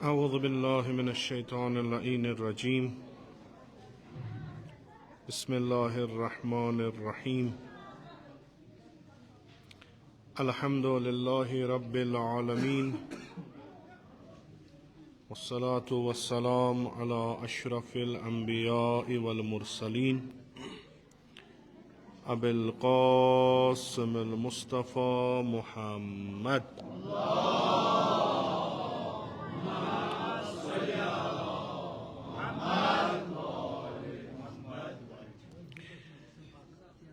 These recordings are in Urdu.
أعوذ بالله من الشيطان اللعين الرجيم بسم الله الرحمن الرحيم الحمد لله رب العالمين والصلاة والسلام على أشرف الأنبياء والمرسلين أبي القاسم المصطفى محمد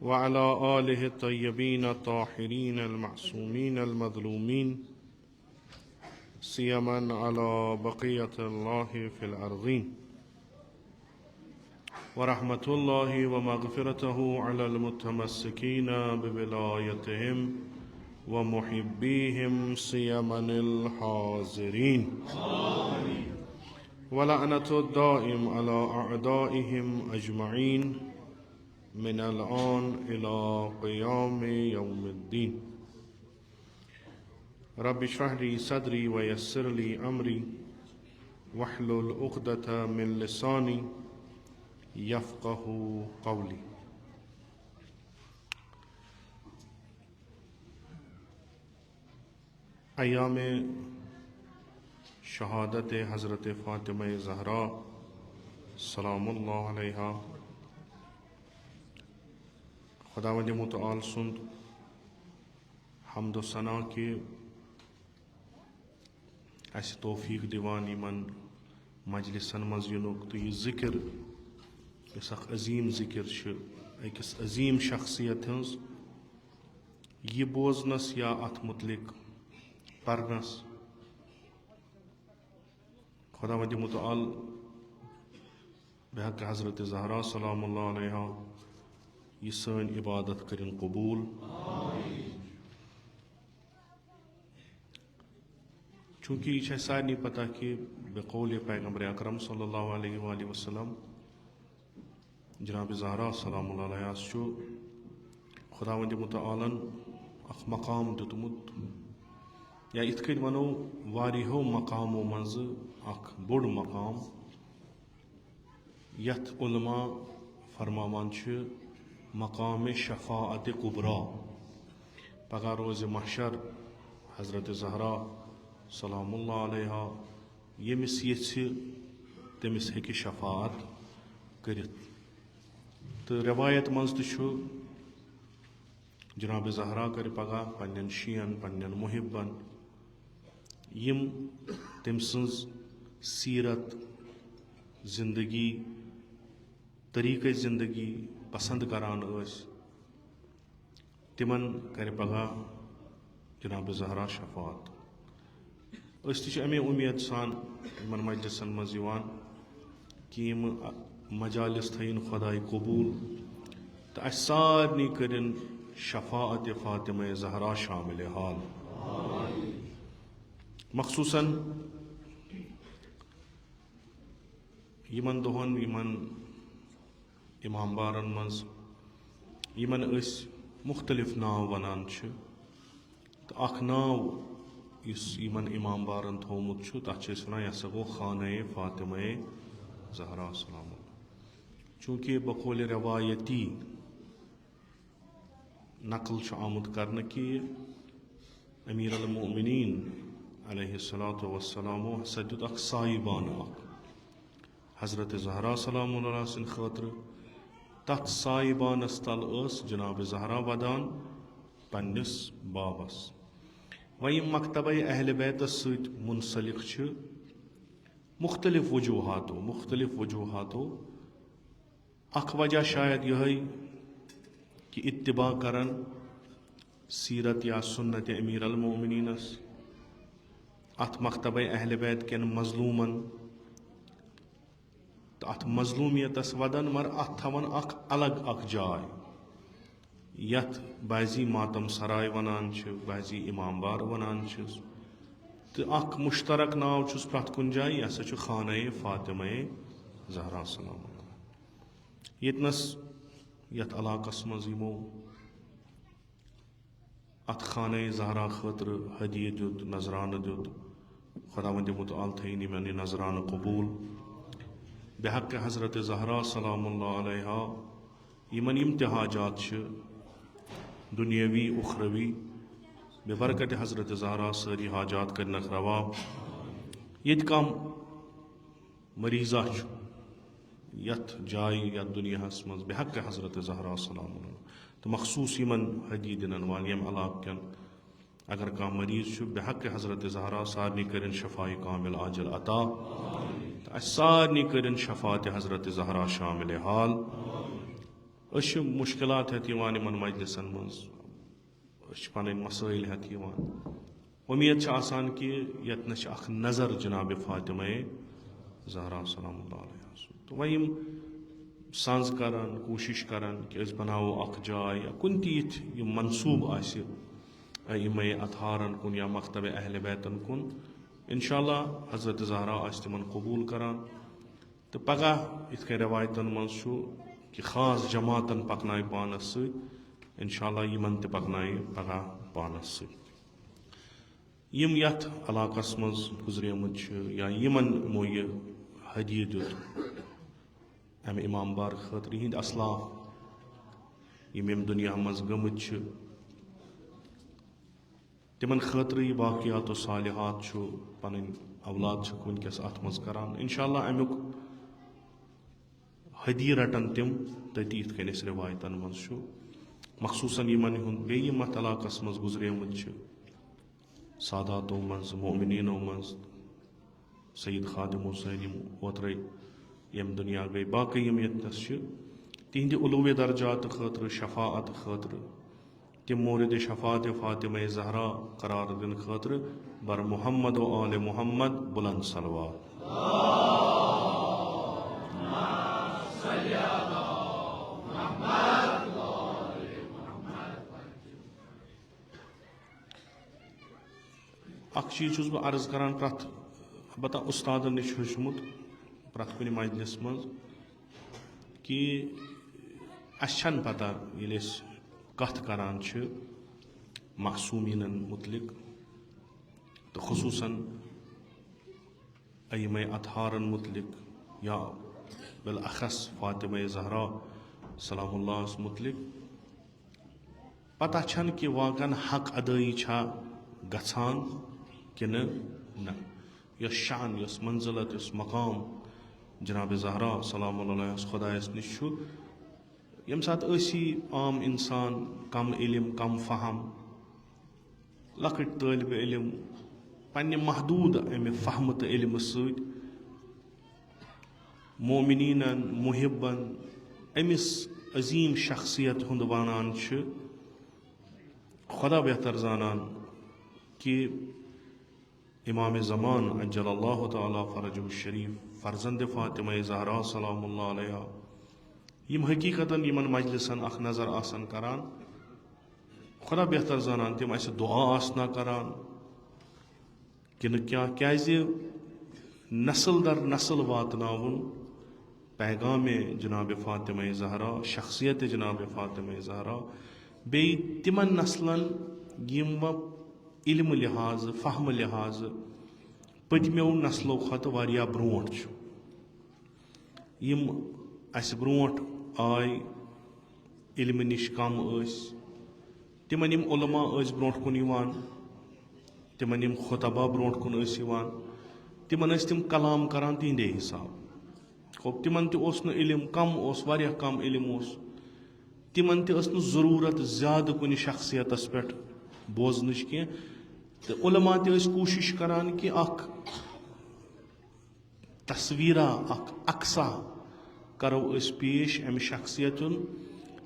وعلى آله الطيبين الطاهرين المعصومين المظلومين سيما على بقية الله في الأرضين ورحمة الله ومغفرته على المتمسكين بولايتهم ومحبيهم سيما الحاضرين ولعنة الدائم على أعدائهم أجمعين من الآن إلى قيام يوم الدين رب اشرح لي صدري ويسر لي أمري واحلل عقدة من لساني يفقه قولي ایام شہادت حضرت فاطمہ زہرا سلام اللہ علیہا خداوند متعال سند حمد و ثنا کہ اس توفیق دیوان یمن مجلسن مز ینک تو یہ ذکر اس اخ عظیم ذکر اکس عظیم شخصیت ہنز یہ بوزنس یا ات متعلق پرنس خداوند متعال بحق حضرت زہرا سلام اللہ علیہا یہ سن عبادت کرن قبول چونکہ یہ سارے پتہ کہ بقول پیغمبر اکرم صلی اللہ علیہ وآلہ وسلم جناب زہرا سلام اللہ علیہ خداوند متعالن اخ مقام دتمت یا ات کن ونو واریہو مقامو منز اخ بوڑ مقام یت علماء فرماوان مقام شفاعت کبرا پگہ روز محشر حضرت زہرا سلام اللہ علیہ یمس یژھِ تمس ہیکہِ شفاعت کرت تو روایت مز تہ جناب زہرا کر پگہ پنن شین پنن محبن یم تم سنز سیرت زندگی طریقہ زندگی پسند کران تمن کر پگہ جناب زہرا شفاعت اس تہ امی امید سان ان مجلسن مز کہ یم مجالس تھین خدائے قبول تو اس سارنی کرن شفاعت فاطمہ زہرا شامل حال مخصوصاً یمن دہن یمن امام بارن مز یمن اس مختلف ناو ونان تو اخ ناو اس یمن امام بارن تھومت تک ونان یہ سا گو خانہ فاطمہ زہرا سلام اللہ چونکہ بقول روایتی نقل آمد کرنے کہ امیر المؤمنین علیہ الصلاۃ والسلام ہسا دیت اخ سائبان حضرت زہرا سلام اللہ سن خاطر تت سائبانس تل جناب زہرا ودان پنس بابس ویم مکتبہ اہل بیتس ست منسلک مختلف وجوہاتو اخ وجہ شاید یہ کہ اتباع کرن سیرت یا سنت امیر المومنینس ات مکتبہ اہل بیت کن مظلومن تو ات مظلومیتس ودن مر ات تھون اخ الگ اخ جائے یت بعضی ماتم سرائے ونان بعضی امام بار ونان تو اخ مشترک ناو چھس پرت کن جائے یہ ہسا خانہ فاطمہ زہرا سلام اللہ یتنس یت علاقس مز یمو ات خانہ زہرا خاطر ہدیہ دیت نذرانہ دیت خداوند متعال تھین یمن یہ نذرانہ قبول بحق حضرت زہرا سلام اللہ علیہا یمن امتحاجات دنیاوی اخروی ببرکت حضرت زہرا ساری حاجات کرنک روا یت کم مریضہ یت جائے یت دنیا مز بحق حضرت زہرا سلام اللہ تو مخصوص یمن ہدی دنن وال یم علاقہ کن اگر کان مریض بحق حضرت زہرا سارنی کرن شفاء کامل عاجل عطا تو سارنی کرن شفاعت حضرت زہرا شامل حال اش مشکلات ہت یوان یمن مجلسن مز پن مسائل ہت یوان امید آسان کہ یتنس اخ نظر جناب فاطمہ زہرا سلام اللہ علیہ تو ویم سانز کران کوشش کران کہ اس بناو اخ جائے یا کن تیت یم منصوب آسی ائمہ اطہارن کن یا مکتب اہل بیتن کن انشاءاللہ حضرت زہرا آس تمن قبول کران تو پگہ ات کن روایتن مز کہ خاص جماعتن پکنائے پانس ست انشاءاللہ یمن تہ پکنائے پگہ پانس ست یم یت علاقس مز گزریمت یا یمن مو یہ ہدیہ دیت ام امام بار خاطر ہند اسلاف یم دنیا مز گمت تمن خاطر یہ باقیات و صالحات پن اولاد ونکس ات مز کران انشاءاللہ امیک ہدیہ رٹن تم تتی ات کنس روایتن مز مخصوصاً یمن ہند بیٚیہِ یم ات علاقس مز گزریمت ساداتو مز مومنینو مز سید خادم حسین یم اوترے یم دنیا گئی باقی یم یتنس تہندِ علوِ درجات خاطر شفاعت خاطر تم مورد شفاعت فاطمہ زہرا قرار دن خاطر بر محمد و آل محمد بلند صلوات اخ چیز چھس بہ عرض کران پرت البتہ استادن نش ہیوچمت پرت کن مجلس مز کہ اس چھن پتہ ییٚلہِ أسۍ کتھ کران چھ معصومینن متعلق تو خصوصاً ائمہ اطہارن متعلق یا بالاخص فاطمہ زہرا سلام اللہ متعلق پتہ چھن کہ واقعاً حق ادائی چھا گژھان کن نہ یس شان یس منزلت یس مقام جناب زہرا سلام اللہ علیہ خدایس نش یم سات اسی عام انسان کم علم کم فہم لکٹ طالب علم پنہ محدود امہ فہم تو علم ست مومنینن محبن امس عظیم شخصیت ہند ونان خدا بہتر زانان کہ امام زمان عجل اللہ تعالی فرجہ الشریف فرزند فاطمہ زہرا سلام اللہ علیہ یم حقیقتاً یمن مجلسن اخ نظر آسان کران خدا بہتر زانان تم اس دعا آسنا کران کن کیازِ نسل در نسل واتناون پیغام جناب فاطمہ زہرا شخصیت جناب فاطمہ زہرا بی تمن نسلن یم علم لحاظ فہم لحاظ پتمو نسلو کھت واریاہ برونٹ یم اس برونٹ آئی علم نش کم تمن یم علماء برونٹ کن یوان تمن یم خطبہ برونٹ کن تمن تم کلام کران تہندے حساب خوب تمن تہ علم کم واریاہ کم علم تمن تہ ضرورت زیادہ کن شخصیتس پہ بوزنچ کی تو علماء تہ کوشش کران کہ اخ تصویرہ اکھ اقسا کرو اس پیش امہ شخصیت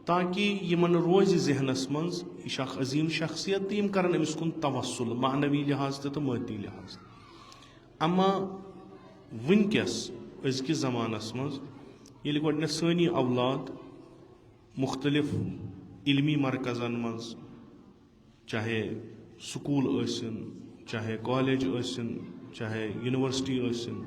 تاکہ یمن روز ذہنس منز یہ اخ عظیم شخصیت تو یم کرن امس کن توسل معنوی لحاظ تو مادی لحاظ. اما ونکس ازکس زمانس مز یل گۄڈنیتھ سٲنی اولاد مختلف علمی مرکزن مز چاہے سکول ٲسِن چاہے کالج ٲسِن چاہے یونیورسٹی ٲسِن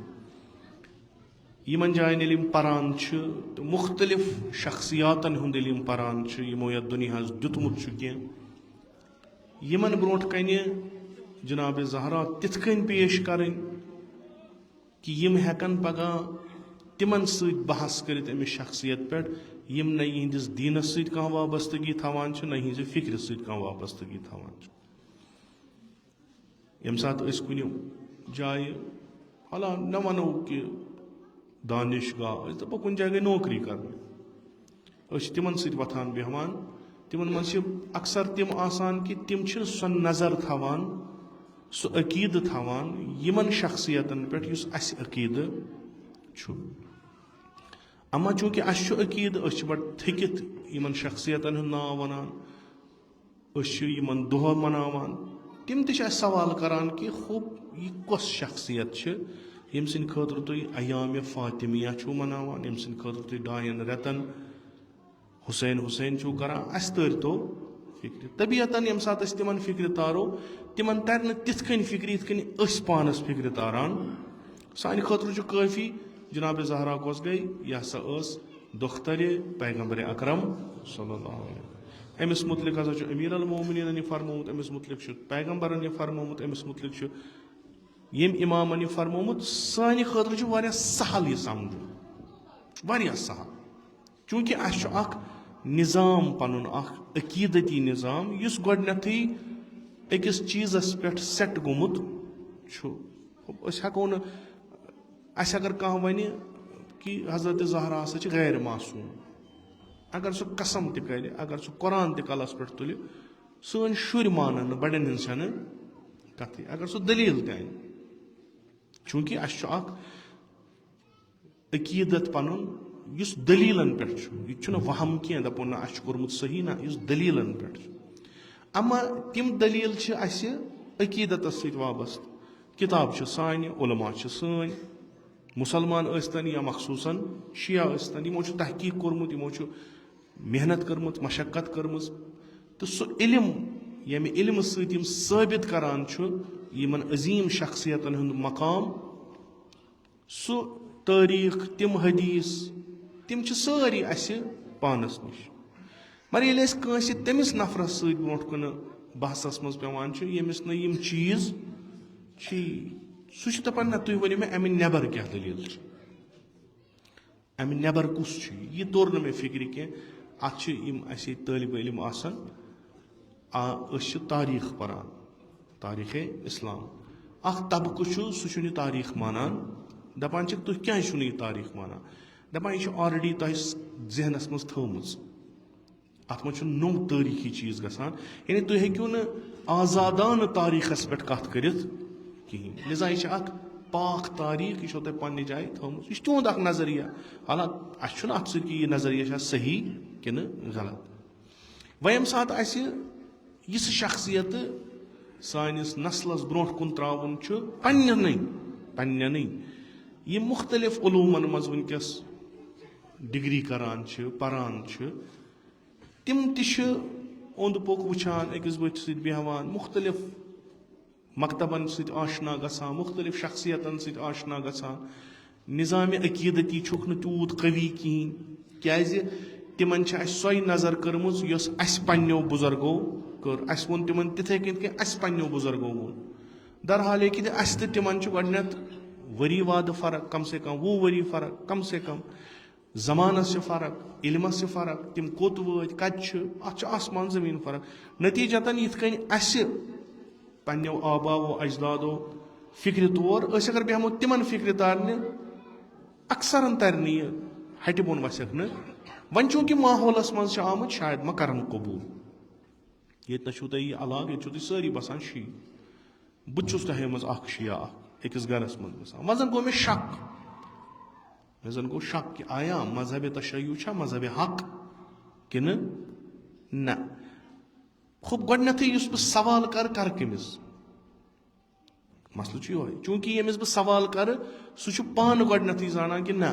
یمن جائن ییٚلہِ یِم پران چھِ تہٕ مختلف شخصیاتن ہُنٛد ییٚلہِ یِم پران چھِ یِمو یتھ دُنیاہس دیُتمُت چھُ کینٛہہ یمن برونٛٹھ کنہِ جناب زہرا تِتھ کٔنۍ پیش کرٕنۍ کہ یم ہیکن پگاہ تمن سۭتۍ بحث کٔرِتھ أمِس شخصیت پٮ۪ٹھ یم نہ یہندس دیٖنس سۭتۍ کانٛہہ وابستگی تھاوان چھِ نہ یہنزِ فکرِ سۭتۍ کانٛہہ وابستگی تھاوان چھِ. ییٚمہِ ساتہٕ أسۍ کُنہِ جایہِ حالا نہ ونو کہ دانش گاہ أسۍ دپو کُنہِ جایہِ گٔے نوکری کرنہِ أسۍ چھِ تِمن سۭتۍ وۄتھان بیٚہوان تِمن منٛز چھِ اکثر تِم آسان کہ تِم چھِ سۄ نظر تھاوان سُہ عقیدٕ تھاوان یمن شخصیتن پٮ۪ٹھ یُس اسہِ عقیدٕ چھُ. اما چوٗنٛکہِ اسہِ چھُ عقیدٕ أسۍ چھِ بڑٕ تھٔکِتھ یمن شخصیتن ہُنٛد ناو ونان أسۍ چھِ یمن دۄہ مناوان تِم تہِ چھِ اسہِ سوال کران کہ خوب یہِ کۄس شخصیت چھِ ییٚمہِ سٕنٛدِ خٲطرٕ تُہۍ ایامِ فاطمیہ چھُو مناوان ییٚمہِ سٕنٛدِ خٲطرٕ تُہۍ 2 رٮ۪تن حسین چھُو کران اسہِ تٲرۍتو فکرِ. طبیعتن ییٚمہِ ساتہٕ أسۍ تِمن فکرِ تارو تِمن ترِ نہٕ تِتھ کٔنۍ فکرِ یِتھ کٔنۍ أسۍ پانس فکرِ تاران. سانہِ خٲطرٕ چھُ کٲفی جناب زہرا کۄس گٔے یہِ ہسا ٲس دخترِ پیغمبر اکرم صلی اللہ علیہ وسلم. أمِس متعلق ہسا چھُ امیر المومنیٖنن یہِ فرمومُت أمِس متعلق چھُ پیغمبرن یہِ فرمومُت أمِس متعلق چھُ ییٚمۍ امامن یہِ فرمومُت. سانہِ خٲطرٕ چھُ واریاہ سہل یہِ سمجُن واریاہ سہل چوٗنٛکہِ اسہِ چھُ اکھ نظام پنُن اکھ عقیٖدتی نظام یُس گۄڈنیتھٕے أکِس چیٖزس پٮ۪ٹھ سیٹ گوٚمُت چھُ. أسۍ ہٮ۪کو نہٕ اسہِ اگر کانٛہہ ونہِ کہ حضرت زہرا ہسا چھِ غیر معصوٗم اگر سُہ قسم تہِ کرِ اگر سُہ قرآن تہِ کلس پٮ۪ٹھ تُلہِ سٲنۍ شُرۍ مانن نہٕ بڑٮ۪ن ہٕنٛز چھنہٕ کتھٕے اگر سُہ دلیٖل تہِ انہِ چوٗنٛکہِ اسہِ چھُ اکھ عقیٖدت پنُن یُس دلیٖلن پٮ۪ٹھ چھُ یہِ تہِ چھُنہٕ وہم کینٛہہ دپو نہ اسہِ چھُ کوٚرمُت صحیح نہ یُس دلیٖلن پٮ۪ٹھ چھُ. اما تِم دلیٖل چھِ اسہِ عقیٖدتس سۭتۍ وابستہٕ. کِتاب چھِ سانہِ علما چھِ سٲنۍ مُسلمان ٲسۍتن یا مخصوٗصن شِیا ٲسۍتن یِمو چھُ تحقیٖق کوٚرمُت یِمو چھُ محنت کٔرمٕژ مشقت کٔرمٕژ تہٕ سُہ علم ییٚمہِ علمہٕ سۭتۍ یِم ثٲبت کران چھُ یمن عظیٖم شخصیتن ہُنٛد مقام سُہ تٲریٖخ تِم حدیٖث تِم چھِ سٲری اسہِ پانس نِش. مگر ییٚلہِ أسۍ کٲنٛسہِ تٔمِس نفرس سۭتۍ برونٛٹھ کُنہٕ بحثس منٛز پیٚوان چھُ ییٚمِس نہٕ یِم چیٖز چھی سُہ چھُ دپان نہ تُہۍ ؤنِو مےٚ امہِ نٮ۪بر کیٛاہ دٔلیٖل چھِ امہِ نٮ۪بر کُس چھُ یہِ توٚر نہٕ مےٚ فکرِ کینٛہہ. اتھ چھِ یِم اسہِ ییٚتہِ طٲلبہِ علم آسان أسۍ چھِ تاریٖخ پران تاریٖخے اسلام اکھ طبقہٕ چھُ سُہ چھُنہٕ یہِ تاریٖخ مانان دپان چھِکھ تُہۍ کیٛازِ چھُو نہٕ یہِ تاریٖخ مانان دپان یہِ چھُ آلریڈی تۄہہِ ذہنس منٛز تھٲومٕژ اتھ منٛز چھُ نوٚو تٲریٖخی چیٖز گژھان یعنی تُہۍ ہیٚکِو نہٕ آزادانہٕ تاریٖخس پٮ۪ٹھ کتھ کٔرِتھ کہیٖنۍ. لذا یہِ چھِ اکھ پاک تاریٖخ یہِ چھو تۄہہِ پننہِ جایہِ تھٲومٕژ یہِ چھُ تُہُنٛد اکھ نظریہ حالانکہِ اسہِ چھُنہٕ اتھ سۭتۍ کہِ یہِ نظریہ چھا صحیح کِنہٕ غلط. وۄنۍ ییٚمہِ ساتہٕ اسہِ یِژھ شخصیتہٕ سٲنِس نسلس برونٛٹھ کُن ترٛاوُن چھُ پننٮ۪نٕے یِم مختلف علوٗمن منٛز وٕنکیٚس ڈگری کران چھِ پران چھِ تِم تہِ چھِ اوٚنٛد پوٚک وٕچھان أکِس بٔتھِ سۭتۍ بیٚہوان مختلف مکتبن سۭتۍ آشنا گژھان مختلف شخصیتن سۭتۍ آشنا گژھان. نظامِ عقیٖدتی چھُکھ نہٕ تیوٗت قوی کِہیٖنۍ کیازِ تِمن چھِ اسہِ سۄے نظر کٔرمٕژ یۄس اسہِ پننیو بُزرگو کٔر. اسہِ ووٚن تِمن تِتھے کٔنۍ کہِ اسہِ پننیو بُزرگو ووٚن درحال کہِ اسہِ تہٕ تِمن چھُ گۄڈنیتھ ؤری وادٕ فرق کم سے کم 20 ؤری فرق کم سے کم زمانس چھِ فرق علمس چھِ فرق تِم کوٚت وٲتۍ کتہِ چھِ اتھ چھُ آسمان زمیٖن فرق. نتیٖجتن یِتھ کٔنۍ اسہِ پننیو آباو اجدادو فکرِ طور أسۍ اگر بیٚہمو تِمن فکرِ تارنہِ اکثرن ترِ نہٕ یہِ ہٹہِ بۄن وسٮ۪کھ نہٕ. وۄنۍ چوٗنٛکہِ ماحولس منٛز چھِ آمٕتۍ شاید ما کرن قبوٗل ییٚتہِ نہ چھُو تۄہہِ یہِ علاقہٕ ییٚتہِ چھُو تُہۍ سٲری بسان شِیہِ بہٕ تہِ چھُس تۄہہِ منٛز اکھ شِیا اکھ أکِس گرس منٛز بسان وۄنۍ زن گوٚو مےٚ شک مےٚ زن گوٚو شک کہِ آیا مذہب تشیع چھا مذہب حق کِنہٕ نہ. خب گۄڈنیٚتھٕے یُس بہٕ سوال کرٕ کٔمِس؟ مسلہٕ چھُ یِہوے، چوٗنٛکہِ ییٚمِس بہٕ سوال کرٕ سُہ چھُ پانہٕ گۄڈنیٚتھٕے زانان کہِ نہ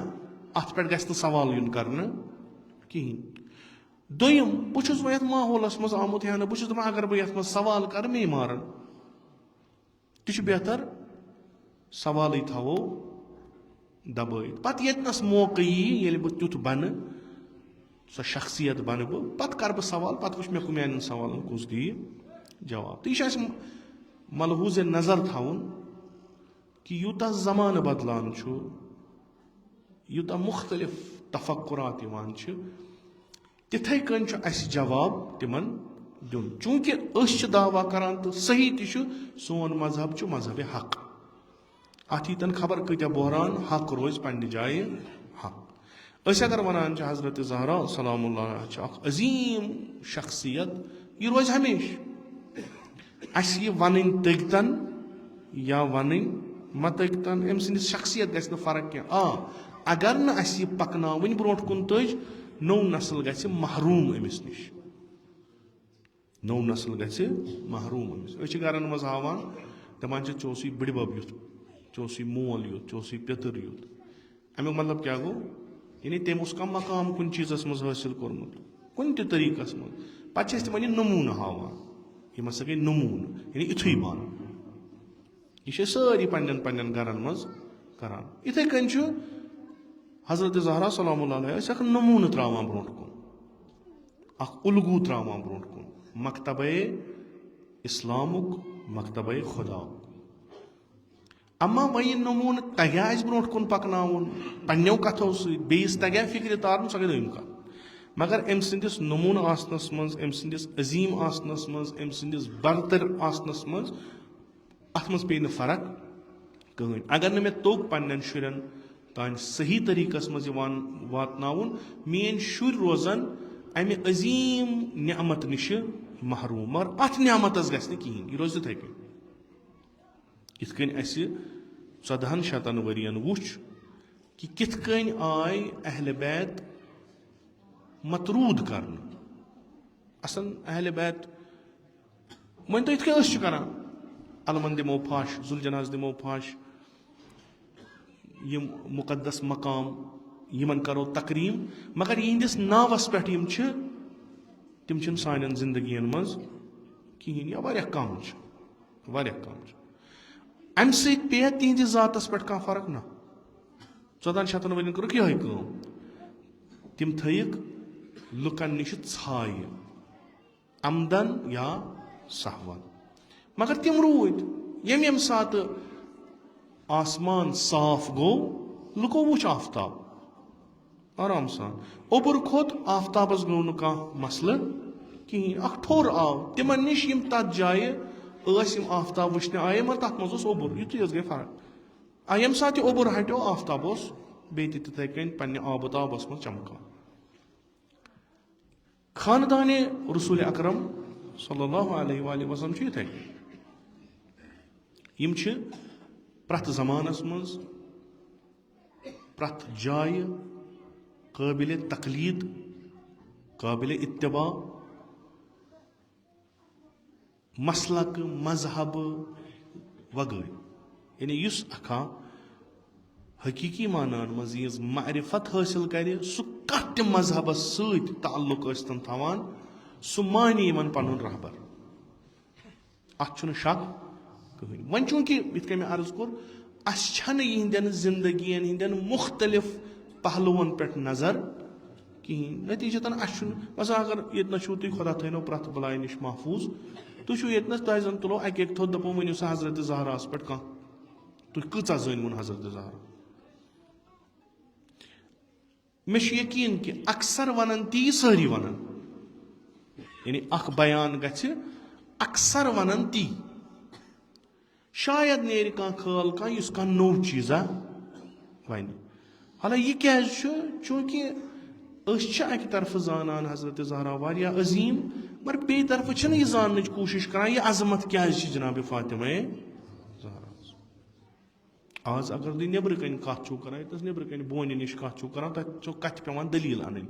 اتھ پٮ۪ٹھ گژھِ نہٕ سوال یُن کرنہٕ کِہینۍ. دوٚیِم، بہٕ چھُس وۄنۍ یتھ ماحولس منٛز آمُت ہٮ۪نہٕ، بہٕ چھُس دپان اگر بہٕ یتھ منٛز سوال کرٕ مے مارن. تہِ چھُ بہتر سوالٕے تھاوو دبٲیِتھ. پتہٕ ییٚتنس موقعہٕ یی ییٚلہِ بہٕ تیُتھ بنہٕ، سۄ شخصیت بنہٕ بہٕ، پتہٕ کرٕ بہٕ سوال، پتہٕ وٕچھ مےٚ میانٮ۪ن سوالن کُس دِیہِ جواب. تہٕ یہِ چھُ اَسہِ ملحوٗظ نظر تھاوُن کہِ یوٗتاہ زمانہٕ بدلان چھُ، یوٗتاہ مختلف تفکرات یِوان چھِ، تِتھے کٔنۍ چھُ اَسہِ جواب تِمن دیُن. چوٗنٛکہِ أسۍ چھِ دعوا کران تہٕ صحیح تہِ چھُ سون مذہب چھُ مذہبِ حق. اتھ ییٖتن خبر کۭتیاہ بحران، حق روزِ پننہِ جایہِ حق. أسۍ اگر ونان چھِ حضرت زہرا سلام اللہ علیہا چھِ اکھ عظیٖم شخصیت، یہِ روزِ ہمیشہِ. اَسہِ یہِ ونٕنۍ تٔگۍتن یا ونٕنۍ مہ تٔگۍتن، أمۍ سٕنٛدِس شخصیت گژھِ نہٕ فرق کینٛہہ. اگر نہٕ اَسہِ یہِ پکناوٕنۍ برونٛٹھ کُن تٔج، نوٚو نسل گژھِ محروٗم أمِس نِش، نوٚو نسل گژھِ محروٗم أمِس. أسۍ چھِ گرن منٛز ہاوان دپان چھِ ژےٚ اوسُے بٕڈِبب یُتھ، ژےٚ اوسُے مول یُتھ، ژےٚ اوسُے پیٚتٕر یُتھ. امیُک مطلب کیٛاہ گوٚو؟ یعنی تٔمۍ اوس کانٛہہ مقام کُنہِ چیٖزس منٛز حٲصِل کوٚرمُت، کُنہِ تہِ طریٖقس منٛز. پتہٕ چھِ أسۍ تِمن یہِ نموٗنہٕ ہاوان، یِم ہسا گٔے نموٗنہٕ، یعنی یِتھُے بن. یہِ چھِ أسۍ سٲری پننٮ۪ن پننٮ۪ن گرن منٛز کران. یِتھے کٔنۍ چھُ حضرت زہرا سلام اللہ علیہ ٲسۍ اکھ نموٗنہٕ تراوان برونٛٹھ کُن، اکھ الگوٗ تراوان برونٛٹھ کُن، مکتبے اسلامُک، مکتبے خداہُک. اما وۄنۍ یہِ نموٗنہٕ تگیا اَسہِ برونٛٹھ کُن پکناوُن پننٮ۪و کتھو سۭتۍ، بیٚیِس تگیا فکرِ تارُن، سۄ گٔے دوٚیِم کتھ. مگر أمۍ سٕنٛدِس نموٗنہٕ آسنس منٛز، أمۍ سٕنٛدِس عظیٖم آسنس منٛز، أمۍ سٕنٛدِس برتر آسنس منٛز، اتھ منٛز پیٚیہِ نہٕ فرق کٕہٕنۍ. اگر نہٕ مےٚ توٚگ پننٮ۪ن شُرٮ۪ن تانۍ صحیح طریٖقس منٛز یِوان واتناوُن، میٲنۍ شُرۍ روزن امہِ عظیٖم نعمت نِشہِ محروٗم. مگر اتھ نعمتس گژھِ نہٕ کِہینۍ، یہِ روزِ تِتھے کٔنۍ. یِتھ کٔنۍ اسہِ 14 شتن ؤرین وُچھ کہِ کِتھ کٔنۍ آے اہلِ بیت متروٗد کرنہٕ. اصل اہلِ بیت مٲنۍ تو یِتھ کٔنۍ أسۍ چھِ کران، علمن دِمو پھش، ذوالجناہس دِمو پھش، یِم مُقدس مقام یِمن کرو تقریٖم، مگر یِہنٛدِس ناوس پٮ۪ٹھ یِم چھِ تِم چھِنہٕ سانٮ۪ن زندگین منٛز کِہینۍ، یا واریاہ کم چھِ، واریاہ کم چھِ. امہِ سۭتۍ پیٚیا تِہنٛدِس ذاتس پٮ۪ٹھ کانٛہہ فرق؟ نہ. 14 شتن ؤرین کٔرٕکھ یِہے کٲم، تِم تھٲیِکھ لُکن نِشہِ ژھایہِ، عمدن یا سہون. مگر تِم روٗدۍ. ییٚمہِ ساتہٕ آسمان صاف گوٚو، لُکو وُچھ آفتاب آرام سان، اوٚبُر کھوٚت، آفتابس گوٚو نہٕ کانٛہہ مسلہٕ کِہینۍ، اکھ ٹھوٚر آو تِمن نِش یِم تتھ جایہِ ٲسۍ یِم آفتاب وٕچھنہِ آیے، مگر تتھ منٛز اوس اوٚبُر، یِتُے یٲژ گٔے فرق. ییٚمہِ ساتہٕ یہِ اوٚبُر ہٹیو، آفتاب اوس بیٚیہِ تہِ تِتھے کٔنۍ پننہِ آبہٕ تابس منٛز چمکان. خاندانِ رسول اکرم صلی اللہ علیہ وآلہ وسلم چھُ یِتھے کٔنۍ. یِم چھِ پرٛٮ۪تھ زمانس منٛز، پرٛٮ۪تھ جایہِ قٲبلِ تقلیٖد، قٲبلِ اتباع، مسلکہٕ مذہبہٕ وغٲرٕ. یعنی یُس اکھا حقیٖقی معناہن منٛز یِہٕنٛز معرفت حٲصِل کرِ، سُہ کانٛہہ تہِ مذہبس سۭتۍ تعلق ٲسۍتن تھاوان، سُہ مانہِ یِمن پنُن رہبر. اتھ چھُنہٕ شک کٕہٕنۍ. وۄنۍ چوٗنٛکہِ یِتھ کٔنۍ مےٚ عرض کوٚر، اسہِ چھنہٕ یِہنٛدٮ۪ن زندگین ہٕنٛدٮ۪ن مختلف پہلوٗون پٮ۪ٹھ نظر کِہینۍ. نتیٖجتن اسہِ چھُنہٕ باسان، اگر ییٚتنس چھُو تُہۍ خۄدا تھٲینو پرٛٮ۪تھ بلاے نِش محفوٗظ، تُہۍ چھُو ییٚتنس، تۄہہِ زن تُلو اکہِ اکہِ تھوٚد، دپو ؤنِو سا حضرت زہراہس پٮ۪ٹھ کانٛہہ، تُہۍ کۭژاہ زٲنۍوُن حضرت زہرا. مےٚ چھُ یقیٖن کہِ اکثر ونن تی سٲری ونن، یعنی اکھ بیان گژھِ اکثر ونن تی. شاید نیرِ کانٛہہ خیال کانٛہہ یُس کانٛہہ نوٚو چیٖزا ونہِ. حالا یہِ کیازِ چھُ؟ چوٗنٛکہِ أسۍ چھِ اکہِ طرفہٕ زانان حضرت زہرا واریاہ عظیٖم، مگر بیٚیہِ طرفہٕ چھِنہٕ یہِ زاننٕچ کوٗشش کران یہِ عظمت کیازِ چھِ جناب فاطمہ زہرا. آز اگر تُہۍ نیٚبرٕ کَنۍ کَتھ چھُو کَران ییٚتَس نیٚبرٕ کَنۍ بونہِ نِش کَتھ چھُو کَران تَتہِ چھو کَتھِ پٮ۪وان دٔلیٖل اَنٕنۍ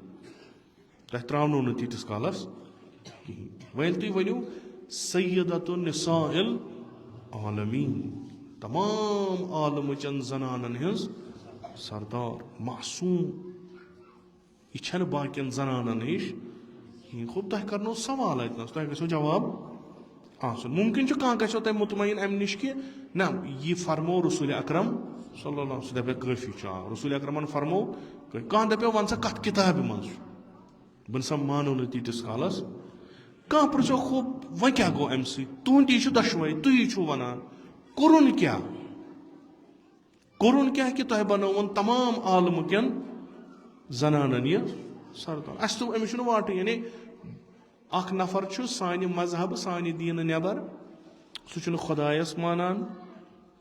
تۄہہِ ترٛاونو نہٕ تیٖتِس کالَس کِہیٖنۍ وۄنۍ ییٚلہِ تُہۍ ؤنِو سیدۃ نساء العالمیٖن تمام عالمٕچٮ۪ن زنانَن ہٕنٛز سردار معصوٗم یہِ چھَنہٕ باقیَن زنانَن ہِش کِہیٖنۍ گوٚو تۄہہِ کَرنو سوال اَتِنَس تۄہہِ گژھیو جواب آسُن مُمکِن چھُ کانٛہہ گژھیو تۄہہِ مطمعین اَمہِ نِش کہِ نہ یہِ فرمو رسوٗلِ اکرم صلی اللہ سُہ دَپہِ کٲفی چھُ آ رسوٗلِ اکرمن فرمو کانٛہہ دَپیو وَن سا کَتھ کِتابہِ منٛز چھُ بہٕ نسا مانو نہٕ تیٖتِس کالَس کانٛہہ پرٛژھیو خوب وۄنۍ کیٛاہ گوٚو اَمہِ سۭتۍ تُہُنٛدی چھُ دۄشوَے تُہی چھُو وَنان کوٚرُن کیٛاہ کہِ تۄہہِ بنووُن تمام عالمہٕ کٮ۪ن زنانن یہِ سردار اَسہِ دوٚپ أمِس چھُنہٕ واٹٕے یعنی اکھ نفر چھُ سانہِ مذہبہٕ سانہِ دیٖنہٕ نٮ۪بر سُہ چھُنہٕ خۄدایس مانان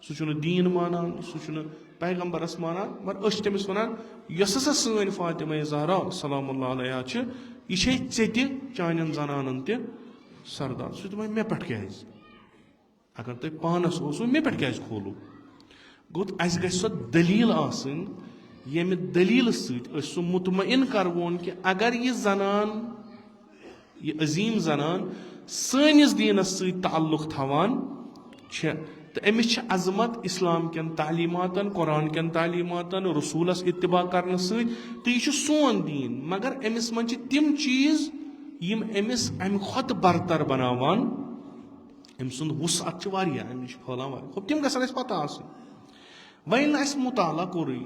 سُہ چھُنہٕ دیٖن مانان سُہ چھُنہٕ پیغمبرس مانان مگر أسۍ چھِ تٔمِس وَنان یۄس ہسا سٲنۍ فاطمہ زہرا سلام اللہ علیہ چھِ یہِ چھے ژےٚ تہِ چانٮ۪ن زنانن تہِ سردار سُہ چھُ دَپان مےٚ پٮ۪ٹھ کیٛازِ اگر تۄہہِ پانس اوسوٕ مےٚ پٮ۪ٹھ کیٛازِ کھوٗلوٗ گوٚو اَسہِ گژھِ سۄ دٔلیٖل آسٕنۍ ییٚمہِ دٔلیٖلہٕ سۭتۍ أسۍ سُہ مطمعین کَرہون کہِ اگر یہِ زنان یہِ عظیٖم زنان سٲنِس دیٖنس سۭتۍ تعلُق تھاوان چھےٚ تہٕ أمِس چھِ عظمت اِسلام کٮ۪ن تعلیٖماتن قرآن کٮ۪ن تعلیٖماتن رسوٗلس اتباع کرنہٕ سۭتۍ تہٕ یہِ چھُ سون دیٖن مگر أمِس منٛز چھِ تِم چیٖز یِم أمِس اَمہِ کھۄتہٕ برتر بناوان أمۍ سُنٛد وُسعت چھُ واریاہ اَمہِ نِش پھٔہلان واریاہ گوٚو تِم گژھن اَسہِ پتہ آسٕنۍ وۄنۍ ییٚلہِ نہٕ اَسہِ مُطالعہ کوٚرُے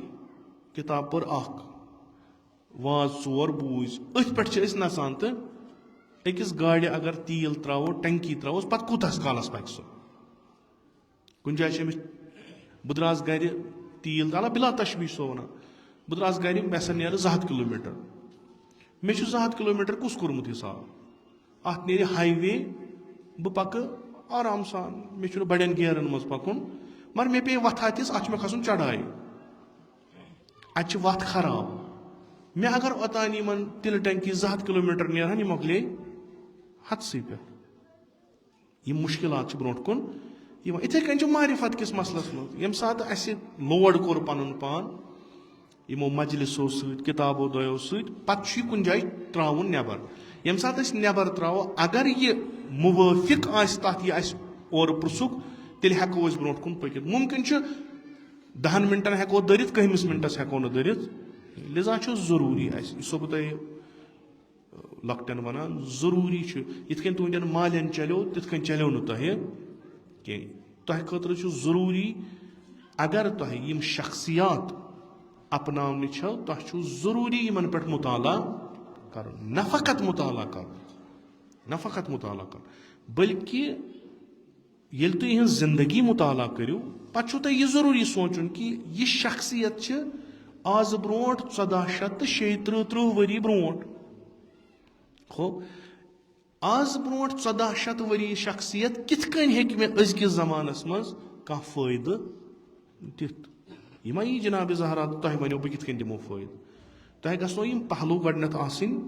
کِتاب پٔر اکھ واز ژور بوٗزۍ أتھۍ پٮ۪ٹھ چھِ أسۍ نژان تہٕ أکِس گاڑِ اگر تیٖل ترٛاوو ٹنکی ترٛاووس پتہٕ کوٗتاہس کالس پکہِ سُہ کُنہِ جایہِ چھِ أمِس بہٕ درٛاس گرِ تیٖل تالہ بِلا تشبیٖح چھُ سو وَنان بہٕ درٛاس گرِ مےٚ ہسا نیرٕ 200 کِلوٗمیٖٹر مےٚ چھُ 200 کِلوٗمیٖٹر کُس کوٚرمُت حِساب اَتھ نیرِ ہاے وے بہٕ پکہٕ آرام سان مےٚ چھُنہٕ بڑٮ۪ن گیرن منٛز پکُن مگر مےٚ پیٚیہِ وتھا تِژھ اَتھ چھُ مےٚ کھسُن چڑایہِ اَتہِ چھِ وَتھ خراب مےٚ اگر اوٚتانۍ یِمن تِلہٕ ٹنکی 200 کِلوٗمیٖٹر نیرہن یہِ مۄکلے ہتسٕے پٮ۪ٹھ یِم مُشکِلات چھِ برونٛٹھ کُن یِوان یِتھٕے کٔنۍ چھُ معرفت کِس مسلس منٛز ییٚمہِ ساتہٕ اَسہِ لوڈ کوٚر پنُن پان یِمو مجلسو سۭتۍ کِتابو دۄیو سۭتۍ پتہٕ چھُ یہِ کُنہِ جایہِ ترٛاوُن نٮ۪بر ییٚمہِ ساتہٕ أسۍ نٮ۪بر ترٛاوو اگر یہِ مُوٲفِق آسہِ تتھ یہِ اَسہِ اورٕ پرٛژھُکھ تیٚلہِ ہٮ۪کو أسۍ برونٛٹھ کُن پٔکِتھ مُمکِن چھُ 10 منٹن ہٮ۪کو دٔرِتھ 1 منٹس ہٮ۪کو نہٕ دٔرِتھ لِذا چھُ ضروٗری اَسہِ یہِ چھُسو بہٕ تۄہہِ لۄکٹٮ۪ن ونان ضروٗری چھُ یِتھ کٔنۍ تُہنٛدٮ۪ن مالٮ۪ن چلیو تِتھ کٔنۍ چلیو نہٕ تۄہہِ کینٛہہ تۄہہِ خٲطرٕ چھُ ضروٗری اگر تۄہہِ یِم شخصیات اپناونہِ چھو تۄہہِ چھُو ضروٗری یِمن پٮ۪ٹھ مُطالعہ کرُن نہ فقط مُطالعہ کرُن بٔلکہِ ییٚلہِ تُہۍ یِہٕنٛز زندگی مُطالعہ کٔرِو پتہٕ چھُو تۄہہِ یہِ ضروٗری سونٛچُن کہِ یہِ شخصیت چھِ آز برونٛٹھ 1436 ؤری برونٛٹھ ہو آز برونٛٹھ 1400 ؤری شخصیت کِتھ کٔنۍ ہیٚکہِ مےٚ أزکِس زمانس منٛز کانٛہہ فٲیدٕ دِتھ یہِ ما یی جناب زہرا تۄہہِ ونیو بہٕ کِتھ کٔنۍ دِمو فٲیدٕ تۄہہِ گژھنو یِم پہلو گۄڈنٮ۪تھ آسٕنۍ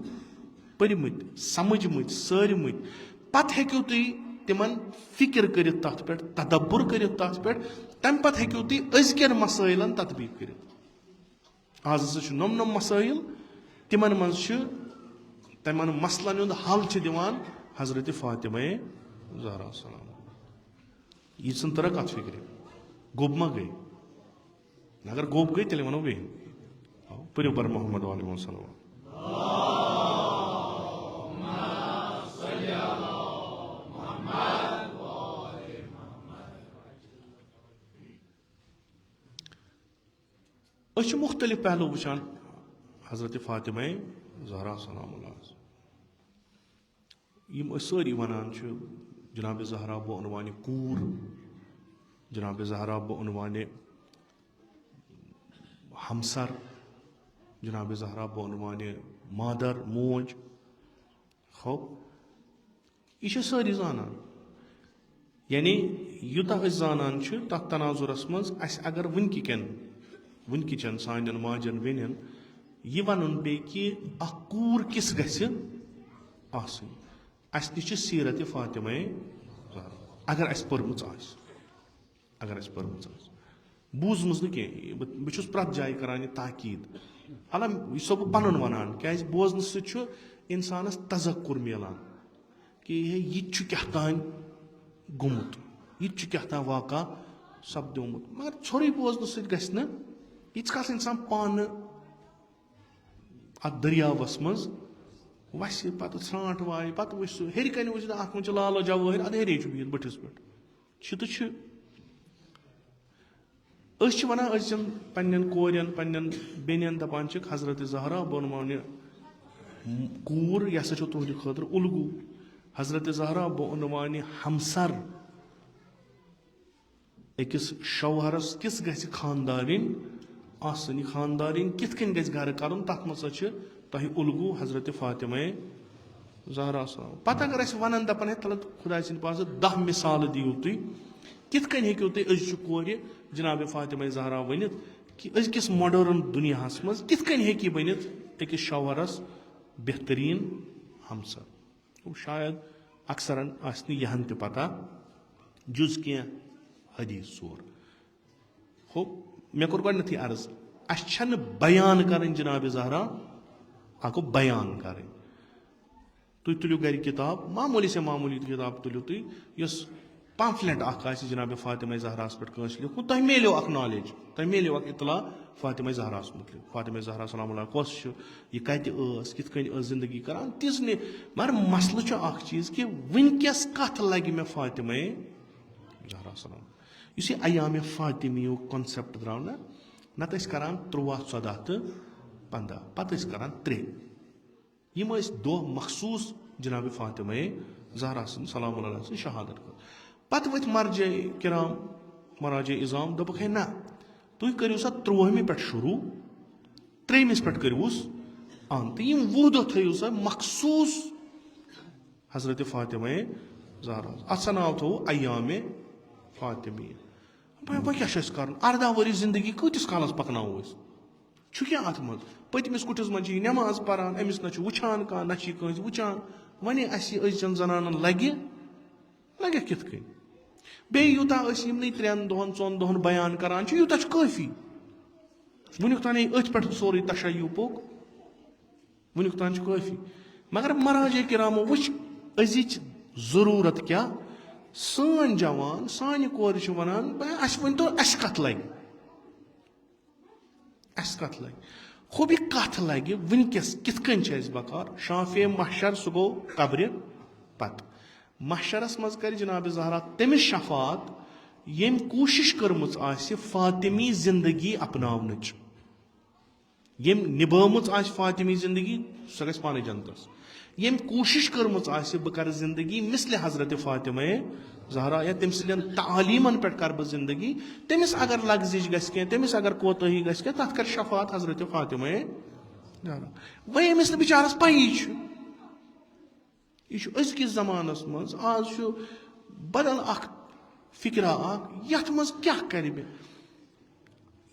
پٔرمٕتۍ سمجھمٕتۍ سٲرمٕتۍ پتہٕ ہیٚکِو تُہۍ تِمن فِکر کٔرِتھ تتھ پٮ۪ٹھ تدبُر کٔرِتھ تتھ پٮ۪ٹھ تمہِ پتہٕ ہیٚکِو تُہۍ أزکٮ۪ن مسٲیلن تطبیٖق کٔرِتھ آز ہسا چھُ نوٚم مسٲیل تِمن منٛز چھِ تِمن مسلن ہُنٛد حل چھِ دِوان حضرت فاطمہ زہرا سلام یہِ ژھٕن ترا کتھ فِکرِ گوٚب ما گٔے اگر گوٚب گٔے تیٚلہِ ونو بیٚیہِ پٔرِو بر محمد علیہ وسلم أسۍ چھِ مُختلف پہلو وٕچھان حضرت فاطمہ زہرا سلام اللہ یِم أسۍ سٲری وَنان چھِ جناب زہرا بعنوانہِ کوٗر جناب زہرا بعنوانہِ ہمسر جناب زہرا بعنوانہِ مادر موج ہو یہِ چھِ سٲری زانان یعنی یوٗتاہ أسۍ زانان چھِ تتھ تناظُرس منٛز اَسہِ اگر وٕنکِچن سانٮ۪ن ماجٮ۪ن بیٚنٮ۪ن یہِ وَنُن پیٚیہِ کہِ اکھ کوٗر کِژھ گژھِ آسٕنۍ اَسہِ نِش چھِ سیٖرت فاطمہ زہرا اگر اَسہِ پٔرمٕژ آسہِ بوزمٕژ نہٕ کینٛہہ بہٕ چھُس پرٛٮ۪تھ جایہِ کران یہِ تاکیٖد حالانکہِ یہِ چھُسو بہٕ پَنُن وَنان کیازِ بوزنہٕ سۭتۍ چھُ اِنسانَس تذکُر میلان کہِ یہِ تہِ چھُ کیٛاہ تام گوٚمُت یہِ تہِ چھُ کیٛاہ تام واقعہ سپدیومُت مگر ژھوٚرُے بوزنہٕ سۭتۍ گژھِ نہٕ ییٖتِس کالس اِنسان پانہٕ اَتھ دٔریاوَس منٛز وَسہِ پَتہٕ ژھرٛانٛٹھ وایہِ پَتہٕ وٕچھِ سُہ ہیٚرِ کَنہِ وٕچھِ اَتھ منٛز چھِ لالہٕ جوٲہِر اَدٕ ہیٚرے چھُ بِہِتھ بٔٹھِس پٮ۪ٹھ چھِ تہٕ چھِ أسۍ چھِ وَنان أزچٮ۪ن پنٛنٮ۪ن کورٮ۪ن پنٛنٮ۪ن بیٚنٮ۪ن دَپان چھِکھ حضرت زہرا بہٕ وَنمو نہِ کوٗر یہِ ہسا چھُ تُہنٛدِ خٲطرٕ اُلگوٗ حضرت زہرا بہٕ اونوانہِ ہمسر أکِس شوہرس کِژھ گژھِ خاندارِنۍ آسٕنۍ یہِ خاندارِنۍ کِتھ کٔنۍ گژھِ گرٕ کَرُن تَتھ منٛز ہسا چھِ تۄہہِ اُلگوٗ حضرت فاطمہ زہرا سلام پتہٕ اگر أسۍ وَنان دَپان ہے تَلہٕ خۄداے سٕنٛدِ پاسہٕ 10 مِثالہٕ دِیِو تُہۍ کِتھ کٔنۍ ہیٚکِو تُہۍ أزچہِ کورِ جِنابِ فاطمہ زہرا ؤنِتھ کہِ أزکِس ماڈٲرٕن دُنیاہَس منٛز کِتھ کٔنۍ ہیٚکہِ یہِ بٔنِتھ أکِس شوہرس بہتریٖن ہمسر گوٚو شاید اکثرن آسہِ نہٕ یِہن تہِ پتہ جُز کینٛہہ حدیٖث ژور ہو مےٚ کوٚر گۄڈنیٚتھٕے عرض اَسہِ چھنہٕ بیان کَرٕنۍ جِنابِ زہرا اکھ گوٚو بیان کَرٕنۍ تُہۍ تُلِو گرِ کِتاب معموٗلی سے معموٗلی کِتاب تُلِو تُہۍ یۄس پمفلٮ۪ٹ اکھ آسہِ جِنابِ فاطمہ زہراہس پٮ۪ٹھ کٲنٛسہِ لیوٗکھمُت تۄہہِ میلیو اکھ نالیج تۄہہِ میلیو اکھ اطلاع فاطمہ زہراہس مُتعلِق فاطمہ زہرا سلام اللہ کۄس چھِ یہِ کتہِ ٲس کِتھ کٔنۍ ٲس زندگی کران تِژھ نہٕ مگر مسلہٕ چھُ اکھ چیٖز کہِ وٕنکیٚس کتھ لگہِ مےٚ فاطمہ زہرا سلام یُس یہِ ایامِ فاطمیُک کانسیپٹ درٛاو نہ نتہٕ ٲسۍ کران 13 14 تہٕ 15 پتہٕ ٲسۍ کران 3 یِم ٲسۍ دۄہ مخصوٗص جِنابِ فاطمہ زہرا سٕنٛز سلام اللہ سٕنٛز شہادت خٲطرٕ پتہٕ ؤتھۍ مرجے کِرام مراجے اِظام دوٚپُکھ ہے نہ تُہۍ کٔرِو سا 13مہِ پٮ۪ٹھ شروٗع 3مِس پٮ۪ٹھ کٔرۍوُس اَن تہٕ یِم 20 دۄہ تھٲیِو سا مخصوٗص حضرت فاطمہ زہرا اَتھ سا ناو تھوٚوُ ایامِ فاطمی وۄنۍ کیٛاہ چھُ اَسہِ کَرُن 18 ؤری زندگی کۭتِس کالس پکناوو أسۍ چھُ کیٛاہ اَتھ منٛز پٔتمِس کُٹھِس منٛز چھِ یہِ نٮ۪ماز پران أمِس نہ چھُ وٕچھان کانٛہہ نہ چھِ یہِ کٲنٛسہِ وٕچھان وۄنۍ اَسہِ یہِ أزچٮ۪ن زنانن لگہِ کِتھ کٔنۍ بیٚیہِ یوٗتاہ أسۍ یِمنٕے 3 دۄہن 4 دۄہن بیان کران چھِ یوٗتاہ چھُ کٲفی وُنیُک تانی أتھۍ پٮ۪ٹھ سورُے تشیع پوٚک وُنیُک تام چھُ کٲفی مگر مراجے کِرامو وٕچھ أزِچ ضروٗرت کیٛاہ سٲنۍ جوان سانہِ کورِ چھِ وَنان اَسہِ ؤنۍتو اَسہِ کَتھ لگہِ خوب یہِ کَتھ لگہِ وٕنکیٚس کِتھ کٔنۍ چھِ اَسہِ بکار شافے محشر سُہ گوٚو قبرِ پتہٕ محشرس منٛز کرِ جِنابِ زہرا تٔمِس شفاعت ییٚمۍ کوٗشِش کٔرمٕژ آسہِ فاطمی زندگی اپناونٕچ ییٚمۍ نِبٲومٕژ آسہِ فاطمی زندگی سۄ گژھِ پانے جنتس ییٚمۍ کوٗشِش کٔرمٕژ آسہِ بہٕ کرٕ زندگی مِثلہِ حضرت فاطمہ زہرا یا تٔمۍ سٕنٛدٮ۪ن تعلیٖمن پٮ۪ٹھ کرٕ بہٕ زندگی تٔمِس اگر لغزِش گژھِ کینٛہہ تٔمِس اگر کوتٲہی گژھِ کینٛہہ تتھ کرِ شفاعت حضرت فاطمہ زہرا وۄنۍ ییٚمِس نہٕ بِچارس پَیی چھُ یہِ چھُ أزکِس زمانس منٛز آز چھُ بدل اکھ فِکرا اکھ یتھ منٛز کیٛاہ کرِ مےٚ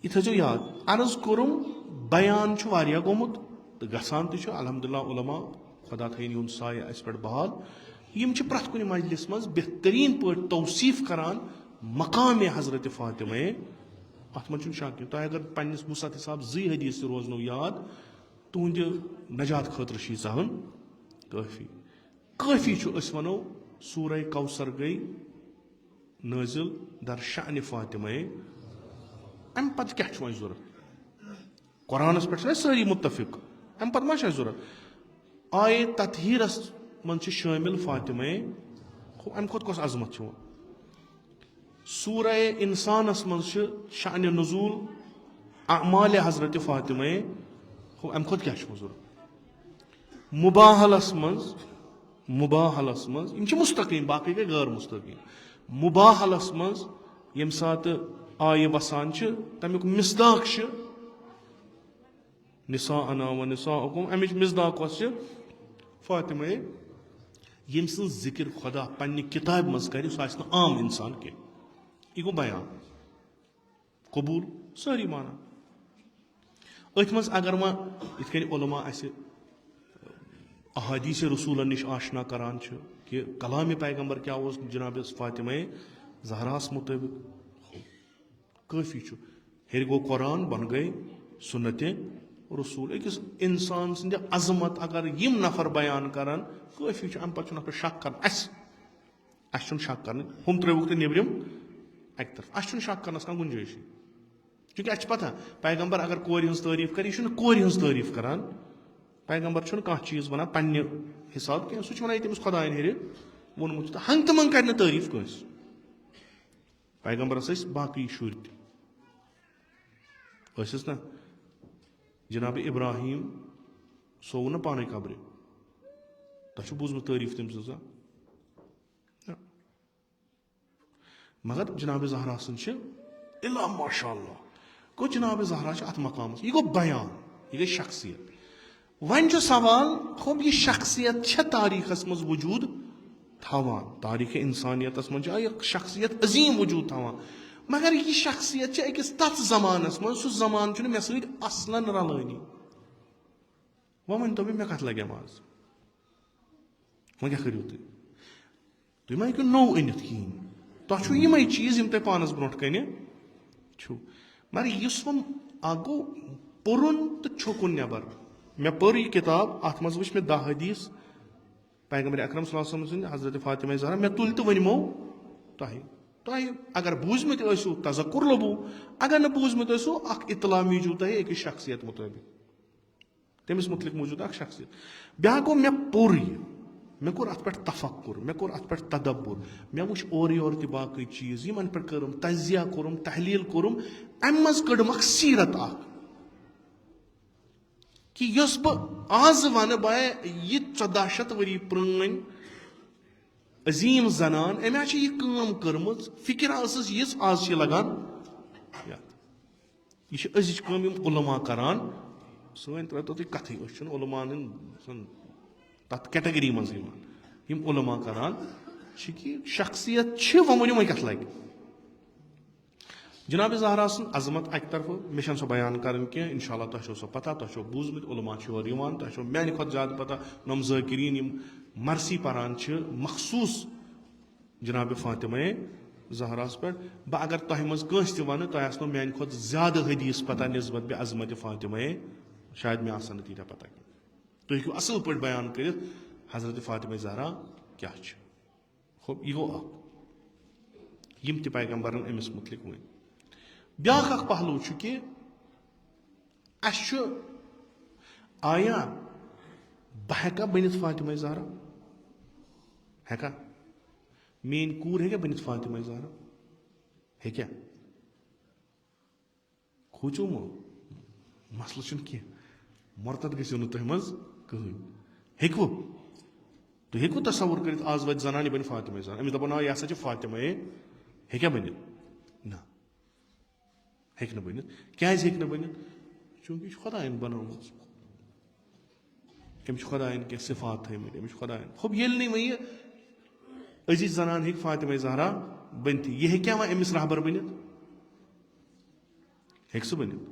یہِ تھٲیزیو یاد عرض کوٚرُم بیان چھُ واریاہ گوٚمُت تہٕ گژھان تہِ چھُ الحمدللہ علما خۄدا تھٲیِن یِہُنٛد سایہِ اَسہِ پٮ۪ٹھ بحال یِم چھِ پرٛٮ۪تھ کُنہِ مجلِس منٛز بہتریٖن پٲٹھۍ توصیٖف کران مقامِ حضرت فاطمہ اَتھ منٛز چھُنہٕ شک کینٛہہ تۄہہِ اگر پننِس وُسعت حساب 2 حدیٖث تہِ روزنو یاد تُہنٛدِ نجات خٲطرٕ چھِ ییٖژاہن کٲفی چھُ أسۍ وَنو سورہ کوثر گٔے نٲزِل در شأنِ فاطمہ اَمہِ پتہٕ کیٛاہ چھُ وۄنۍ ضوٚرتھ قرآنس پٮ۪ٹھ چھِنہ سٲری مُتفِق اَمہِ پتہٕ ما چھُ اَسہِ ضوٚرتھ آیے تطہیٖرس منٛز چھِ شٲمِل فاطمہ اَمہِ کھۄتہٕ کۄس عظمت چھِ وۄنۍ سورہ اِنسانس منٛز چھِ شأنِ نزوٗل اعمالِ حضرت فاطمہ اَمہِ کھۄتہٕ کیٛاہ چھُ وۄنۍ ضوٚرتھ مُباحلس منٛز یِم چھِ مُستقیٖم باقٕے گٔے غٲر مُستقیٖم مُباحلس منٛز ییٚمہِ ساتہٕ آیہِ وسان چھِ تمیُک مِصداق چھِ نِسا انا و نِسا حکم امِچ مِصداق کۄس چھِ فاطمہ ییٚمہِ سٕنٛز ذِکِر خۄدا پننہِ کِتابہِ منٛز کرِ سُہ آسہِ نہٕ عام اِنسان کینٛہہ یہِ گوٚو بیان قبوٗل سٲری مانان أتھۍ منٛز اگر وۄنۍ یِتھ کٔنۍ علما اَسہِ احادیٖث رسوٗلن نِش آشنا کران چھِ کہِ کلامِ پیغمبر کیٛاہ اوس جِنابِ فاطمہ زہراہس مُطٲبِق کافی چھُ ہیٚرِ گوٚو قرآن بۄنہٕ گٔے سُنت رسوٗل أکِس اِنسان سٕنٛدِ عظمت اگر یِم نفر بیان کرن کٲفی چھُ اَمہِ پتہٕ چھُنہٕ اَتھ پٮ۪ٹھ شک کران اَسہِ چھُنہٕ شک کرنٕچ ہُم ترٛٲوُکھ تُہۍ نیبرِم اَکہِ طرف اَسہِ چھُنہٕ شک کرنس کانٛہہ گُنجٲیشی چوٗنٛکہِ اَسہِ چھِ پتہ پیغمبر اگر کورِ ہٕنٛز تعریٖف کرِ یہِ چھُنہٕ کورِ ہٕنٛز تعریٖف کران پیغمبر چھُنہٕ کانٛہہ چیٖز وَنان پننہِ حساب کینٛہہ سُہ چھُ وَنان یہِ تٔمِس خۄدایَن ہیٚرِ ووٚنمُت چھُ تہٕ ہنٛگ تہٕ منٛگ کرِ نہٕ تعریٖف کٲنٛسہِ پیغمبرس ٲسۍ باقٕے شُرۍ تہِ ٲسِس نا جناب ابراہیٖم سووُن نہ پانے قبرِ تۄہہِ چھُو بوٗزمُت تعریٖف تٔمۍ سٕنٛز مگر جناب زہرا سٕنٛز چھِ الا ماشاء اللہ گوٚو جناب زہرا چھِ اتھ مقامس یہِ گوٚو بیان یہِ گٔے شخصیت وۄنۍ چھُ سوال خوب یہِ شخصیت چھےٚ تاریٖخس منٛز وجوٗد تھاوان تاریٖخِ انسانیتس منٛز چھِ یہِ شخصیت عظیٖم وجوٗد تھاوان مگر یہِ شخصیت چھِ أکِس تتھ زمانس منٛز سُہ زمانہٕ چھُنہٕ مےٚ سۭتۍ اصلن رلٲنی وۄنۍ ؤنۍتو مےٚ کتھ لگہِ اَز وۄنۍ کیٛاہ کٔرِو تُہۍ ما ہیٚکِو نوٚو أنِتھ کِہیٖنۍ تۄہہِ چھُو یِمے چیٖز یِم تۄہہِ پانس برونٛٹھ کنہِ چھُو مگر یُس وۄنۍ اکھ گوٚو پوٚرُن تہٕ چھُکُن نٮ۪بر مےٚ پٔر یہِ کِتاب اتھ منٛز وٕچھ مےٚ 10 حدیٖث پیغمبر اکرم صلی اللہ علیہ وسلم سٕنٛدۍ حضرت فاطمہ زہرا مےٚ تُلۍ تہٕ ؤنمو تۄہہِ اگر بوٗزمٕتۍ ٲسِو تذکُر لوٚبوٗ اگر نہٕ بوٗزمٕتۍ ٲسِو اکھ اطلاع میجوٗ تۄہہِ أکِس شخصیت مُطٲبق تٔمِس مُتعلق موٗجوٗد اکھ شخصیت بیٛاکھ گوٚو مےٚ پوٚر یہِ مےٚ کوٚر اتھ پٮ۪ٹھ تفکُر مےٚ کوٚر اتھ پٮ۪ٹھ تدبُر مےٚ وٕچھ اورٕ یورٕ تہِ باقٕے چیٖز یِمن پٮ۪ٹھ کٔرٕم تجزیہ کوٚرُم تحلیٖل کوٚرُم امہِ منٛز کٔڑٕم اکھ سیٖرت اکھ کہِ یۄس بہٕ آز ونہٕ بایا یہِ 1400 ؤری پرٲنۍ عظیٖم زنان أمۍ چھِ یہِ کٲم کٔرمٕژ فِکرا ٲسٕس یِژھ آز چھِ یہِ لگان یتھ یہِ چھِ أزِچ کٲم یِم علما کران سٲنۍ ترٛٲوتو تُہۍ کتھٕے أسۍ چھِنہٕ علمان ہٕنٛدۍ تتھ کیٹگری منٛز یِوان یِم علما کران چھِ کہِ شخصیت چھِ وۄنۍ ؤنِو وۄنۍ کتھ لگہِ جناب زہرا سٕنٛز عظمت اکہِ طرفہٕ مےٚ چھنہٕ سۄ بیان کرٕنۍ کینٛہہ انشاء اللہ تۄہہِ چھو سۄ پتہ تۄہہِ چھو بوٗزمٕتۍ علما چھِ یور یِوان تۄہہِ چھو میانہِ کھۄتہٕ زیادٕ پتہ نۄم ذٲکریٖن یِم مرثی پران چھِ مخصوٗص جناب فاطمہ زہراہس پٮ۪ٹھ بہٕ اگر تۄہہِ منٛز کٲنٛسہِ تہِ ونہٕ تۄہہِ آسنو میانہِ کھۄتہٕ زیادٕ حدیٖث پتہ نسبت بے عظمتِ فاطمہ شاید مےٚ آسن نہٕ تیٖتیاہ پتہ کینٛہہ تُہۍ ہیٚکِو اصل پٲٹھۍ بیان کٔرِتھ حضرت فاطمہ زہرا کیٛاہ چھِ ہوٚب یہِ گوٚو اکھ یِم تہِ پیغمبرن أمِس مُتعلق ؤنۍ بیٛاکھ اکھ پہلوٗ چھُ کہِ اَسہِ چھُ آیا بہٕ ہٮ۪کا بٔنِتھ فاطمہ زہرا ہٮ۪کا میٲنۍ کوٗر ہیٚکیٛاہ بٔنِتھ فاطمہ زہرا ہیٚکیٛاہ کھوٗژِو مسلہٕ چھُنہٕ کینٛہہ مۄرتد گٔژھِو نہٕ تُہۍ منٛز کٕہٕنۍ ہیٚکوٕ تُہۍ ہیٚکوٕ تصور کٔرِتھ آز واتہِ زنان یہِ بنہِ فاطمہ زہرا أمِس دپو نا یہِ ہسا چھِ فاطمہ ہیٚکیٛاہ بٔنِتھ نہ ہیٚکہِ نہٕ بٔنِتھ کیٛازِ ہیٚکہِ نہٕ بٔنِتھ چوٗنٛکہِ یہِ چھُ خۄدایَن بنٲومٕژ أمِس چھُ خۄدایَن کینٛہہ صفات تھٲیمٕتۍ أمِس چھُ خۄدایَن ہوٚب ییٚلہِ نہٕ وۄنۍ یہِ أزِچ زنان ہیٚکہِ فاطمہ زہرا بٔنتھٕے یہِ ہیٚکیٛاہ وۄنۍ أمِس رہبر بٔنِتھ ہیٚکہِ سُہ بٔنِتھ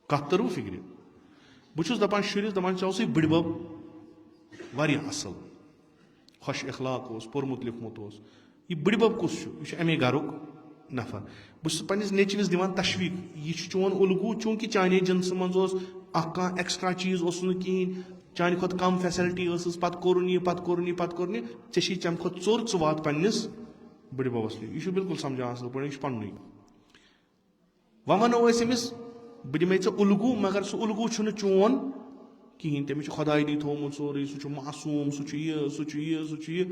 کتھ تٔرٕوٕ فِکرِ بہٕ چھُس دپان شُرِس دپان ژےٚ اوسُے بٕڈِ بب واریاہ اصل خۄش اخلاق اوس پوٚرمُت لیوٗکھمُت اوس یہِ بٕڈِ بب کُس چھُ یہِ چھُ امے گرُک نفر بہٕ چھُس پننِس نیٚچوِس دِوان تشویٖق یہِ چھُ چون اُلگوٗ چوٗنٛکہِ چانے جنسہٕ منٛز اوس اکھ کانٛہہ ایٚکٕسٹرا چیٖز اوسُس نہٕ کِہیٖنۍ چانہِ کھۄتہٕ کم فیسلٹی ٲسٕس پتہٕ کوٚرُن یہِ پتہٕ کوٚرُن یہِ پتہٕ کوٚرُن یہِ ژےٚ چھی ژےٚ کھۄتہٕ ژوٚر ژٕ وات پننِس بٕڈِ ببس نِش یہِ چھُ بالکُل سمجھان اصل پٲٹھۍ یہِ چھُ پننُے وۄنۍ ونو أسۍ أمِس بہٕ دِمے ژےٚ اُلگوٗ مگر سُہ اُلگوٗ چھُنہٕ چون کِہیٖنۍ تٔمِس چھُ خۄداینی تھوٚومُت سورُے سُہ چھُ معصوٗم سُہ چھُ یہِ سُہ چھُ یہِ سُہ چھُ یہِ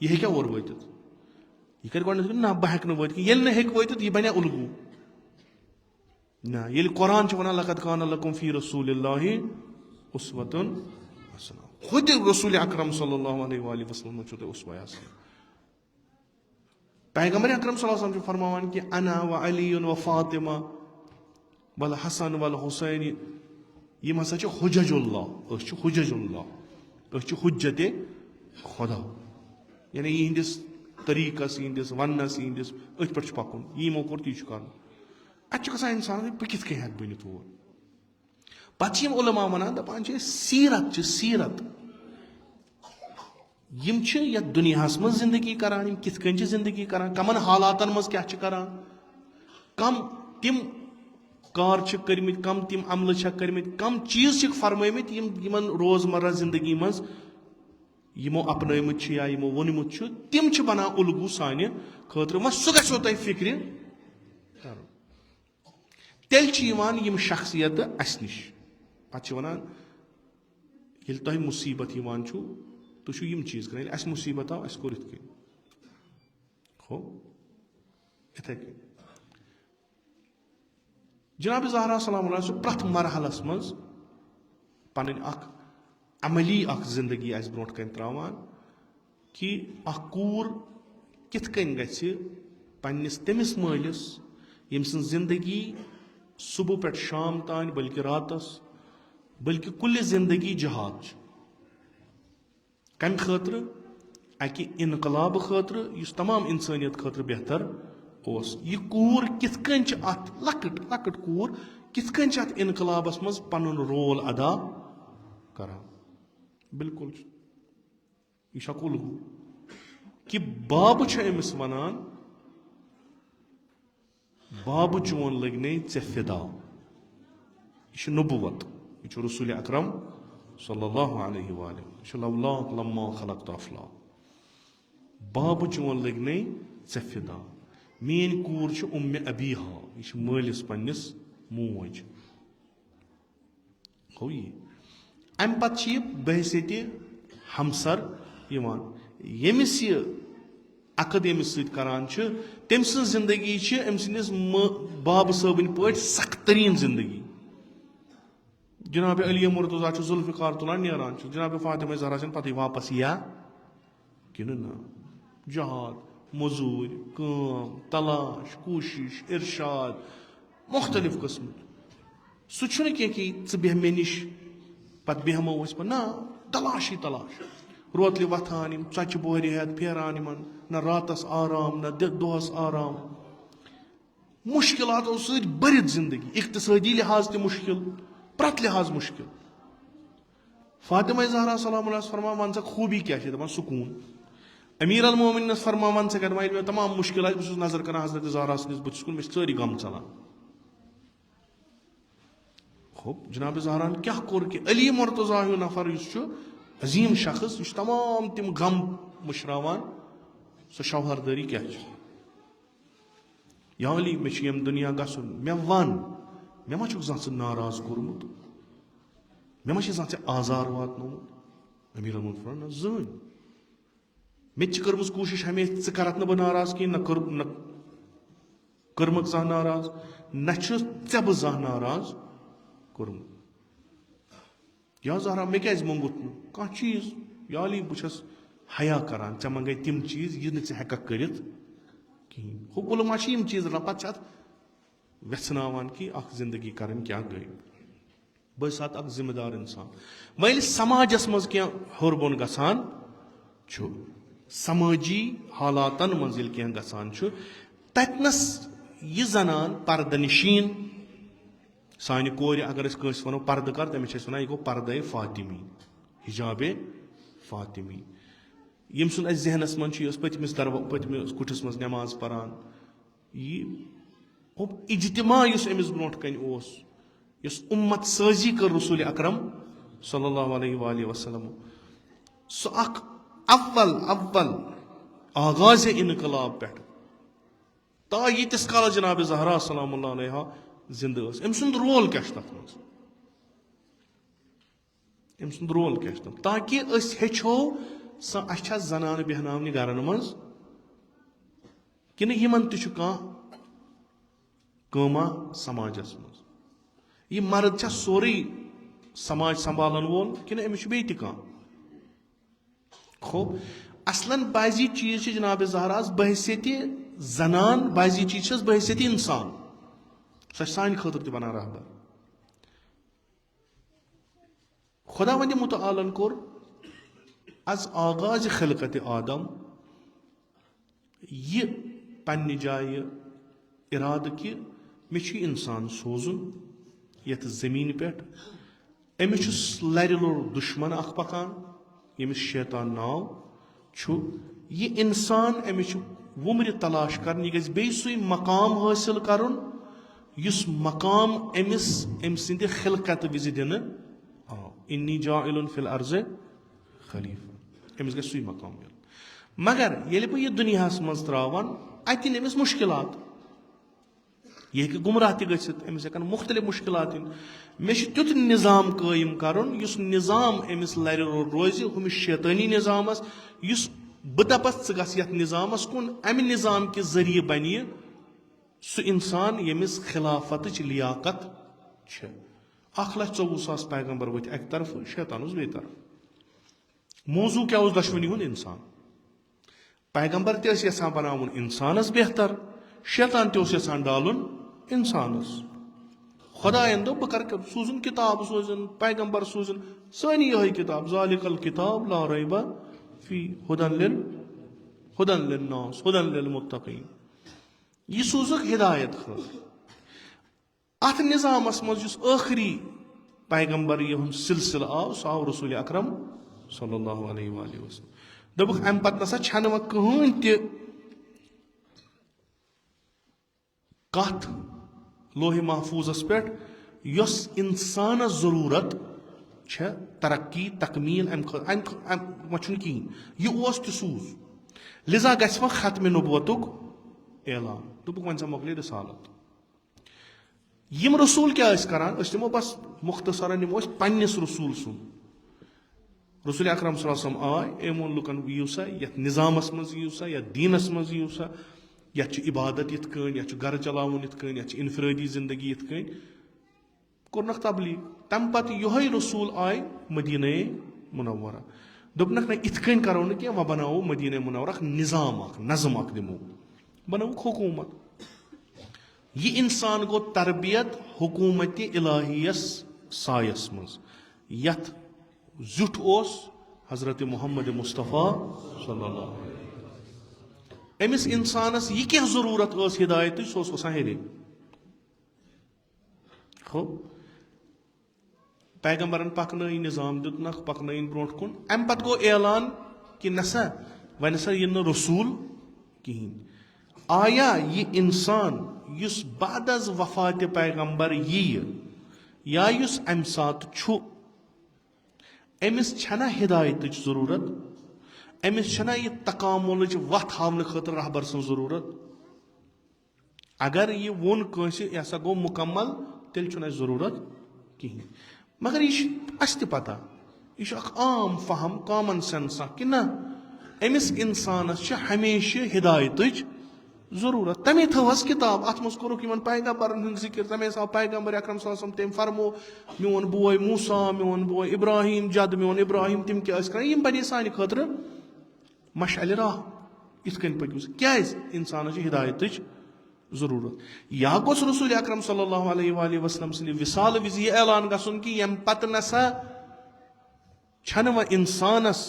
ہیٚکیٛاہ اور وٲتِتھ یہِ کرِ گۄڈٕنیتھ نہ بہٕ ہٮ۪کہٕ نہٕ وٲتِتھ کینٛہہ ییٚلہِ نہٕ ہیٚکہِ وٲتِتھ یہِ بنیا اُلگوٗ نہ ییٚلہِ قرآن چھُ ونان لقد کان لکم فی رسوٗلِ اللہِ اُسوۃٌ حسنہ خۄدِ رسوٗلِ اکرم صلی اللہ علیہ وآلہ وسلم چھُو تۄہہِ اُسوہ حسنہ پیغمبر اکرم صلی اللہ علیہ وسلم چھُ فرماوان کہِ انا و علی و فاطمہ والحسن والحسین یِم ہسا چھِ حجج اللہ أسۍ چھِ حجج اللہ أسۍ چھِ حجتِ خۄدا یعنی یِہنٛدِس طریٖقس یِہنٛدِس وننس یِہنٛدِس أتھۍ پٮ۪ٹھ چھُ پکُن یِمو کوٚر تی چھُ کرُن اتہِ چھُ گژھان انسان بہٕ کِتھ کٔنۍ ہٮ۪کہٕ بٔنِتھ اور پتہٕ چھِ یِم علما ونان دپان چھِ أسۍ سیٖرت چھِ سیٖرت یِم چھِ یتھ دُنیاہس منٛز زندگی کران یِم کِتھ کٔنۍ چھِ زندگی کران کمن حالاتن منٛز کیٛاہ چھِ کران کم تم کار کرمت کم تم عمل کرمت کم چیز فرمت یمن روزمرہ زندگی مز یمو اپنمت یا یمو وونمت تم بنا الگو سانہ خاطر وہ سہ گھو تہ فکر تیل یم شخصیت اس نش پتہ ونان یل تہ مصیبت تھی یم چیز کران اس مصیبت آو اس کور ات کن ہو اتھے کن جناب زہرا سلام اللہ سہ پرت مرحلس مز پن اخ عملی اخ زندگی اس برونٹ کن تراوان کہ اخ کور کت کن گژھِ پننس تمس مالس یم سن زندگی صبح پہ شام تان بلکہ راتس بلکہ کل زندگی جہاد کم خاطر اکہ انقلاب خاطر اس تمام انسانیت خاطر بہتر اس یہ کور کت کن ات لکٹ لکٹ کور کت کن ات انقلابس مز پن رول ادا کران بالکل یہ الگو کہ باب امس ونان باب چون لگنے ژے فدا یہ نبوت یہ رسول اکرم صلی اللہ علیہ وآلہ یہ لولاک لما خلقت افلاک باب چون لگنے ژے فدا مین کور ابیہا یہ مالس پنس موج گو یہ ام پتہ یہ بحثیت ہمسر یمس یہ عقد یمس ست کران تم سن زندگی ام سندس باب صٲبن پٲٹھۍ سخت ترین زندگی جناب علی مرتضیٰ ذوالفقار تلان نیران جناب فاطمہ زہرا چھن پتہ واپس یا کنہ نا جہاد مزور کام تلاش کوشش ارشاد مختلف قسم سہ چھُنہٕ کینٛہہ کہ ژٕ بیٚہہ مےٚ نِش پتہٕ بیٚہمو أسۍ پتہٕ نا تلاشی تلاش روتلہ وتھان ژۄچہِ بوہرِ ہٮ۪تھ پھیران نہ راتس آرام نہ دۄہس آرام مشکلاتو سۭتۍ بٔرِتھ زندگی اقتصٲدی لحاظ تہِ مشکل پرٛٮ۪تھ لحاظ مشکل فاطمہ زہرا سلام اللہ فرمان ون ژےٚ خوٗبی کیٛاہ چھِ دپان سکوٗن امیر المومنینس فرمان ون ژےٚ کتھ وۄنۍ مےٚ تمام مشکل آسہِ بہٕ چھُس نظر کران حضرت زہرا سٕنٛدِس بٕتھِس کُن مےٚ چھِ سٲری غم ژلان خوب جناب زہران کیٛاہ کوٚر کہ علی مرتضیٰ ہیوٗ نفر یُس چھُ عظیم شخص یہ تمام تم غم مشراوان سو شوہرداری کیا یا علی مے یم دنیا گھن مے ون مے ما چھُکھ زانٛہہ ژٕ ناراض کوٚرمُت مے ما چھِ زانٛہہ ژےٚ آزار واتنومُت امیر المومنین فرمان نہ زٕہٕنۍ مےٚ تہِ چھِ کٔرمٕژ کوٗشش ہمیشہِ ژٕ کرکھ نہٕ بہٕ ناراض کِہیٖنۍ نہ کٔرمٕکھ زانٛہہ ناراض نہ چھُس ژےٚ بہٕ زانٛہہ ناراض کوٚرمُت یا زہرا مےٚ کیٛازِ موٚنگُتھ نہٕ کانٛہہ چیٖز یا علی بہٕ چھس حیا کران ژےٚ منٛگے تِم چیٖز یہِ نہٕ ژٕ ہٮ۪ککھ کٔرِتھ کِہیٖنۍ حُکُل ما چھِ یِم چیٖز رٹان پتہٕ چھِ اتھ وٮ۪ژھناوان کہِ اکھ زندگی کرٕنۍ کیٛاہ گٔے بہٕ چھُس اتھ اکھ ذمہٕ دار انسان وۄنۍ ییٚلہِ سماجس منٛز کینٛہہ ہیوٚر بۄن گژھان چھُ سمٲجی حالاتن منٛز ییٚلہِ کینٛہہ گژھان چھُ تتنس یہِ زنان پردٕ نشیٖن سانہِ کورِ اگر أسۍ کٲنٛسہِ ونو پردٕ کر تٔمِس چھِ أسۍ ونان یہِ گوٚو پردے فاطمی حجابے فاطمی یم سُنٛد اسہِ ذہنس منٛز چھُ یہِ ٲس پٔتمِس کُٹھِس منٛز نٮ۪ماز پران یہِ اجتماع یُس أمِس برونٛٹھ کنہِ اوس یۄس اُمت سٲزی کٔر رسول اکرم صلی اللہ علیہ وآلہ وسلم سُہ اکھ اول آغاز انقلاب پٮ۪ٹھ تا ییٖتِس کالس جناب زہرا سلام اللہ علیہ زندٕ ٲس أمۍ سُنٛد رول کیٛاہ چھُ تتھ منٛز أمۍ سُنٛد رول کیٛاہ چھُ تتھ تاکہِ أسۍ ہیٚچھو سۄ اَسہِ چھا زنانہٕ بیٚہناونہِ گرن منٛز کِنہٕ یِمن تہِ چھُ کانٛہہ کٲما سماجس منٛز یہِ مرد چھا سورُے سماج سنبھالن وول کِنہٕ أمِس چھُ بیٚیہِ تہِ کانٛہہ خوب اصلن بعضی چیٖز چھِ جناب زہراز بحثیتہِ زنان بعضی چیٖز چھس بحثیتہِ انسان سۄ چھِ سانہِ خٲطرٕ تہِ بنان رہبر خدا وندِ متعالن کوٚر از آغاز خلقت آدم یہِ پننہِ جایہِ ارادٕ کہِ مےٚ چھُ انسان سوزُن یتھ زٔمیٖنہِ پٮ۪ٹھ أمِس چھُ لرِ لوٚر دُشمن اکھ پکان ییٚمِس شیطان ناو چھُ یہِ انسان أمِس چھُ ومر تلاش کرن یہ گژھِ بیٚیہِ سُے مقام حٲصِل کرُن یُس مقام أمۍ سٕنٛدِ خلقت وِزِ دِنہٕ آو انی جاعلٌ فی الارض خلیفہ أمِس گژھِ سُے مقام مِلُن مگر ییٚلہِ بہٕ یہِ دُنیاہس منٛز ترٛاوان اَتہِ یِن أمِس مُشکلات یہ ہیٚکہِ گُمراہ تہِ گٔژھِتھ أمِس ہٮ۪کن مُختلف مُشکلات یِن مےٚ چھُ تیُتھ نظام قٲیِم کرُن یُس نظام أمِس لرِ روزِ ہُمِس شیطٲنی نظامس یُس بہٕ دپس ژٕ گژھ یتھ نظامس کُن امہِ نظام کہِ ذٔریعہٕ بنہِ یہِ سُہ انسان ییٚمِس خلافتٕچ لیاقت چھِ 1,24,000 پیغمبر ؤتھۍ اکہِ طرفہٕ شیطان اوس بیٚیہِ طرفہٕ موضوٗع کیٛاہ اوس دۄشوٕنی ہُنٛد انسان پیغمبر تہِ ٲسۍ یژھان بناوُن انسانس بہتر شیطان تہِ اوس یژھان ڈالُن انسانس خۄداین دوٚپ بہٕ کرٕ سوٗزُن کِتاب سوٗزُن پیغمبر سوٗزُن سٲنی یِہوے کِتاب ذالِکَ الکِتاب لا ریبَ فیہ ہُدًى للناس ہُدًى للمتقیٖن یہ سوٗزُکھ ہدایت خٲطرٕ اتھ نظامس منٛز یُس ٲخری پیغمبر یِہُنٛد سلسلہٕ آو سُہ آو رسول اکرم صلی اللہ علیہ وآلہ وسلم دوٚپُکھ امہِ پتہٕ نسا چھنہٕ وۄنۍ کٕہٕنۍ تہِ کتھ لوہہِ محفوظس پٮ۪ٹھ یۄس انسانس ضروٗرت چھےٚ ترقی تکمیٖل امہِ خٲطرٕ وۄنۍ چھُنہٕ کِہیٖنۍ یہِ اوس تہِ سوٗز لذا گژھِ وۄنۍ ختمِ نبوتُک اعلان دوٚپُکھ وۄنۍ سا مۄکلے رسالت یِم رسوٗل کیٛاہ ٲسۍ کران أسۍ نِمو بس مختصرن نِمو أسۍ پننِس رسوٗل سُنٛد رسول اکرم صلی اللہ علیہ وسلم آے أمۍ ووٚن لُکن یِیِو سا یتھ نظامس منٛز یِیِو سا یتھ دیٖنس منٛز یِیِو سا یتھ چھُ عبادت یِتھ کٔنۍ یتھ چھُ گرٕ چلاوُن یِتھ کٔنۍ یتھ چھِ انفرٲدی زندگی یِتھ کٔنۍ کوٚرنکھ تبلیٖغ تمہِ پتہٕ یِہوے رسوٗل آے مدیٖنہ منورہ دوٚپنکھ نہ یِتھ کٔنۍ کرو نہٕ کینٛہہ وۄنۍ بناوو مدیٖنہ منورہ اکھ نظام اکھ نظم اکھ دِمو بنٲوُکھ حکوٗمت یہ انسان گوٚو تربیت حکوٗمتِ الٰہیَس سایس منٛز یتھ زیُٹھ اوس حضرت محمد مصطفیٰ صلی اللہ علیہ وسلم أمِس انسانس یہِ کینٛہہ ضروٗرت ٲس ہدایتٕچ سُہ اوس وسان ہیٚرے ہو پیغمبرن پکنٲیِن نظام دیُتنکھ پکنٲیِن برونٛٹھ کُن امہِ پتہٕ گوٚو اعلان کہِ نسا وۄنۍ ہسا یِن نہٕ رسوٗل کِہیٖنۍ آیا یہِ انسان یُس بعد از وفاتِ پیغمبر یِیہِ یا یُس امہِ ساتہٕ چھُ أمِس چھنا ہدایتٕچ ضروٗرت أمِس چھنا یہِ تکامُلٕچ وتھ ہاونہٕ خٲطرٕ رہبر سٕنٛز ضروٗرت اگر یہِ ووٚن کٲنٛسہِ یہِ ہسا گوٚو مُکمل تیٚلہِ چھُنہٕ اَسہِ ضروٗرت کِہیٖنۍ مگر یہِ چھِ اَسہِ تہِ پتہ یہِ چھُ اکھ عام فہم کامن سینس اکھ کہِ نہ أمِس انسانس چھِ ہمیشہِ ہدایتٕچ ضروٗرت تمے تھٲوہس کِتاب اتھ منٛز کوٚرُکھ یِمن پیغمبرن ہُنٛد ذِکر تمے آو پیغمبر اکرم صلی اللہ علیہ وسلم تٔمۍ فرمو میون بوے موسا میون بوے ابراہیم جد میون ابراہیم تِم کیٛاہ ٲسۍ کران یِم بنے سانہِ خٲطرٕ مشعلہِ راہ یِتھ کٔنۍ پٔکِو سا کیٛازِ انسانس چھِ ہدایتٕچ ضروٗرت یا گوٚژھ رسول اکرم صلی اللہ علیہ وآلہ وسلم سٕنٛدِ وِصالہٕ وِزِ یہِ اعلان گژھُن کہِ ییٚمہِ پتہٕ نسا چھنہٕ وۄنۍ انسانس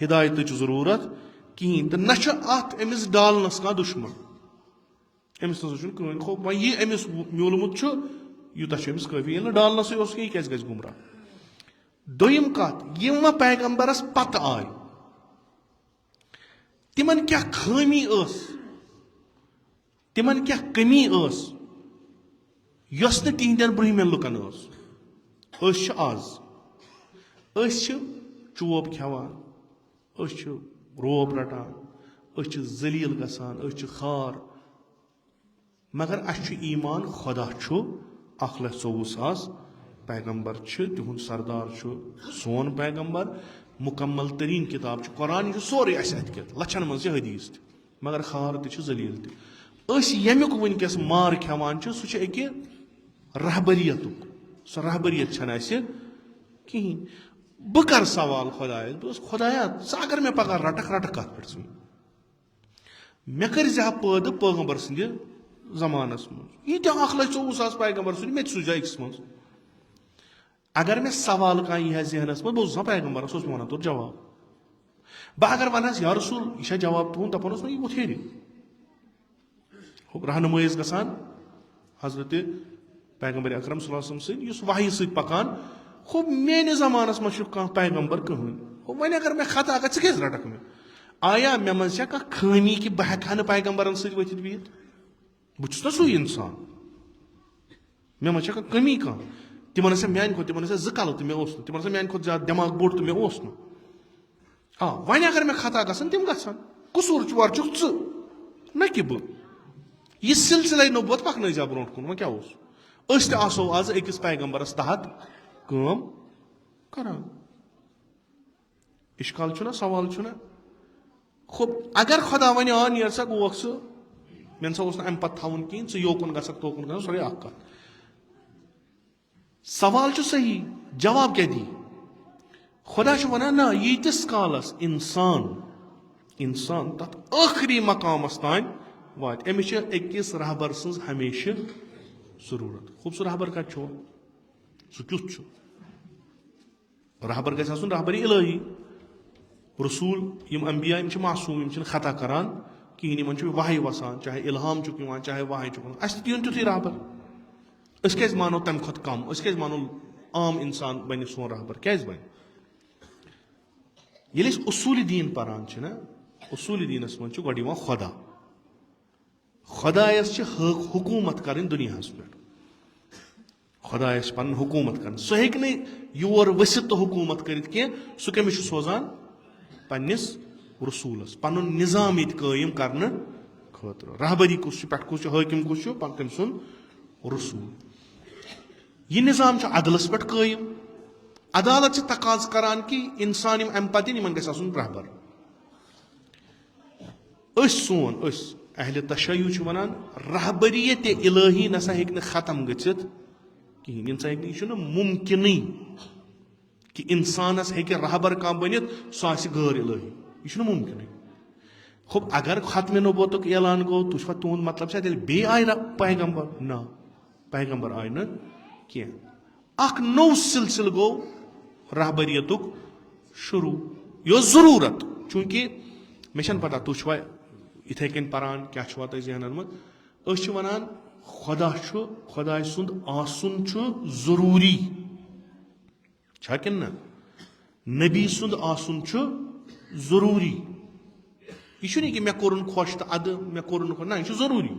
ہدایتٕچ ضروٗرت کِہیٖنۍ تہٕ نہ چھُ اتھ أمِس ڈالنس کانٛہہ دُشمن أمِس نسا چھُنہٕ کٕہٕنۍ خوف وۄنۍ یہِ أمِس میوٗلمُت چھُ یوٗتاہ چھُ أمِس کٲفی ییٚلہِ نہٕ ڈالنسٕے اوس کینٛہہ یہِ کیٛازِ گژھِ گُمراہ دوٚیِم کتھ یِم وۄنۍ پیغمبرس پتہٕ آے تِمن کیٛاہ خٲمی ٲس تِمن کیٛاہ کٔمی ٲس یۄس نہٕ تِہنٛدٮ۪ن برٛونٛہمٮ۪ن لُکن ٲس أسۍ چھِ آز أسۍ چھِ چوب کھٮ۪وان أسۍ چھِ روب رٹان أسۍ چھِ ذلیٖل گژھان أسۍ چھِ خار مگر اسہِ چھُ ایٖمان خۄدا چھُ 1,24,000 پیغمبر چھِ تِہُنٛد سردار چھُ سون پیغمبر مُکمل تریٖن کِتاب چھُ قرآن یہِ چھُ سورُے اسہِ اتہِ کٮ۪تھ لچھن منٛز چھِ حدیٖث تہِ مگر خار تہِ چھِ ذلیٖل تہِ أسۍ ییٚمیُک وٕنکیٚس مار کھٮ۪وان چھِ سُہ چھُ اکہِ رہبریتُک سۄ رہبریت چھنہٕ اسہِ کِہیٖنۍ بہٕ کرٕ سوال خۄدایس بہٕ اوسُس خۄدایا ژٕ اگر مےٚ پگاہ رٹکھ کتھ پٮ۪ٹھ ژٕ مےٚ کٔرۍ زِ ہا پٲدٕ پیغمبر سٕنٛدِ زمانس منٛز ییٖتیٛاہ 1,24,000 پیغمبر سُنٛد مےٚ تہِ سوٗزا أکِس منٛز اگر مےٚ سوال کانٛہہ یی ہا ذہنس منٛز بہٕ اوسُس آسان پیغمبرس اوس مےٚ ونان تور جواب بہٕ اگر ونہس یا رسوٗل یہِ چھا جواب تُہُنٛد دپان اوس نہ یہِ ووٚتھ ہیٚرِ رہنُمٲیی ٲس گژھان حضرت پیغمبر اکرم صلی اللہ علیہ وسلم سۭتۍ یُس وحی سۭتۍ پکان میٲنِس زمانس منٛز چھُ کانٛہہ پیغمبر کٕہٕنۍ وۄنۍ اگر مےٚ خطا گژھِ ژٕ کیٛازِ رٹکھ مےٚ آیا مے من چھا کانٛہہ خٲمی کہ بہٕ ہٮ۪کہٕ ہا نہٕ پیغمبرن سۭتۍ ؤتھِتھ بِہِتھ بہٕ چھُس نا سُے اِنسان مےٚ منٛز چھا کانٛہہ کٔمی کانٛہہ تِمن ٲسۍ میانہِ کھۄتہٕ تِمن ٲسۍ 2 کلہٕ تہٕ مےٚ اوس نہٕ تِمن ٲسۍ میانہِ کھۄتہٕ زیادٕ دٮ۪ماغ بوٚڑ تہٕ مےٚ اوس نہٕ وۄنۍ اگر مےٚ خطا گژھن تِم گژھن قصوٗر چھُکھ ژٕ نہ کہِ بہٕ یہ سلسلے نبوت پکنٲیزا برونٛٹھ کُن وۄنۍ کیٛاہ اوس أسۍ تہِ آسو آز أکِس پیغمبرس تحت کٲم کران اشکال چھُنہ سوال چھُنہ اگر خۄدا وَنہِ نیر سا گوکھ ژٕ مےٚ نسا اوس نہٕ اَمہِ پتہٕ تھاوُن کِہیٖنۍ ژٕ یوکُن گژھکھ توکُن گژھکھ سۄ گٔے اکھ کتھ سوال چھُ صحیح جواب کیٛاہ دی خۄدا چھُ وَنان نہ ییٖتِس کالس انسان تتھ ٲخری مقامس تانۍ واتہِ أمِس چھِ أکِس رہبر سٕنٛز ہمیشہِ ضروٗرت سُہ رہبر کتہِ چھُ سُہ کیُتھ چھُ رہبر گژھِ آسُن رہبری الہی رسوٗل یِم انبیا یِم چھِ معصوٗم یِم چھِنہٕ خطا کران کِہیٖنۍ یِمن چھُ وحی وسان چاہے الہام چھُکھ یِوان چاہے وحی چھُکھ یِوان اَسہِ تہِ دِیُن تیُتھُے رہبر أسۍ کیازِ مانو تمہِ کھۄتہٕ کم أسۍ کیازِ مانو عام انسان بنہِ سون رہبر کیازِ بنہِ ییٚلہِ أسۍ اصوٗلِ دیٖن پران چھِ نا اصوٗلِ دیٖنس منٛز چھُ گۄڈٕ یِوان خۄدا خۄدایس چھِ حکوٗمت کرٕنۍ دُنیاہس پٮ۪ٹھ خۄدایس چھِ پنٕنۍ حکوٗمت کرٕنۍ سُہ ہیٚکہِ نہٕ یور ؤسِتھ تہٕ حکوٗمت کٔرِتھ کینٛہہ سُہ کٔمِس چھُ سوزان پننِس رسوٗلس پنُن نظام ییٚتہِ قٲیِم کرنہٕ خٲطرٕ رہبری کُس چھُ پٮ۪ٹھ کُس چھُ حٲکِم کُس چھُ تٔمۍ سُنٛد رسوٗل یہِ نظام چھُ عدلس پٮ۪ٹھ قٲیِم عدالت چھِ تقاضہٕ کران کہِ انسان یِم امہِ پتہٕ یِن یِمن گژھِ آسُن رہبر أسۍ اہلِ تشیع چھِ ونان رہبریت الہی نسا ہیٚکہِ نہٕ ختم گٔژھِتھ کِہیٖنۍ یہِ چھُنہٕ مُمکِنٕے کہِ انسانس ہیٚکہِ رہبر کانٛہہ بٔنِتھ سُہ آسہِ غٲر الہی یہِ چھُنہٕ مُمکِنٕے اگر ختمِ نبوتُک اعلان گوٚو تُہۍ چھُوا تُہُنٛد مطلب چھا تیٚلہِ بیٚیہِ آیہِ پیغمبر نہ پیغمبر آیہِ نہٕ کینٛہہ اکھ نوٚو سلسلہٕ گوٚو رہبریتُک شروٗع یہِ اوس ضروٗرت چوٗنٛکہِ مےٚ چھنہٕ پتہ تُہۍ چھُوا یِتھٕے کٔنۍ پران کیٛاہ چھُوا تۄہہِ ذہنن منٛز أسۍ چھِ ونان خۄداے سُنٛد آسُن چھُ ضروٗری چھا کِنہٕ نہ نبی سُنٛد آسُن چھُ ضروٗری یہِ چھُنہٕ یہِ کہِ مےٚ کوٚرُن خۄش تہٕ ادٕ مےٚ کوٚرُن نہٕ خۄش نہ یہِ چھُ ضروٗری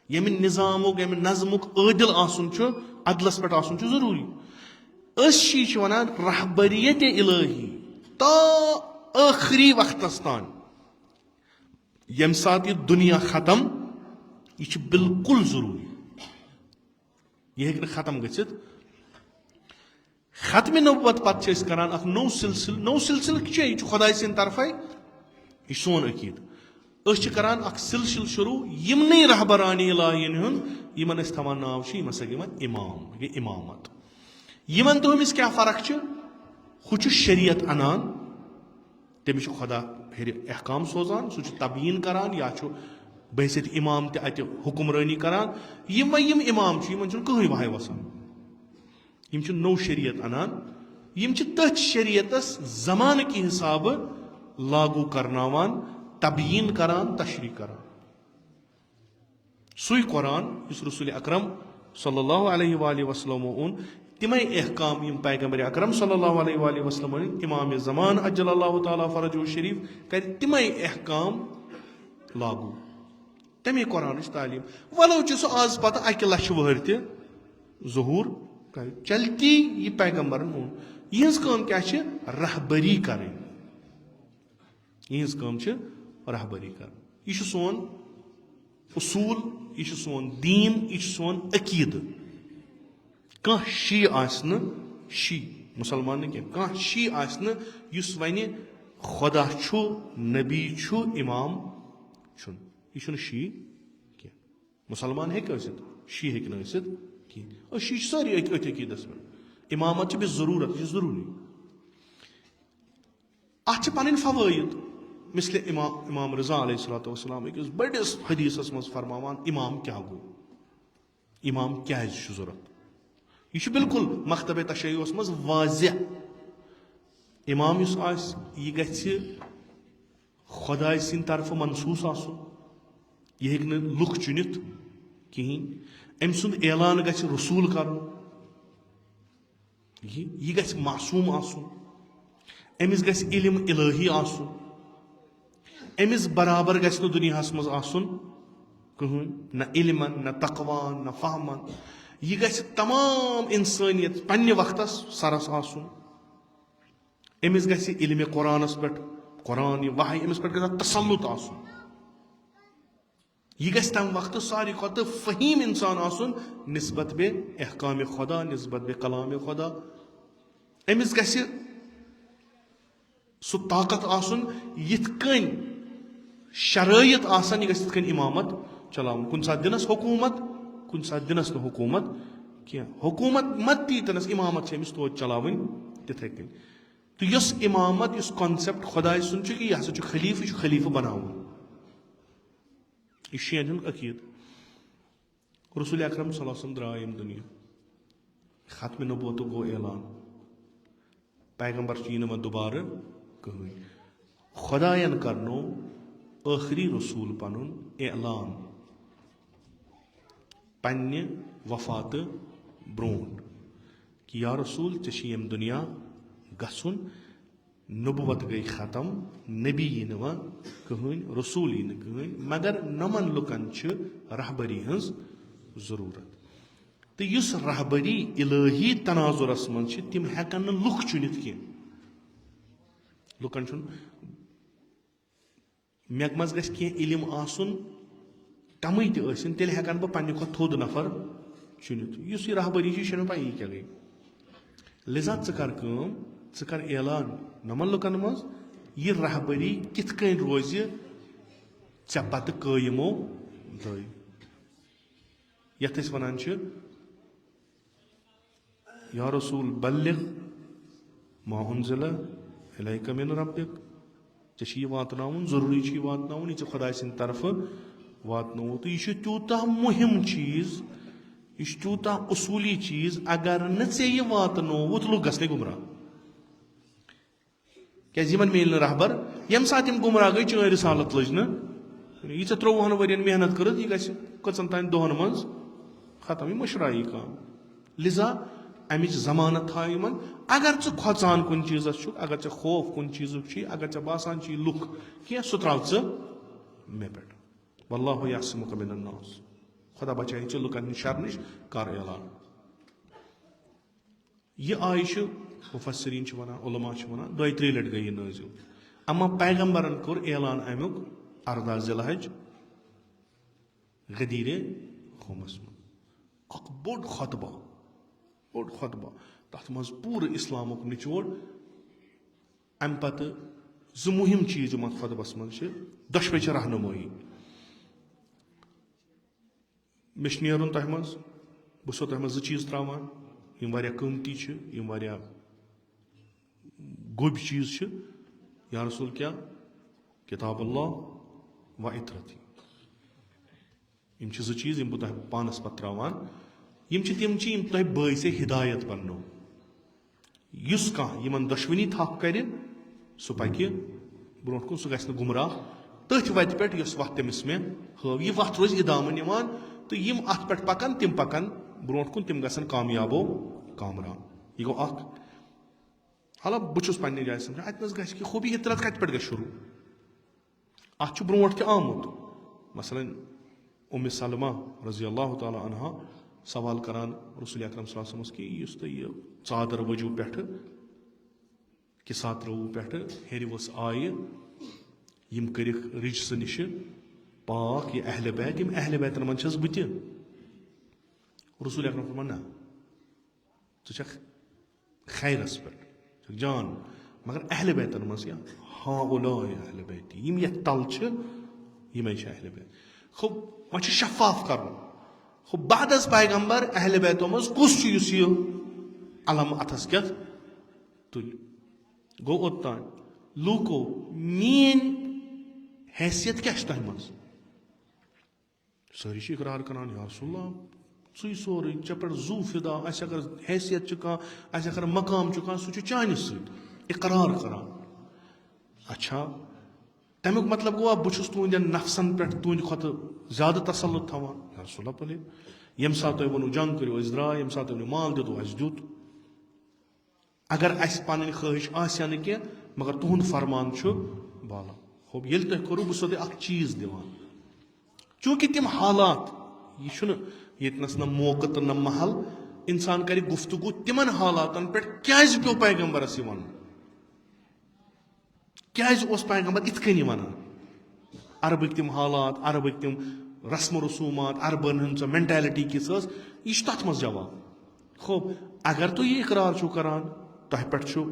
ییٚمہِ نظامُک ییٚمہِ نظمُک عٲدِل آسُن چھُ عدلس پٮ۪ٹھ آسُن چھُ ضروٗری أسۍ چھِ ونان رہبریت الہی تا ٲخری وقتس تانۍ ییٚمہِ ساتہٕ یہِ دُنیا ختم یہِ چھِ بالکُل ضروٗری یہِ ہیٚکہِ نہٕ ختم گٔژھِتھ ختمِ نبوت پتہٕ چھِ أسۍ کران اکھ نوٚو سلسلہٕ چھُ یہِ چھُ خۄداے سٕنٛدِ طرفے یہِ چھُ سون عقیٖدٕ أسۍ چھِ کران اکھ سلسلہٕ شروٗع یِمنٕے رہبرانہِ الہین ہُنٛد یِمن أسۍ تھاوان ناو چھِ یِم ہسا گٔے یِوان اِمام یہِ گٔے اِمامت یِمن تہٕ ہُمِس کیٛاہ فرق چھِ ہُہ چھُ شریعت انان تٔمِس چھُ خۄدا پھِرِ احکام سوزان سُہ چھُ تبیٖن کران یا چھُ بحثیت اِمام تہِ اَتہِ حُکمرٲنی کران یِم اِمام چھِ یِمن چھُنہٕ کٕہٕنۍ وحی وسان یِم چھِ نوٚو شریعت انان یِم چھِ تٔتھۍ شریعتس زمانہٕ کہِ حسابہٕ لاگوٗ کرناوان تبیٖن کران تشریح کران سُے قرآن یُس رسول اکرم صلی اللہ علیہ وآلہ وسلمو اوٚن تِمے احکام یِم پیغمبر اکرم صلی اللہ علیہ وآلہ وسلم امام زمان اجل اللہ تعالیٰ فرجہ شریف کرِ تِمے احکام لاگوٗ تمے قرآنٕچ تعلیٖم ولو چھُ سُہ آز پتہٕ 1 لچھ ؤہٕرۍ تہِ ظہوٗر کرِ چلہِ تی یہِ پیغمبرن اوٚن یِہنٛز کٲم کیٛاہ چھِ رہبری کرٕنۍ یِہنٛز کٲم چھِ رہبری کرٕنۍ یہِ چھُ سون اصوٗل یہِ چھُ سون دیٖن یہِ چھُ سون عقیٖدٕ کانٛہہ شی آسہِ نہٕ شی مُسلمان نہٕ کینٛہہ کانٛہہ شی آسہِ نہٕ یُس وَنہِ خۄدا چھُ نبی چھُ اِمام چھُنہٕ یہِ چھُنہٕ شی کینٛہہ مُسلمان ہیٚکہِ ٲسِتھ شی ہیٚکہِ نہٕ ٲسِتھ کِہیٖنۍ أسۍ شی چھِ سٲری أتھۍ عقیٖدس پٮ۪ٹھ اِمامت چھِ بیٚیہِ ضروٗرت یہِ چھِ ضروٗری اتھ چھِ پنٕنۍ فوٲیِد مثلہِ امام رضا علیہ الصلوۃ والسلام أکِس بٔڑِس حدیٖثس منٛز فرماوان اِمام کیٛاہ گوٚو اِمام کیٛازِ چھُ ضوٚرتھ یہِ چھُ بالکُل مکتبِ تشیعُس منٛز واضح اِمام یُس آسہِ یہِ گژھِ خۄداے سٕنٛدِ طرفہٕ منصوٗص آسُن یہِ ہیٚکہِ نہٕ لُکھ چُنِتھ کِہیٖنۍ أمۍ سُنٛد اعلان گژھِ رسوٗل کرُن یہِ گژھِ معصوٗم آسُن أمِس گژھِ علم الہی آسُن امس برابر گژھِ نہٕ دُنیاہس منٛز آسُن کٕہٕنۍ نہ علمن نہ تقوان نہ فہمن یہ گژھِ تمام انسٲنیت پننہِ وقتس سرس آسُن امس گژھِ علمِ قرآنس پٮ۪ٹھ قرآن یہ وحی امس پٮ۪ٹھ گژھِ تسلط آسُن یہ گژھِ تمہِ وقتہٕ ساروی کھۄتہٕ فہیٖم انسان آسُن نسبت بے احکامِ خدا نسبت بے کلامِ خدا امس گژھِ سُہ طاقت آسُن یِتھ کٔنۍ شرٲیط آسن یہ گژھِ تِتھ کٔنۍ امامت چلاوُن کُنہِ ساتہٕ دِنس حکوٗمت کُنہِ ساتہٕ دِنس نہٕ حکوٗمت کینٛہہ حکوٗمت مت تیٖتنس امامت چھِ أمِس توتہِ چلاوٕنۍ تِتھٕے کٔنۍ تہٕ یُس امامت یُس کانسیپٹ خۄداے سُنٛد چھُ کہِ یہِ ہسا چھُ خلیٖفہٕ یہِ چھُ خلیٖفہٕ بناوُن یہ شین ہُنٛد عقیٖدٕ رسول اکرم صلی اللہ علیہ وسلم درٛاے ییٚمہِ دُنیا ختمِ نبوتُک گوٚو اعلان پیغمبر چھُ یی نہٕ وۄنۍ دُبارٕ کٕہٕنۍ خۄداین کرنو ٲخری رسوٗل پنُن اعلان پننہِ وفاتہٕ برونٛٹھ کہ یا رسول ژےٚ چھِ ییٚمہِ دُنیا گژھُن نبوت گٔے ختم نبی یی نہٕ وۄنۍ کٕہٕنۍ رسوٗل یی نہٕ کٕہٕنۍ مگر نۄمن لُکن چھِ رہبری ہٕنٛز ضروٗرت تہٕ یُس رہبری الہی تناظرس منٛز چھِ تِم ہٮ۪کن نہٕ لُکھ چُنِتھ کینٛہہ لُکن چھُنہٕ مےٚ منٛز گژھِ کینٛہہ علم آسُن کمٕے تہِ ٲسِن تیٚلہِ ہٮ۪کن بہٕ پننہِ کھۄتہٕ تھوٚد نفر چُنِتھ یُس یہِ رہبری چھِ یہِ چھےٚ مےٚ پَیی کیٛاہ گٔے لِذا ژٕ کر کٲم ژٕ کر اعلان نۄمن لُکن منٛز یہِ رہبری کِتھ کٔنۍ روزِ ژےٚ پتہٕ قٲیمو دٲیِم یتھ أسۍ ونان چھِ یا رسول بلغ ما انزل الیک من ربک ژےٚ چھِ یہِ واتناوُن ضروٗری چھُ یہِ واتناوُن یہِ ژےٚ خۄداے سٕنٛدِ طرفہٕ واتنوو تہٕ یہِ چھُ تیوٗتاہ مُہِم چیٖز یہ تیوٗتاہ اصوٗلی چیٖز اگر نہٕ ژےٚ یہِ واتنووُتھ لُکھ گژھنَے گُمراہ کیٛازِ یِمن میلہِ نہٕ رہبر ییٚمہِ ساتہٕ یِم گُمراہ گٔے چٲنۍ رِسالت لٔج نہٕ یہِ ژےٚ 30 ؤرین محنت کٔرٕتھ یہِ گژھِ کٔژن تانۍ دۄہن منٛز ختم یہِ مٔشرایی کام لِذا امِچ ضمانت تھاو یِمن اگر ژٕ کھۄژان کُنہِ چیٖزس چھُکھ اگر ژےٚ خوف کُنہِ چیٖزُک چھُے اگر ژےٚ باسان چھُے لُکھ کینٛہہ سُہ ترٛاو ژٕ مےٚ پٮ۪ٹھ واللہ یعصمک من الناس خۄدا بچٲیِن ژٕ لُکن ہٕنٛدِ شرٕ نِش کر اعلان یہِ آیہِ چھُ مُفسریٖن چھِ ونان علما چھِ ونان 2-3 لٹہِ گٔے یہِ نٲزِل اما پیغمبرن کوٚر اعلان امیُک 14 ذی الحج غدیٖرِ خومس منٛز اکھ بوٚڑ خۄطبہ تتھ منٛز پوٗرٕ اسلامُک نچوڑ امہِ پتہٕ 2 مُہِم چیٖز یِم اتھ خۄطبس منٛز چھِ دۄشوے چھِ رہنُمٲیی مےٚ چھُ نیرُن تۄہہِ منٛز بہٕ چھُسو تۄہہِ منٛز 2 چیٖز ترٛاوان یِم واریاہ قۭمتی چھِ یِم واریاہ گوٚبۍ چیٖز چھِ یا رسول کیٛاہ کِتاب اللہ و اطرتی یِم چھِ 2 چیٖز یِم بہٕ تۄہہِ پانس پتہٕ ترٛاوان یِم چھِ تِم چیٖز یِم تۄہہِ باعثِ ہدایت بننو یُس کانٛہہ یِمن دۄشوٕنی تھپھ کرِ سُہ پکہِ برونٛٹھ کُن سُہ گژھِ نہٕ گُمراہ تٔتھۍ وتہِ پٮ۪ٹھ یۄس وتھ تٔمِس مےٚ ہٲو یہِ وتھ روزِ اِدامہٕ نِوان تہٕ یِم اتھ پٮ۪ٹھ پکن تِم پکن برونٛٹھ کُن تِم گژھن کامیابو کامران یہِ گوٚو اکھ حالانکہِ بہٕ چھُس پننہِ جایہِ سمجھان اتہِ نس گژھِ کہِ خوٗبی اطرت کتہِ پٮ۪ٹھ گژھِ شروٗع اتھ چھُ برونٛٹھ تہِ آمُت مثلاً اُمہِ سلما رضی اللہ تعالیٰ عنہا سوال کران رسول اکرم صلی اللہ علیہ وسلمس کہِ یُس تۄہہِ یہِ ژادر ؤجوٗ پٮ۪ٹھٕ کِسا ترٛووُ پٮ۪ٹھٕ ہیٚرِ ؤژھ آیہِ یِم کٔرِکھ رِجسہٕ نِشہِ پاک یہِ اہلِ بیت یِم اہلِ بیتن منٛز چھس بہٕ تہِ رسول اکرم فرمان نہ ژٕ چھکھ خیرس پٮ۪ٹھ ژٕ چھکھ جان مگر اہلِ بیتن منٛز کیٛاہ ہاؤلاء اہلِ بیتی یِم یتھ تل چھِ یِمے چھِ اہلِ بیت خب وۄنۍ چھُ شفاف کرُن خب بعد از پیغمبر اہلِ بیتو منٛز کُس چھُ یُس یہِ علم اتھس کٮ۪تھ تُلہِ گوٚو اوٚتام لوٗکو میٲنۍ حیثیت کیٛاہ چھِ تۄہہِ منٛز سٲری چھِ اقرار کران یا رسول اللہ ژٕے سورُے ژےٚ پٮ۪ٹھ زوٗ فِدا اَسہِ اگر حیثیت چھُ کانٛہہ اَسہِ اگر مقام چھُ کانٛہہ سُہ چھُ چانہِ سۭتۍ اقرار کران اچھا تمیُک مطلب گوٚوا بہٕ چھُس تُہنٛدٮ۪ن نفسن پٮ۪ٹھ تُہنٛدِ کھۄتہٕ زیادٕ تسلط تھاوان یا رسول اللہ پلے ییٚمہِ ساتہٕ تۄہہِ ووٚنوٕ جنگ کٔرِو أسۍ درٛاے ییٚمہِ ساتہٕ تۄہہِ ووٚنوٕ مال دِتوٕ اَسہِ دیُت اگر اَسہِ پنٕنۍ خٲہِش آسہِ ہا نہٕ کینٛہہ مگر تُہُنٛد فرمان چھُ بالا خوب یل تُہۍ کوٚروٕ بہٕ چھُسو تۄہہِ اکھ چیٖز دِوان چوٗنٛکہِ تِم حالات یہِ چھُنہٕ ییٚتنَس نہ موقعہٕ تہٕ نہ محل اِنسان کَرِ گُفتگوٗ تِمن حالاتن پٮ۪ٹھ کیٛازِ پیوٚو پیغمبرس یہِ وَنُن کیٛازِ اوس پیغمبر یِتھ کٔنۍ وَنان عربٕکۍ تِم حالات عربٕکۍ تِم رسم و رسوٗمات عربن ہٕنٛز سۄ مینٹیلٹی کِژھ ٲس یہِ چھُ تَتھ منٛز جواب خوب اگر تُہۍ یہِ اقرار چھُو کران تۄہہِ پٮ۪ٹھ چھُ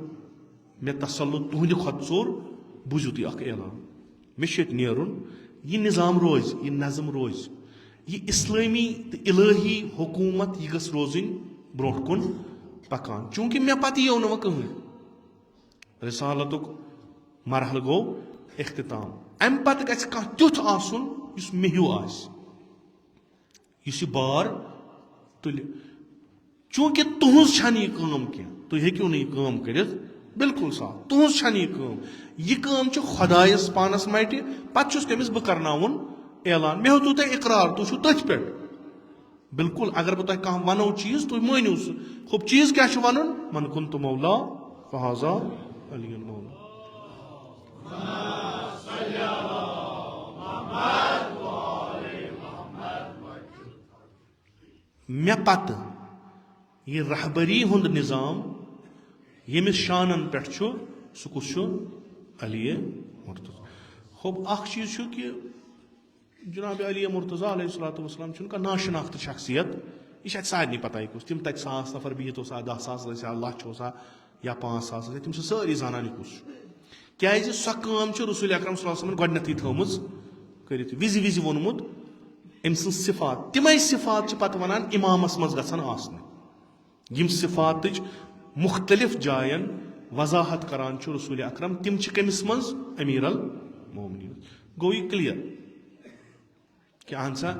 مےٚ تسلط تُہنٛدِ کھۄتہٕ ژوٚر بوٗزِو تُہۍ اکھ اعلان مےٚ چھُ ییٚتہِ نیرُن یہِ نظام روزِ یہِ نظم روزِ یہ اسلٲمی تہٕ الہی حکوٗمت یہِ گٔژھ روزٕنۍ برونٛٹھ کُن پکان چوٗنٛکہِ مےٚ پتہٕ یِیو نہٕ وۄنۍ کٕہٕنۍ رِسالتُک مرحلہٕ گوٚو اختتام امہِ پتہٕ گژھِ کانٛہہ تیُتھ آسُن یُس مےٚ ہیوٗ آسہِ یُس یہِ بار تُلہِ چوٗنٛکہِ تُہنٛز چھنہٕ یہِ کٲم کینٛہہ تُہۍ ہیٚکِو نہٕ یہِ کٲم کٔرِتھ بالکل صاف تُہنٛز چھنہٕ یہِ کٲم چھِ خۄدایس پانس مٹہِ پتہٕ چھُس تٔمِس بہٕ کرناوُن اعلان مےٚ ہیوٚتوٕ تۄہہِ اقرار تُہۍ چھِو تٔتھۍ پٮ۪ٹھ بالکل اگر بہٕ تۄہہِ کانٛہہ ونو چیٖز تُہۍ مٲنِو سُہ خوب چیٖز کیٛاہ چھُ ونُن من كنتُ مولا فہذا علی مولا مےٚ پتہٕ یہِ رہبری ہُنٛد نظام ییٚمِس شانن پٮ۪ٹھ چھُ سُہ کُس چھُ علی مرتضیٰ خوب اکھ چیٖز چھُ کہِ جناب علی مرتضیٰ علیہ الصلوۃ والسلام چھُنہٕ کانٛہہ ناشناختہٕ شخصیت یہِ چھِ اَتہِ سارنٕے پتہ یہِ کُس تِم تَتہِ 1000 نفر بِہِتھ اوسا 10 ساس ٲسیا لچھ اوسا یا 5,000 ٲسیا تِم چھِ سٲری زانان یہِ کُس چھُ کیٛازِ سۄ کٲم چھِ رسول اکرم صلی اللہ علیہ وسلمن گۄڈنیتھٕے تھٲومٕژ کٔرِتھ وِزِ وِزِ ووٚنمُت أمۍ سٕنٛز صفات تِمے صفات چھِ پتہٕ ونان امامس منٛز گژھن آسنہِ یِم صفاتٕچ مختلف جاین وضاحت کران چھُ رسول اکرم تِم چھِ کٔمِس منٛز امیر المومنین گوٚو یہِ کلیر کہ اہن سا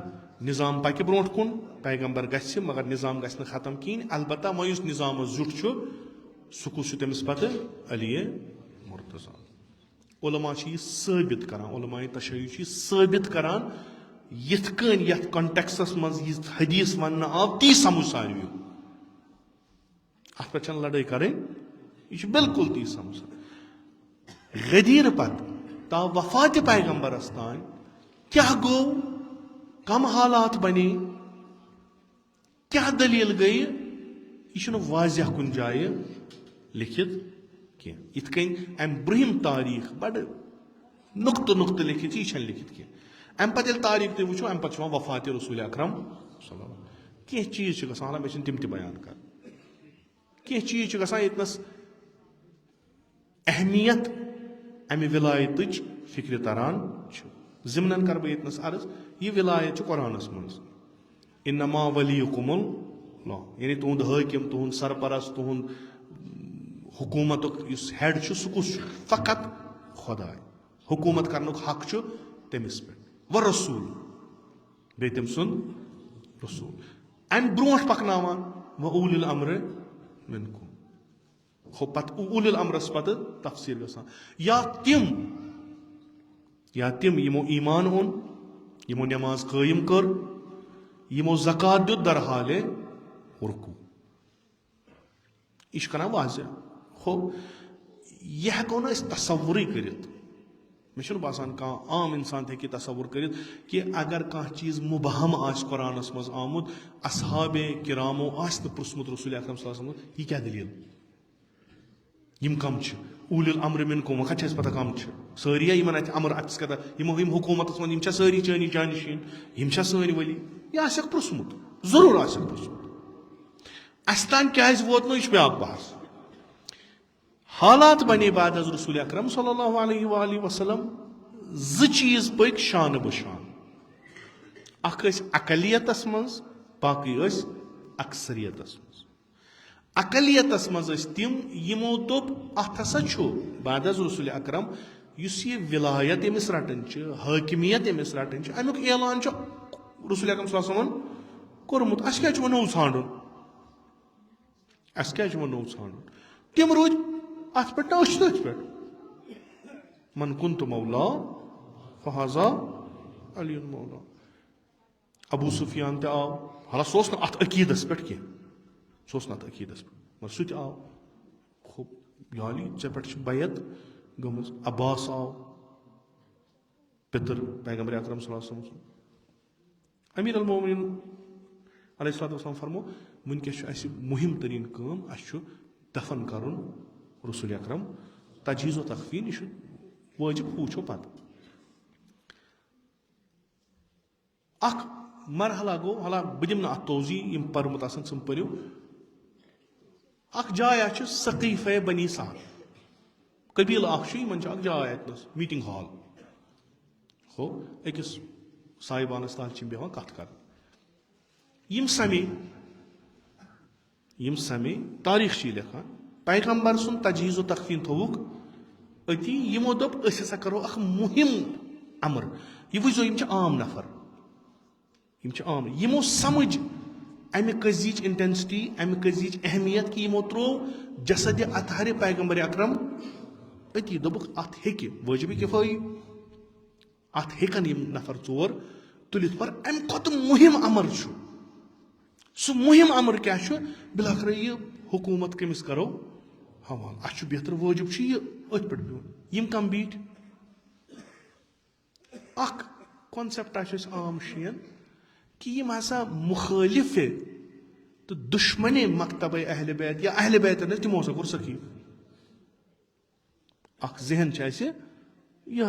نظام پکہِ برونٛٹھ کُن پیغمبر گژھِ مگر نظام گژھِ نہٕ ختم کِہیٖنۍ البتہ وۄنۍ یُس نظامس زیُٹھ چھُ سُہ کُس چھُ تٔمِس پتہٕ علی مرتضیٰ علما چھِ یہِ ثٲبت کران علماء تشیع چھِ یہِ ثٲبت کران یِتھ کٔنۍ یتھ کانٹیکسس منٛز یہِ حدیث وننہٕ آو تی سمجھ ساروِیو اتھ پٮ۪ٹھ چھنہٕ لڑٲے کرٕنۍ یہِ چھُ بالکل تی سمجھ غدیٖر پتہٕ تا وفاتِ پیغمبرس تانۍ کیٛاہ گوٚو کم حالات بنے کیٛاہ دٔلیٖل گٔیہِ یہِ چھُنہٕ واضح کُنہِ جایہِ لیکھِتھ کینٛہہ یِتھ کٔنۍ امہِ برٛونٛہِم تٲریٖخ بڑٕ نُقطہٕ نُقطہٕ لیکھِتھ چھِ یہِ چھنہٕ لیکھِتھ کینٛہہ امہِ پتہٕ ییٚلہِ تٲریٖخ تُہۍ وٕچھو امہِ پتہٕ چھُ یِوان وفاتِ رسول اکرم صلی اللہ علیہ وسلم کینٛہہ چیٖز چھِ گژھان حالانکہ مےٚ چھِنہٕ تِم تہِ بیان کران کینٛہہ چیٖز چھِ گژھان ییٚتنس اہمیت امہِ ولایتٕچ فکرِ تران چھِ ضمنن کرٕ بہٕ ییٚتنس عرض یہِ ولایت چھِ قرآنس منٛز انما ولیکم اللہ یعنی تُہنٛد حٲکِم تُہنٛد سرپرست تُہنٛد حکوٗمتُک یُس ہیڈ چھُ سُہ کُس چھُ فقط خۄداے حکوٗمت کرنُک حق چھُ تٔمِس پٮ۪ٹھ و رسوٗل بیٚیہِ تٔمۍ سُنٛد رسوٗل امہِ برونٛٹھ پکناوان و اوٗلِ الامرِ منکُم ہُہ پتہٕ اوٗلِ الامرس پتہٕ تفصیٖل گژھان یا تِم یِمو ایمان اوٚن یِمو نٮ۪ماز قٲیِم کٔر یِمو زکات دیُت درحالے رُکوٗ یہِ چھُ کران واضح خوب یہِ ہٮ۪کو نہٕ أسۍ تصورٕے کٔرِتھ مےٚ چھُنہٕ باسان کانٛہہ عام انسان تہِ ہیٚکہِ تصور کٔرِتھ کہِ اگر کانٛہہ چیٖز مُبہم آسہِ قرآنس منٛز آمُت اصحابے کرامو آسہِ نہٕ پرٛژھمُت رسول اکرم صلی اللہ علیہ وسلم یہِ کیٛاہ دٔلیٖل یِم کم چھِ اوٗلِ الامرِ منکُم وۄنۍ کتہِ چھِ اَسہِ پتہ کم چھِ سٲری یِمن اتہِ امر اتھس کیٛاہ یِم حکوٗمتس منٛز یِم چھا سٲری چٲنی جانشیٖن یِم چھا سٲنۍ ؤلی یہِ آسٮ۪کھ پرٛژھمُت ضروٗر آسٮ۪کھ پرٛژھمُت اَسہِ تانۍ کیٛازِ ووت نہٕ یہِ چھُ بیٛاکھ بحث حالات بنے بعد حض رسول اکرم صلی اللہ علیہ وآلہ وسلم زٕ چیٖز پٔکۍ شانہٕ بشان اکھ ٲسۍ اقلیتس منٛز باقٕے ٲسۍ اکثریتس منٛز اقلیتس منٛز ٲسۍ تِم یِمو دوٚپ اتھ ہسا چھُ بعد حض رسول اکرم یُس یہِ ولایت أمِس رٹان چھِ حٲکمیت أمِس رٹان چھِ امیُک اعلان چھُ رسول اکرم صلی اللہ علیہ وسلمن کوٚرمُت اَسہِ کیٛازِ چھُ وۄنۍ نوٚو ژھانڈُن اَسہِ کیٛازِ چھُ وۄنۍ نوٚو ژھانڈُن تِم روٗدۍ اتھ پٮ۪ٹھ نہ أسۍ چھِ تٔتھۍ پٮ۪ٹھ من كنت مولا فہذا علی مولا ابو سفیان تہِ آو حالانکہ سُہ اوس نہٕ اتھ عقیٖدس پٮ۪ٹھ کینٛہہ سُہ اوس نہٕ اتھ عقیٖدس پٮ۪ٹھ مگر سُہ تہِ آو خوب یا علی ژےٚ پٮ۪ٹھ چھِ بیعت گٔمٕژ عباس آو پتر پیغمبر اکرم صلی اللہ علیہ وسلم. امیر المومنین علیہ الصلوۃ والسلام فرمو ونکس اسہ مہم ترین کام اس دفن کرن رسول اکرم تجہیز و تخفین یہ واجب وچھو پتہ. اخ مرحلہ گو حالا بہ دم نا ات توضیح یم پرمت آسن تم پریو. اخ جایا چھ سقیفہ بنی سعد قبیل اخ یمن اخ جاے اتنس میٹنگ ہال ہو اکس صاحبانس تال چھ بیہوان کتھ کر. یم سمے تاریخ چھ لکھان پیغمبر سن تجہیز و تخفین تھوک اتی یمو دپ اس ہسا کرو اخ مہم امر. یہ وچھو یم چھ عام نفر یم چھ عام یمو سمجھ امہ قضیچ انٹینسٹی امہ قضیچ اہمیت کہ یمو ترو جسد اطہر پیغمبر اکرم اتی دبک ات ہیکہ واجب کفائی ات ہیکن یم نفر ژور تلت پر ام کھت مہم امر چھ. سہ مہم امر کیا چھ بلاخر یہ حکومت کمس کرو حوالہ. اس بہتر واجب چھ یہ ات پہ یم کم بیٹ اخ کانسیپٹ عام شین کہ یم ہسا مخالف تو دشمن مکتب اہل بیت یا اہل بیت تمو سا کور سقیف. اخ ذہن یہ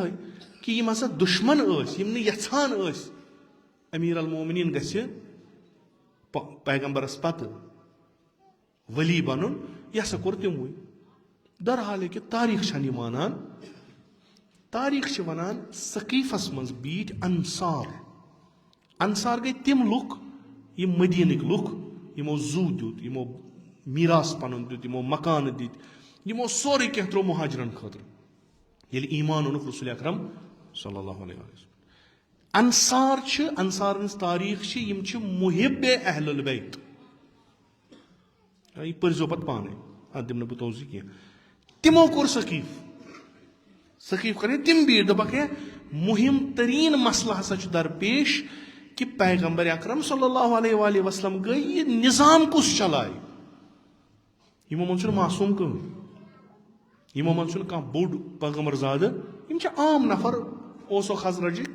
کہ یم ہسا دشمن یم نے یژھان امیر المومنین گژھِ پیغمبرس پتہ ولی بنن یہ ہسا کور تموے. درحال کہ تاریخ چھن مانان تاریخ چھ ونان سقیفس مز بیٹ انصار گئی تم لک یم مدینک لک یمو زو دیت یمو میراث پنن دیت یمو مکان دت یمو سورے کی ترو مہاجرن خاطر یل ایمان اونک رسول اکرم صلی اللہ علیہ وسلم. انصار ہنز تاریخ یم چھ محب اہل البیت. یہ پرزو پت پانے ات دم بہ توضیح کی. تمو کور سقیف کرے تم بیٹ دپک ہے مہم ترین مسئلہ ہسا چھ درپیش کہ پیغمبر اکرم صلی اللہ علیہ وآلہ وسلم گئی یہ نظام کس چلائے. یمو من چھ معصوم کم یمو من چھ کان بوڑ پیغمبر زادہ یم چھ عام نفر اوسو خزرجک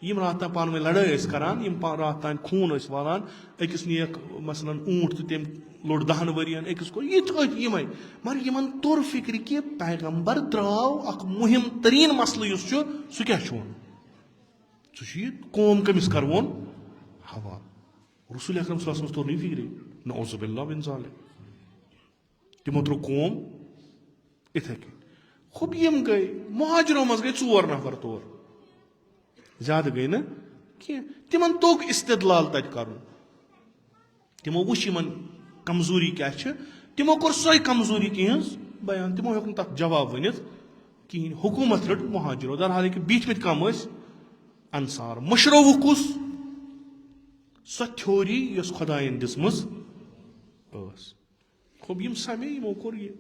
یم رات تان پان میں لڑائی اس کران یم رات تان خون اس والان اکس نیک مثلا اونٹ تو تم لوڑ 10 ورین اکس کو یہ یمے مگر یمن طور فکر کہ پیغمبر دراو اخ مہم ترین مسئلہ یس سہ کیا چون سہ قوم کمس کرون حوال. رسول اکرم صلی اللہ علیہ وسلم تور نہیں فکری نعوذ باللہ من ذالک تمو ترو قوم اتھے کن. خوب یم گئی مہاجروں مز گئی 4 نفر تور زیادہ گئی نا کی تمن توگ استدلال تت کرن. تمو وچھ یمن کمزوری کیا چھ تمو کور سوی کمزوری کہنز بیان تمو ہیوک تک جواب ونت کہین. حکومت رٹ مہاجرو درحال کہ بیچ مت کم انصار مشرو کس سو تھیوری یس خدائن دسمز خوب یم سمے یمو کور یہ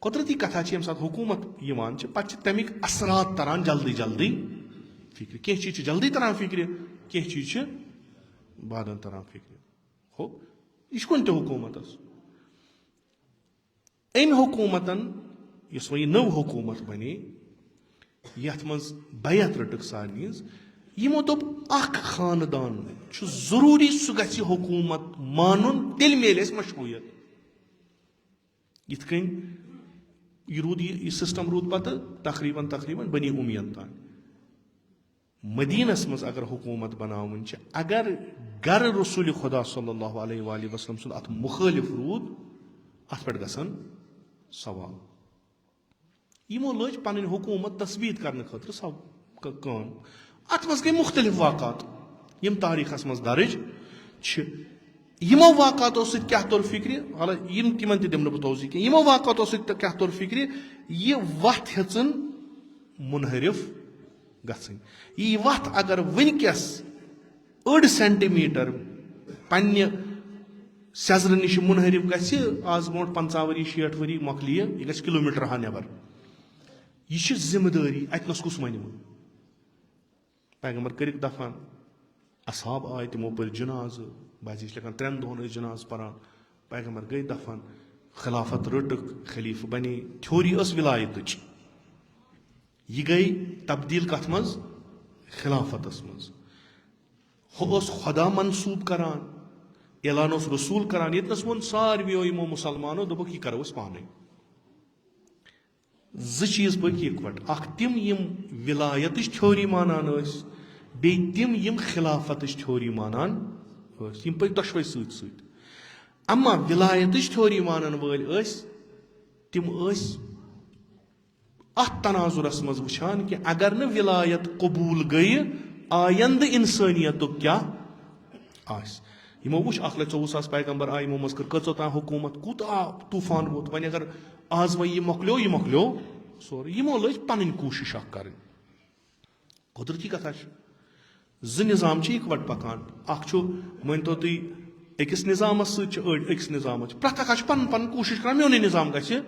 قدرتی کتھا یم سات حکومت یوان پتہ تمیک اثرات تران جلدی جلدی فکر. کی چیز جلدی تران فکر کی چیز بعدن تران فکر. ہو یہ کن تہ حکومت ام حکومتن یس وہ نو حکومت بنے یت مز بیعت رٹک سارنی یمو دوپ اخ خاندان چھ ضروری سہ گژھِ حکومت مانن تیل میل اس مشروعیت. یت کن یہ رود یہ سسٹم رود پتہ تقریباً بنی امیت تان. مدینس مز اگر حکومت بناون اگر گر رسول خدا صلی اللہ علیہ وآلہ وسلم سن ات مخالف رود ات پہ گسن سوال. یمو لج پن حکومت تثبیت کرنے خاطر سب کام. ات مز گئی مختلف واقعات یم تاریخس مز درج یمو واقعاتو ست کیا طور فکر حالانکہ یم تمن تہ دمہ بہ توضیح کی یمو واقعاتو ست کیا طور فکر یہ وت ہیژن منحرف گژھن. یہ وت اگر ونکس 8 سینٹی میٹر پنہ سیزر نش منحرف گژھِ آز برونٹ 50 وری 60 وری مکلی یہ گژھِ کلومیٹر ہا نبر. یہ ذمہ داری اتنس کس ون پیغمبر کرک دفن اصحاب آئے تمو پر جناز بازی لکھان 3 دہن جناز پران پیغمبر گئی دفن خلافت رٹک خلیفہ بنے تھوری اس ولایت یہ گئی تبدیل کت مز خلافتس مز اس خدا منصوب کران اعلان اس رسول کران یتنس وون سارویو یمو مسلمانو دوپک یہ کرو اس پانے ز چیز پک اکوٹ اخ تم یم ولایتش تھیوری مانان اس بی تم یم خلافتش تھیوری مانان اس یم پک دشوے سۭتۍ سۭتۍ اما ولایتش تھیوری مانان ول اس تم اس ات تناظرس مز وچھان کہ اگر نہ ولایت قبول گئی آیند انسانیت کیا آس یمو وچھ 1,24,000 پیغمبر آئی یمو مز کر کٔژو تام حکومت کوٗتاہ طوفان ووت وۄنۍ اگر آز وۄنۍ یہ مۄکلیو سورُے یمو لٔج پنٕنۍ کوٗشش اکھ کرٕنۍ قدرتی کتھا چھِ زٕ نظام چھِ اِکوٹ پکان اکھ چھُ مٲنتو تُہۍ أکِس نظامس سۭتۍ چھِ أڑۍ أکِس نظامس پرٛٮ۪تھ اکھ چھُ پنُن پنُن کوٗشش کران میونُے نظام گژھِ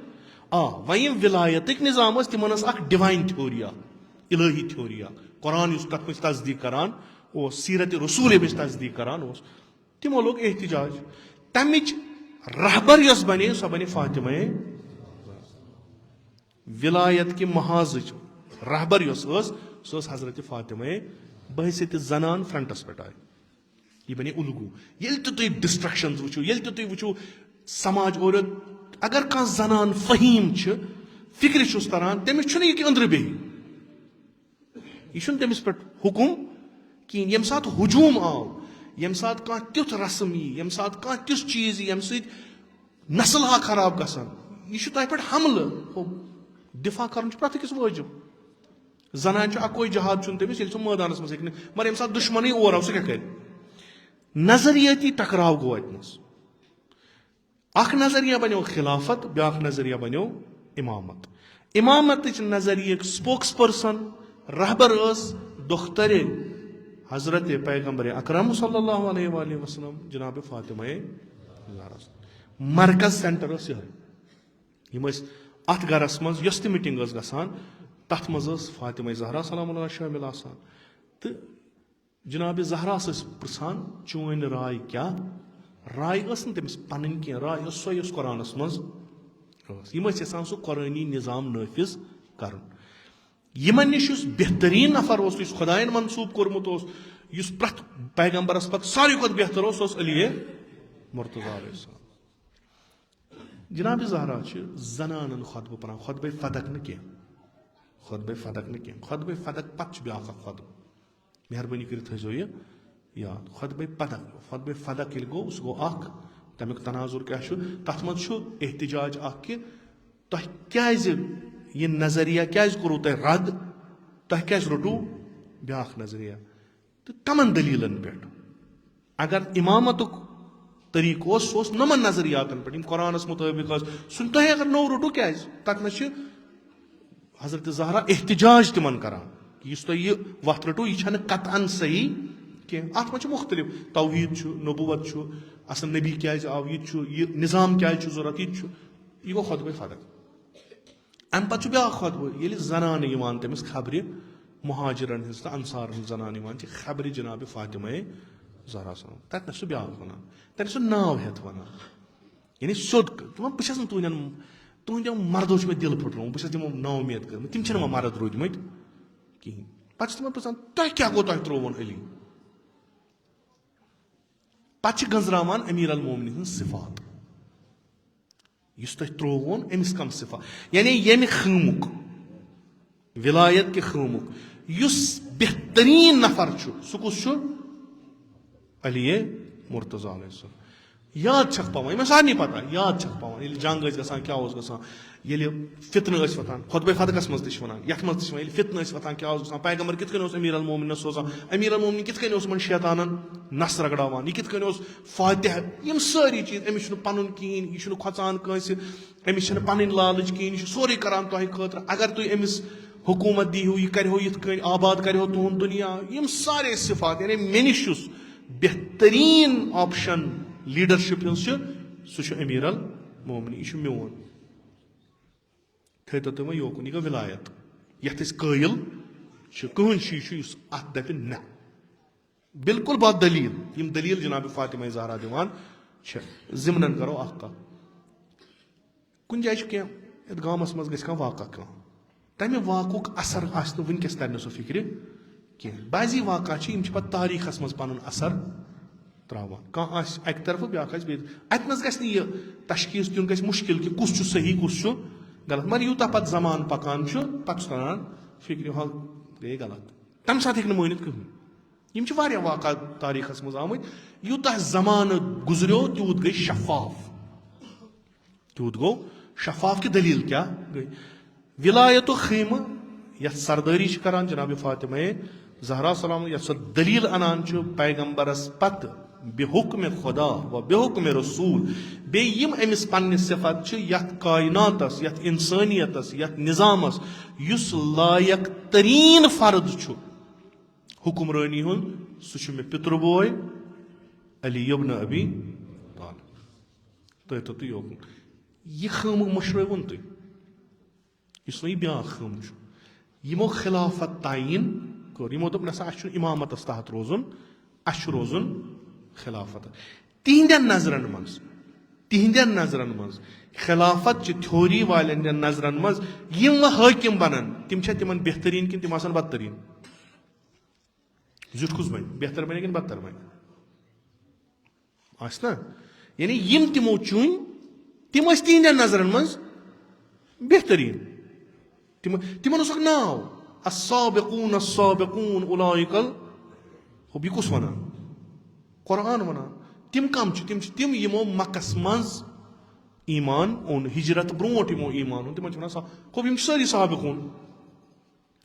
وۄنۍ یِم ولایتٕکۍ نظام ٲسۍ تِمن ٲس اکھ ڈِوایِن تھیوری اکھ الہی تھیوری اکھ قرآن یُس تتھ منٛز تصدیٖق کران اوس سیرت رسول ییٚمِچ تصدیٖق کران اوس تمو لوگ احتجاج تمِچ رہبر یۄس بنے سۄ بنے فاطمہ ولایت کہ محاذٕچ رہبر یۄس ٲس سۄ ٲس حضرت فاطمہ بحثیت زنان فرنٹس پٮ۪ٹھ آیہِ یہ بنے الگو ییٚلہِ تہِ تُہۍ ڈسٹرکشنز وٕچھو ییٚلہِ تہِ تُہۍ وٕچھو سماج اور اگر کانٛہہ زنان فہیٖم چھِ فکرِ چھُس تران تٔمِس چھُنہٕ یہِ کہِ أنٛدرٕ بیٚہہِ یہ چھُنہٕ تٔمِس پٮ۪ٹھ حُکُم کِہیٖنۍ ییٚمہِ ساتہٕ ہجوٗم آو ییٚمہِ ساتہٕ کانٛہہ تیُتھ رسم یی ییٚمہِ ساتہٕ کانٛہہ تیُتھ چیٖز یی ییٚمہِ سۭتۍ نسل ہا خراب گژھان یہ چھُ تۄہہِ پٮ۪ٹھ حملہٕ دفاع کرُن چھُ پرٛٮ۪تھ أکِس وٲجِب زنان چھُ اکوے جہاد چھُنہٕ تٔمِس ییٚلہِ سُہ مٲدانس منٛز ہیٚکہِ نہٕ مگر ییٚمہِ ساتہٕ دُشمنٕے اور آو سُہ کیٛاہ کرِ نظریٲتی ٹکراو گوٚو اتہِ نس اکھ نظریہ بنیو خلافت بیاکھ نظریہ بنیو امامت امامتٕچ نظریہٕک سپوکس پرسن رہبر ٲس دختر حضرت پیغمبر اکرم صلی اللہ علیہ وآلہ وسلم جناب فاطمہ زہرا مرکز سینٹر ٲس یِہے یِم ٲسۍ اتھ گرس منٛز یۄس تہِ میٖٹنٛگ ٲس گژھان تتھ منٛز ٲس فاطمہ زہرا سلام اللہ شٲمِل آسان تہٕ جناب زہراس ٲسۍ پرژھان چٲنۍ راے کیاہ راے ٲس نہٕ تٔمِس پنٕنۍ کینٛہہ راے ٲس سۄے یۄس قرآنس منٛز ٲس یِم ٲسۍ یژھان سُہ قرٲنی نظام نٲفِظ کرُن یِمن نِش یُس بہتریٖن نفر اوس یُس خۄدایَن منصوٗب کوٚرمُت اوس یُس پرٛٮ۪تھ پیغمبرس پتہٕ ساروی کھۄتہٕ بہتر اوس سُہ اوس علی مرتضیٰ علیہ السلام جناب زہرا چھِ زنانن خۄطبہٕ پران خۄطبے فدق نہٕ کینٛہہ خۄطبے فدق نہٕ کینٛہہ خۄطبے فدق پتہٕ چھُ بیاکھ اکھ خۄطبہٕ مہربٲنی کٔرِتھ تھٲیزیو یہِ یاد خۄطبے فدق ییٚلہِ گوٚو سُہ گوٚو اکھ تمیُک تناظر کیاہ چھُ تتھ منٛز چھُ احتجاج اکھ کہِ تۄہہِ کیازِ یہ نظریہ کیازِ کوٚروٕ تۄہہِ رد تۄہہِ کیازِ روٚٹوٕ بیاکھ نظریہ تہٕ کمن دلیٖلن پٮ۪ٹھ اگر امامتُک طریقہٕ اوس سُہ اوس نمن نظریاتن پٮ۪ٹھ یِم قرآنس مطٲبق ٲس سُہ تۄہہِ اگر نوٚو روٚٹوٕ کیازِ تتھ منٛز چھِ حضرت زہرا احتجاج تِمن کران کہ یُس تۄہہِ یہِ وتھ رٔٹوٕ یہِ چھنہٕ قطعن صحیح کینٛہہ اتھ منٛز چھُ مختلف توحیٖد چھُ نبوت چھُ اصل نبی کیازِ آو یہِ تہِ چھُ یہِ نظام کیازِ چھُ ضوٚرتھ یہِ تہِ چھُ یہِ گوٚو خۄطبے فدق امہِ پتہٕ چھُ بیاکھ خۄطبہٕ ییٚلہِ زنانہٕ یِوان تٔمِس خبرِ مہاجرن ہٕنٛز تہٕ انصارن ہٕنٛز زنانہٕ یِوان چھِ خبرِ جناب فاطمہ زہرا سلام تتہِ چھُ بیاکھ ونان تتہِ چھُ ناو ہٮ۪تھ ونان یعنی سیوٚد دپان بہٕ چھس نہٕ تُہنٛدیو مردو چھُ مےٚ دِل پھٕٹرومُت بہٕ چھس تِمو نا اُمید کٔرمٕژ تِم چھِنہٕ وۄنۍ مرد روٗدمٕتۍ کِہینۍ پتہٕ چھِ تِمن پرژھان تۄہہِ کیٛاہ گوٚو تۄہہِ ترٛووُن علی پتہٕ چھِ گنٛزراوان امیر المومنین ہٕنٛز صفات یُس تۄہہِ ترٛووُن أمِس کم صفات یعنی ییٚمہِ خٲمُک ولایت کہِ خٲمُک یُس بہتریٖن نفر چھُ سُہ کُس چھُ علی مرتضیٰ علیہ السلام یاد چھکھ پاوان یِمن سارنٕے پتہ یاد چھکھ پاوان ییٚلہِ جنگ ٲسۍ گژھان کیٛاہ اوس گژھان ییٚلہِ فتنہٕ ٲسۍ وۄتھان خۄطبے فدقس منٛز تہِ چھِ ونان یتھ منٛز تہِ چھِ ونان ییٚلہِ فتنہٕ ٲسۍ وۄتھان کیٛاہ اوس گژھان پیغمبر کِتھ کٔنۍ اوس امیر المومنینس سوزان امیر المومنین کِتھ کٔنۍ اوس یِمن شیطانن نس رگڑاوان یہِ کِتھ کٔنۍ اوس فاتح یِم سٲری چیٖز أمِس چھُنہٕ پنُن کِہیٖنۍ یہِ چھُنہٕ کھۄژان کٲنٛسہِ أمِس چھنہٕ پنٕنۍ لالٕچ کِہیٖنۍ یہِ چھُ سورُے کران تۄہہِ خٲطرٕ اگر تُہۍ أمِس حکوٗمت دیٖہِو یہِ کرِہو یِتھ کٔنۍ آباد کرِہو تُہُنٛد دُنیا یِم سارے صفات یعنی مےٚ نِش یُس بہتریٖن آپشن لیٖڈرشِپ ہٕنٛز چھِ سُہ چھُ امیر المومنین یہِ چھُ میون تھٲیتو تُہۍ وۄنۍ یوکُن یہِ گوٚو ولایت یتھ أسۍ قٲیل چھِ کٕہٕنۍ شی چھُ یُس اتھ دپہِ نہ بالکل با دلیٖل یِم دلیٖل جناب فاطمہ زہرا دِوان چھِ ضمنن کرو اکھ کتھ کُنہِ جایہِ چھُ کینٛہہ یتھ گامس منٛز گژھِ کانٛہہ واقعہ کانٛہہ تمہ واقعک اثر آسہ ونکس ترنہ سو فکر کی بعضی واقعہ پتہ تاریخس مز پن اثر تراوان کان اکہ طرف بیاکھ بیٚیہِ اتہ مز گژھِ یہ تشخیص دیُن گژھِ مشکل کہ کس صحیح کس غلط مگر یوتاہ پتہ زمان پکان پتہ تران فکر حال گئی غلط تمہ سات ہیٚکہِ نہٕ مٲنِتھ کٕہٕنۍ یم واریاہ واقعات تاریخس مز آمٕتۍ یوتاہ زمانہ گزریو تیوت گئی شفاف تیوت گو شفاف کہ دلیل کیا گئی ولایت و خیمہ یت سرداری کران جناب فاطمہ زہرا سلام یت سو دلیل انان پیغمبرس پتہ بے حکم خدا و بے حکم رسول بیم امس پنہ صفت یت کائناتس یت انسانیتس یت نظامس یس لائق ترین فرد حکمرانی ہند سہ مے پتر بوے علی ابن ابی طالب تو یوکن یہ خم مشرون تھی اس وی بیاا خم یمو خلافت تعین کر یمو دپ نسا اس امامتس تحت روزن اس روزن خلافت تہندین نظرن مز خلافت چہ تھیوری والن نظرن مز یم حاکم بنن تم تمن بہترین کن تم آسان بدترین زیٹھ کس بن بہتر بنے کن بدتر بن آس نا یعنی یم تمو چون تم تہندین نظرن مز بہترین تمن اس ناو السابقون السابقون اولئک یہ کس ونان قرآن ونان تم کم تم یمو مکس مز ایمان اون ہجرت برونٹ یمو ایمان اون تمن ونان خوب یم ساری سابقون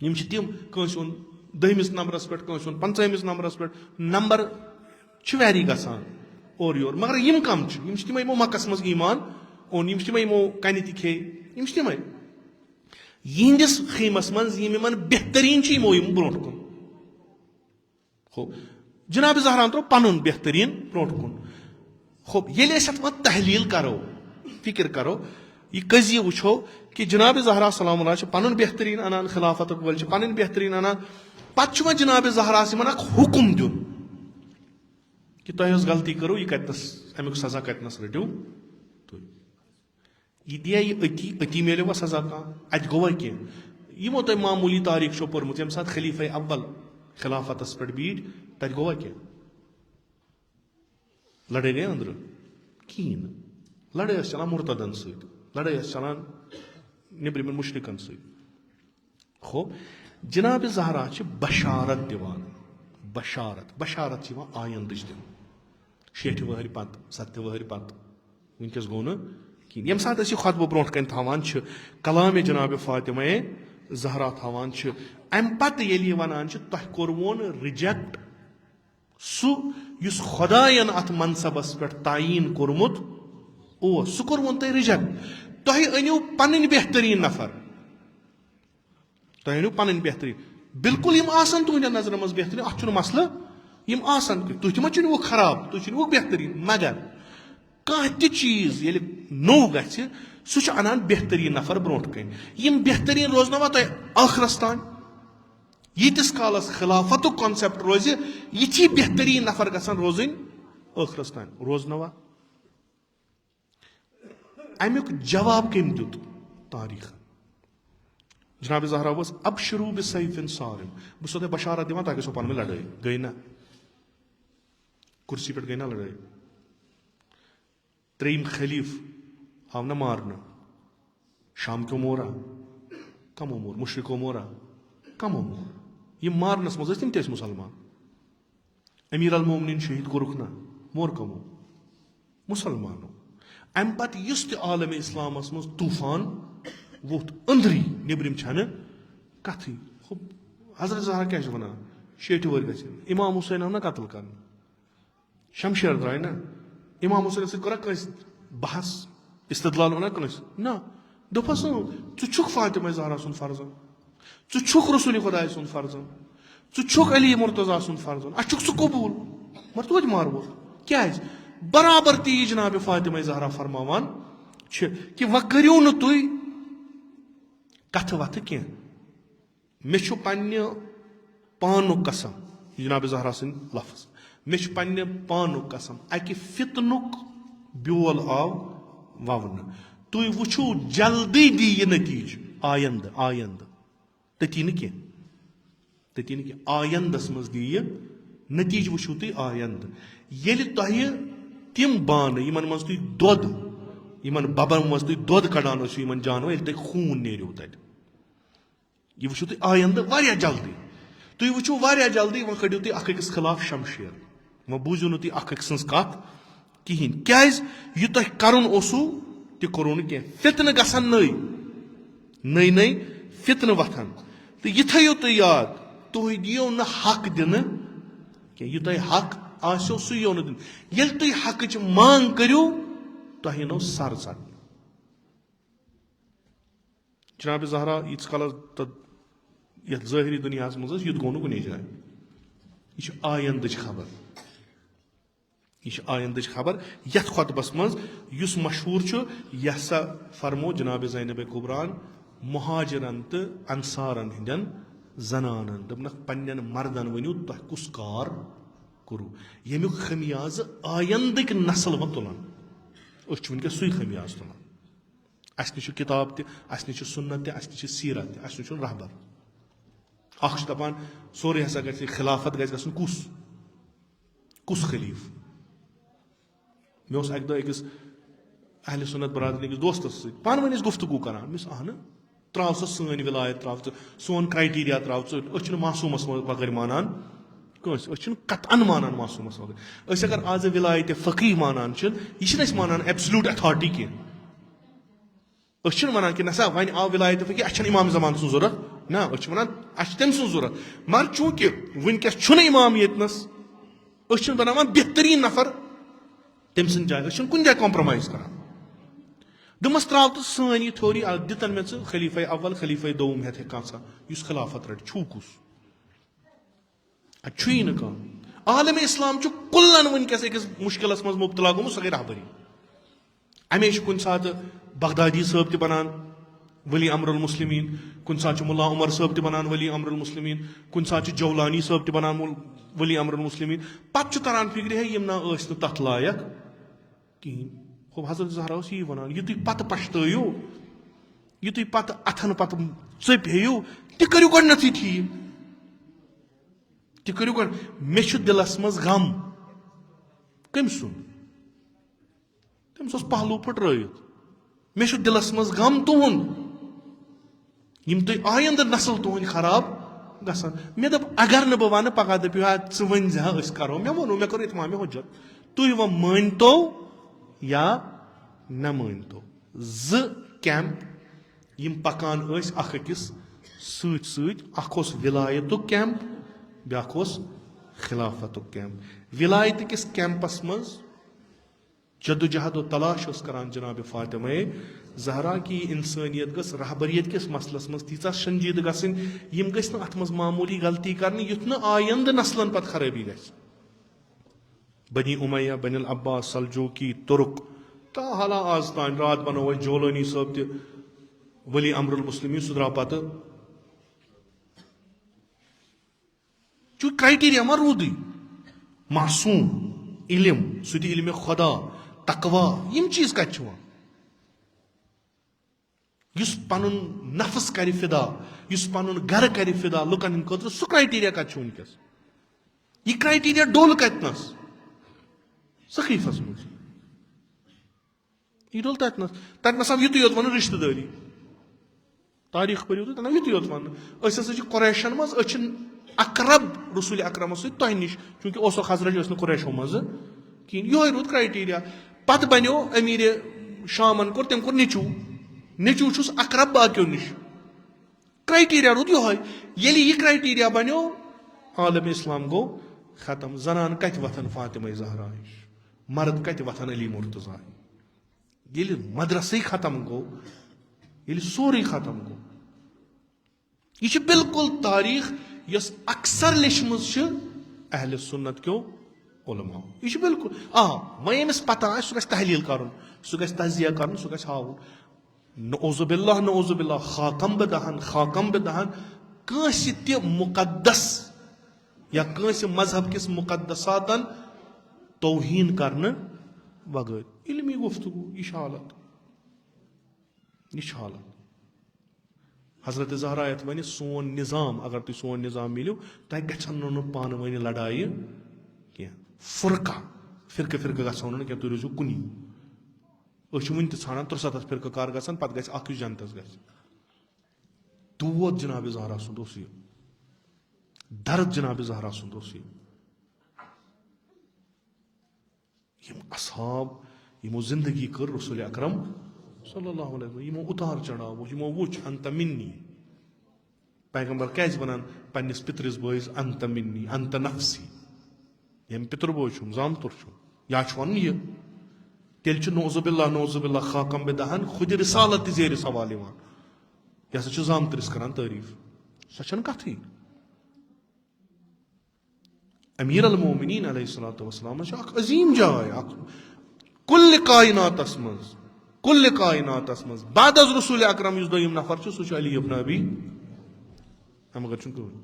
یم تم کنس اون دہمس نمبرس پہ کنس اون 50مس نمبرس پہ نمبر ویری گژھان اور یور مگر یم کم یم تم یمو مکس مز ایمان اون یم تم یمو کنہ تہ کھے یم تمے یہندس خیمس مز یم بہترین یمو یم برونٹ کن خوب جناب زہران ترو پن بہترین برونٹ کن خوب یل ات تحلیل کرو فکر کرو یہ قضیہ وچھو کہ جناب زہرا سلام اللہ پن بہترین انان خلافت ول پن بہترین انان پتہ وہ جناب زہرا حکم دن کہ تہ غلطی کرو یہ کتنس امیک سزا کتنس رٹو یہ دیا یہ اتی میلو سزا کان ات گوا کی یمو تہ معمولی تاریخ چھو پورمت یم سات خلیفہ اول خلافتس پہ بیٹھ تت گوا کی لڑائی گئی اندر کہین لڑائی اس چلان مرتدن ست لڑائی اس چلان نبرمن مشرکن ست خوب جناب زہرا بشارت دیوان بشارت آئندچ دن 60 وہر پتہ 70 وہر پتہ ونکس گو نا کہین یم سات یہ خطبہ برونٹ کن تھوان کلام جناب فاطمہ زہرا تھوان ام پتہ یل یہ ونان تہ کورون رجیکٹ سس خدائن ات منصبس پہ تعین کورمت سہ کورون تہ رجیکٹ تہ انیو پن بہترین نفر تہ انیو پن بہترین بالکل یم آسن تہند نظر مز بہترین ات مسئلہ یم آسن تھی ما چھ خراب تھی چھ بہترین مگر کانٛہہ تہِ چیز ییٚلہِ نوٚو گژھِ سُہ چھُ انان بہترین نفر برونٛٹھ کَنۍ یم بہترین روزنوا تۄہہِ ٲخرس تانۍ ییٖتِس کالس خلافتُک کانسیپٹ روزِ یِتھی بہترین نفر گژھن روزٕنۍ ٲخرس تانۍ روزنوا امیُک جواب کٔمۍ دیُت تاریخ جناب زہرا ؤژھ ابشرو بسیف صارم بہٕ چھُسو تۄہہِ بشارت دِوان تۄہہِ گژھو پانہٕ ؤنۍ لڑٲے گٔے نہ کُرسی پٮ۪ٹھ گٔے نہ لڑٲے تریم خلیف آو نہ مارنہ شام کیو مورا کمو مور مشرقو مورا کمو مور یہ مارنس مز تم تیس مسلمان امیر المومنین شہید کورک نا مور کمو مسلمانو ام پتہ یس تہ عالم اسلامس مز طوفان ووت اندری نبرم چھنہ کتھے حضرت زہرا کیا ونان 60 ور گژھِ امام حسین آو نا قتل کرن شمشیر درائے نا امام حسین سۭتۍ کوٚرا کٲنٛسہِ بحث استدلال ونان کٲنٛسہِ نہ دوٚپہس ژٕ چھُکھ فاطمہ زہرا سُنٛد فرزن ژٕ چھُکھ رسول خۄداے سُنٛد فرزن ژٕ چھُکھ علی مرتضیٰ سُنٛد فرزن اسہِ چھُکھ ژٕ قبوٗل مگر توتہِ مارووکھ کیازِ برابر تی جناب فاطمہ زہرا فرماوان چھِ کہ وۄنۍ کٔرِو نہٕ تُہۍ کتھٕ وتھٕ کینٛہہ مےٚ چھُ پننہِ پانُک قسم جناب زہرا سٕنٛدۍ لفظ مےٚ چھُ پننہِ پانُک قسم اکہِ فتنُک بیول آو وونہٕ تُہۍ وٕچھِو جلدی دی یہِ نتیٖجہٕ آیندٕ تتی نہ آیندس مز دی نتیجہ وچھو تھی آیند یل تہ تم بانہ یمن مز تھی دود یمن ببن مز تھی دود کڑان ٲسِو یمن جانور ییٚلہِ تۄہہِ خوٗن نیرِو تتہِ یہ وچھو تھی آیند واریاہ جلدی تُہۍ وٕچھِو واریاہ جلدی وۄنۍ کٔڑِو تُہۍ اکھ أکِس خلاف شمشیر وۄنۍ بوٗزِو نہٕ تُہۍ اکھ أکۍ سٕنٛز کتھ کِہیٖنۍ کیٛازِ یہِ تۄہہِ کرُن اوسوٗ تہِ کوٚروٗ نہٕ کینٛہہ فتنہٕ گژھن نٔے فتنہٕ وۄتھن تہٕ یہِ تھٲیِو تُہۍ یاد تُہۍ دِیِو نہٕ حق دِنہٕ کینٛہہ یہِ تۄہہِ حق آسیو سُہ یِیو نہٕ دِنہٕ ییٚلہِ تُہۍ حقٕچ منٛگ کٔرِو تۄہہِ یِنو سر ژٹنہٕ جناب زہرا ییٖتِس کالس یتھ ظٲہری دُنیاہس منٛز ٲس یُتھ گوٚو نہٕ کُنی جایہِ یہ آیندٕچ خبر یہ آیندٕچ خبر یتھ خطبس منٛز یُس مشہوٗر چھُ یہِ ہسا فرمو جناب زینب کبران مہاجرن تہٕ انصارن ہٕنٛدٮ۪ن زنانن دوٚپنکھ پننٮ۪ن مردن ؤنِو تۄہہِ کُس کار کوٚروٗ ییٚمیُک خمیازٕ آیندٕکۍ نسل وۄنۍ تُلن أسۍ چھِ وٕنکیٚس سُے خمیازٕ تُلان اسہِ نِش چھُ کِتاب تہِ اسہِ نِش چھُ سُنت تہِ اسہِ نِش چھِ سیٖرت تہِ اسہِ نِش چھُنہٕ رہبر اکھ چھُ دپان سورُے ہسا گژھِ خلافت گژھِ گژھُن کُس خلیٖف مےٚ اوس اکہِ دۄہ أکِس اہلِ سُنت برادری أکِس دوستس سۭتۍ پانہٕ ؤنۍ ٲسۍ گفتگوٗ کران مےٚ دوٚپُس اہنہٕ تراو سا سٲنۍ ولایت تراو ژٕ سون کرایٹیریا تراو ژٕ أسۍ چھِنہٕ معصوٗمس بغٲر مانان کٲنٛسہِ أسۍ چھِنہٕ قطعن مانان معصوٗمس بغٲر أسۍ اگر آز ولایت فقیح مانان چھِ یہِ چھِنہٕ أسۍ مانان ایبسلیوٗٹ ایتھارٹی کینٛہہ أسۍ چھِنہٕ ونان کہِ نسا وۄنۍ آو ولایت فقیح اَسہِ چھنہٕ امام زمان سٕنٛز ضوٚرتھ نہ أسۍ چھِ ونان اَسہِ چھِ تٔمۍ سٕنٛز ضوٚرتھ مگر چوٗنکہِ وٕنکیٚس چھُنہٕ امام ییٚتنس أسۍ چھِنہٕ بناوان بہتریٖن نفر تٔمۍ سٕنٛدِ جایہِ أسۍ چھِنہٕ کُنہِ جایہِ کمپرومایز کران دوٚپمس تراو تہٕ سٲنۍ یہِ تھیوری دِتن مےٚ ژٕ خلیٖفے اول خلیٖفے دوم ہٮ۪تھ کانٛژھا یُس خلافت رٹہِ چھُو کُس اتہِ چھُیی نہٕ کانٛہہ عالمِ اسلام چھُ کُلن وٕنکیٚس أکِس مُشکلس منٛز مُبتلا گوٚمُت سۄ گٔے رہبری امے چھُ کُنہِ ساتہٕ بغدادی صٲب تہِ بنان ولی امر المسلمیٖن کُنہِ ساتہٕ چھُ مُلا عمر صٲب تہِ بنان ولی امر المسلمیٖن کُنہِ ساتہٕ چھُ جولانی صٲب تہِ بنان ولی امر المسلمیٖن پتہٕ چھُ تران فکرِ ہے یِم نا ٲسۍ نہٕ تتھ لایق کہیٖنۍ ہُہ حضرت زہرا اوس یی ونان یہِ تُہۍ پتہٕ پشتٲیِو یہِ تُہۍ پتہٕ اتھن پتہٕ ژٔپۍ ہیٚیِو تہِ کٔرِو گۄڈنیتھٕے ٹھیٖک تہِ کٔرِو گۄڈٕ مےٚ چھُ دِلس منٛز غم کٔمۍ سُنٛد تٔمِس اوس پہلوٗ پھٕٹرٲیِتھ مےٚ چھُ دِلس منٛز غم تُہُنٛد یِم تُہۍ آیندٕ نسل تُہُنٛدۍ خراب گژھان مےٚ دوٚپ اگر نہٕ بہٕ ونہٕ پگہہ دٔپِو ہا ژٕ ؤنۍ زِ ہا أسۍ کرو مےٚ ووٚنوٗ مےٚ کوٚر اِتمام حُجت تُہۍ وۄنۍ مٲنۍتو یا نہ مٲنۍتو زٕ کیمپ یِم پکان ٲسۍ اکھ أکِس سۭتۍ سۭتۍ اکھ اوس ولایتُک کیمپ بیاکھ اوس خلافتُک کیمپ ولایتہٕ کِس کیمپس منٛز جدوجہد و تلاش ٲس کران جناب فاطمہ زہرا کہ یہ انسٲنیت گٔژھ رہبریت کِس مسلس منٛز تیٖژاہ سنجیٖدٕ گژھٕنۍ یِم گٔژھۍ نہٕ اتھ منٛز معموٗلی غلطی کرنہِ یُتھ نہٕ آیندٕ نسلن پتہٕ خرٲبی گژھِ بنی امیہ بن العباس سلجوکی تُرک تاحالہ آز تانۍ راتھ بنوو اَسہِ جولانی صٲب تہِ ولی امر المسلمیٖن سُہ درٛاو پتہٕ چوٗنکہِ کرایٹیریا ما روٗدٕے معصوٗم علم سُہ تہِ علمِ خۄدا تقوا یِم چیٖز کتہِ چھِ وۄنۍ یُس پنُن نفس کرِ فدا یُس پنُن گرٕ کرِ فدا لُکن ہٕنٛدِ خٲطرٕ سُہ کرایٹیریا کتہِ چھُ وٕنکیٚس یہِ کرایٹیریا ڈوٚل کتنس سخیٖفس منٛز یہِ ڈوٚل تتنس آو یُتُے یوت ونُن رشتہٕ دٲری تاریٖخ پٔرِو تُہۍ تتھ آو یُتُے یوت وننہٕ أسۍ ہسا چھِ قُریشن منٛز أسۍ چھِنہٕ اقرب رسوٗلِ اکرمس سۭتۍ تۄہہِ نِش چوٗنکہِ اوسُکھ حضرت ٲسۍ نہٕ قُریشو منٛزٕ کِہیٖنۍ یِہوے روٗد کرایٹیریا پتہٕ بنیو امیٖرِ شامن کوٚر تٔمۍ کوٚر نیٚچوٗ چھُس اقرب باقیو نِش کرایٹیریا روٗد یِہوے ییٚلہِ یہِ کرایٹیریا بنیو عالمِ اسلام گوٚو ختم زنان کتہِ وتھن فاطمہ زہرا ہِش مرد کتہِ وتھن علی مرتضیٰ ییٚلہِ مدرسے ختم گوٚو ییٚلہِ سورُے ختم گوٚو یہِ چھِ بالکل تاریٖخ یۄس اکثر لیچھمٕژ چھِ اہلِ سُنت کیو علماء یہِ چھُ بالکل وۄنۍ ییٚمِس پتہ آسہِ سُہ گژھِ تحلیٖل کرُن سُہ گژھِ تجزیہ کرُن سُہ گژھِ ہاوُن نعوذ باللہ خاکم بدہن کٲنٛسہِ تہِ مُقدس یا کٲنٛسہِ مذہب کِس مُقدساتن توہیٖن کرنہٕ بغٲر علمی گفتگوٗ یہِ چھِ حالت حضرت زہرا یتھ ونہِ سون نظام اگر تُہۍ سون نظام مِلِو تۄہہِ گژھن نہٕ پانہٕ ؤنۍ لڑایہِ کینٛہہ فرقہٕ گژھو نہٕ کینٛہہ تُہۍ روٗزِو کُنی أسۍ چھِ وٕنہِ تہِ ژھانڈان 73 فرقہٕ کار گژھن پتہٕ گژھِ اکھ یُس جنتس گژھِ دود جناب زہرا سُنٛد اوس یہِ درد جناب زہرا سُنٛد اوس یہِ یِم اصحاب یِمو زندگی کٔر رسول اکرم صلی اللہ علیہ وسلم یِمو اتار چڑھاو یِمو وٕچھ انت منی پیغمبر کیازِ ونان پننس پترس بٲیِس انت منی انت نفسی ییٚمہِ پتر بوے چھُم زامتُر چھُم یا چھُ ونُن یہِ تیٚلہِ چھُ نوزُ باللہ خاکم بدہن خُدِ رسالت تہِ زیرِ سوال یِوان یہِ ہسا چھُ زامترِس کران تعریٖف سۄ چھنہٕ کتھٕے امیر المومنین علیہ الصلوۃ والسلام چھِ اکھ عظیٖم جاے اکھ کُلہِ کائناتس منٛز بعد از رسول اکرم یُس دوٚیِم نفر چھُ سُہ چھُ علی ابن ابی مگر چھُنہٕ کٕہٕنۍ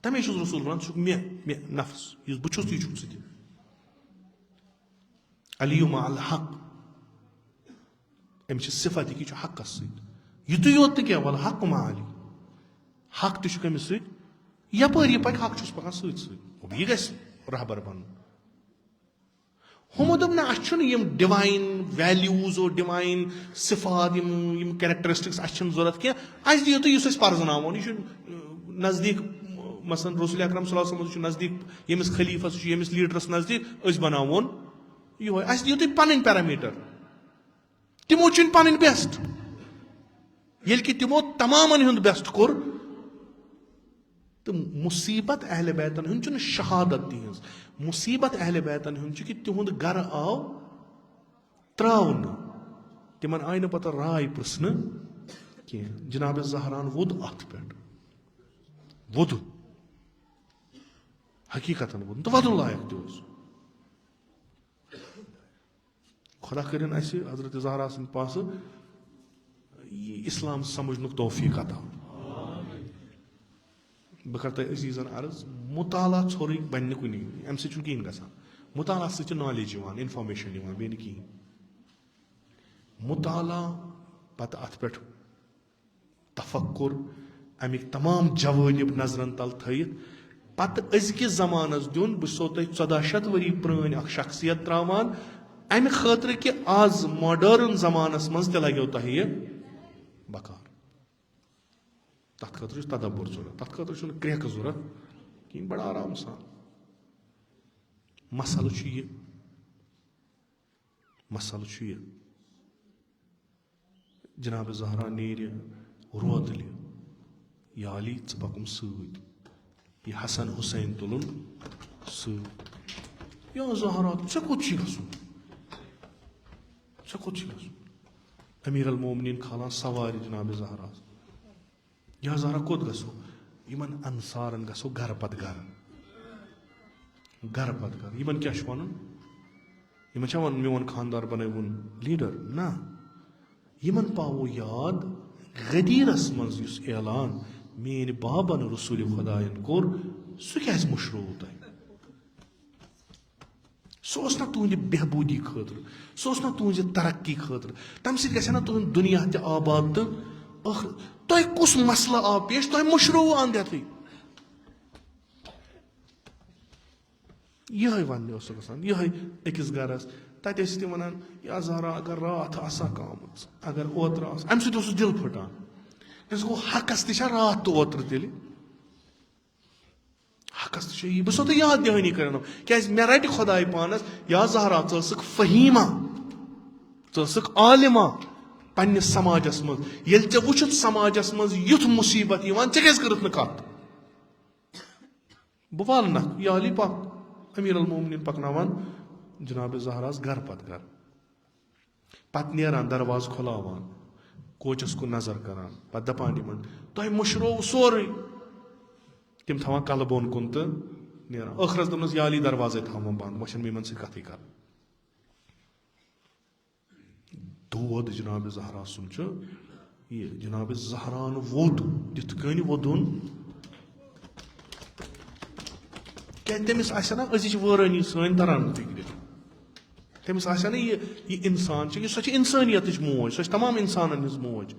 تمے چھُس رسول ونان ژٕ چھُکھ مےٚ نفس یُس بہٕ چھُس تی چھُکھ ژٕ تہِ علی مع الحق أمِس چھِ صفت یہِ کہِ یہِ چھُ حقس سۭتۍ یِتُے یوت نہٕ کینٛہہ والحق مع علی حق تہِ چھُکھ أمِس سۭتۍ یپٲرۍ یہِ پکہِ حق چھُس پکان سۭتۍ سۭتۍ یہِ گژھِ رہبر بنُن ہُمو دوٚپ نہ اَسہِ چھُنہٕ یِم ڈِوایِن ویلیوٗز اور ڈِوایِن صفات یِم کیریکٹرسٹکس اَسہِ چھِنہٕ ضوٚرتھ کینٛہہ اَسہِ دِیِو تُہۍ یُس أسۍ پرزناوون یہِ چھُ نزدیٖک مثلاً رسول اکرم صلی اللہ علیہ وسلم چھُ نزدیٖک ییٚمِس خلیٖفس چھُ ییٚمِس لیٖڈرس نزدیٖک أسۍ بناوون یِہوے اَسہِ دِیِو تُہۍ پنٕنۍ پیرامیٖٹر تِمو چھِنہٕ پنٕنۍ بیسٹ ییٚلہِ کہِ تِمو تمامن ہُنٛد بیسٹ کوٚر تہٕ مُصیبت اہلِ بیتن ہُنٛد چھُنہٕ شہادت تِہنٛز مُصیبت اہلِ بیتن ہُنٛد چھُ کہِ تِہُنٛد گرٕ آو تراونہٕ تِمن آیہِ نہٕ پتہٕ راے پرژھنہٕ کینٛہہ جناب زہران ووٚد اتھ پٮ۪ٹھ ووٚد حقیٖقتن ووٚد تہٕ ودُن لایق تہِ اوس خۄدا کٔرِنۍ اَسہِ حضرت زہرا سٕنٛدِ پاسہٕ یہِ اسلام سمجھنُک توفیٖق عطا بہٕ کرٕ تۄہہِ عزیٖزن عرض مُطالعہ ژھورٕے بنہِ نہٕ کُنی اَمہِ سۭتۍ چھُنہٕ کِہینۍ گژھان مُطالعہ سۭتۍ چھِ نالیج یِوان انفارمیشن یِوان بیٚیہِ نہٕ کِہینۍ مُطالعہ پتہٕ اتھ پٮ۪ٹھ تفکُر امیِکۍ تمام جوٲنِب نظرن تل تھٲیِتھ پتہٕ أزکِس زمانس دیُن بہٕ چھُسو تۄہہِ 1400 ؤری پرٲنۍ اکھ شخصیت تراوان امہِ خٲطرٕ کہِ آز ماڈٲرن زمانس منٛز تہِ لگیو تۄہہِ یہِ بکار تتھ خٲطرٕ چھُ تدبر ضوٚرتھ تتھ خٲطرٕ چھُنہٕ کرٛیکہٕ ضوٚرتھ کِہینۍ بڑٕ آرام سان مسلہٕ چھُ یہِ جناب زہرا نیرِ روتلہِ یا علی ژٕ پکُم سۭتۍ یہِ حسن حُسین تُلُن سۭتۍ یا زہرا ژےٚ کوٚت چھُے گژھُن امیر المومنین کھالان سوارِ جناب زہرا یا زہرا کوٚت گژھو یِمن انصارن گژھو گرٕ پتہٕ گرٕ یِمن کیٛاہ چھُ وَنُن یِمن چھا وَنُن میون خاندار بنٲوُن لیٖڈر نہ یِمن پاوو یاد غدیٖرس منٛز یُس اعلان میٲنۍ بابن رسول خۄداین کوٚر سُہ کیازِ مٔشروو تۄہہِ سُہ اوس نہ تُہنٛدِ بہبوٗدی خٲطرٕ سُہ اوس نہ تُہنٛزِ ترقی خٲطرٕ تمہِ سۭتۍ گژھِ ہا نہ تُہُنٛد دُنیا تہِ آباد تہٕ ٲخر تۄہہِ کُس مسلہٕ آو پیش تۄہہِ مٔشرووُ انٛد ہٮ۪تھٕے یِہے وننہِ اوس سُہ گژھان یِہے أکِس گرس تتہِ ٲسۍ تِم ونان یا زہرا اگر راتھ آسہکھ آمٕژ اگر اوترٕ آس امہِ سۭتۍ اوسُس دِل پھٕٹان أمِس گوٚو حقس تہِ چھا راتھ تہٕ اوترٕ تیٚلہِ حقس تہِ چھُ یی بہٕ چھُسو تۄہہِ یاد دِہٲنی کران کیازِ مےٚ رٹہِ خۄداے پانس یا زہرا ژٕ ٲسٕکھ فہیٖما ژٕ ٲسٕکھ عالِما پننِس سماجس منٛز ییٚلہِ ژےٚ وٕچھُتھ سماجس منٛز یُتھ مُصیبت یِوان ژےٚ کیازِ کٔرٕتھ نہٕ کتھ بہٕ والنکھ یا علی پکھ امیر المومنین پکناوان جناب زہراس گرٕ پتہٕ گرٕ پتہٕ نیران دروازٕ کھُلاوان کوچس کُن نظر کران پتہٕ دپان یِمن تۄہہِ مٔشرووُ سورُے تِم تھاوان کلہٕ بۄن کُن تہٕ نیران ٲخرس دوٚپنس یا علی دروازے تھاوان بنٛد وۄنۍ چھنہٕ مےٚ یِمن سۭتۍ کتھٕے کران دود جناب زہرا سُنٛد چھُ یہِ جناب زہران ووٚد تِتھ کٔنۍ ووٚدُن کیازِ تٔمِس آسہِ نا أزِچ وٲرٲنی سٲنۍ تران نہٕ فِکرِ تٔمِس آسہِ نا یہِ انسان چھُ سۄ چھِ انسٲنیتٕچ موج سۄ چھِ تمام انسانن ہٕنٛز موج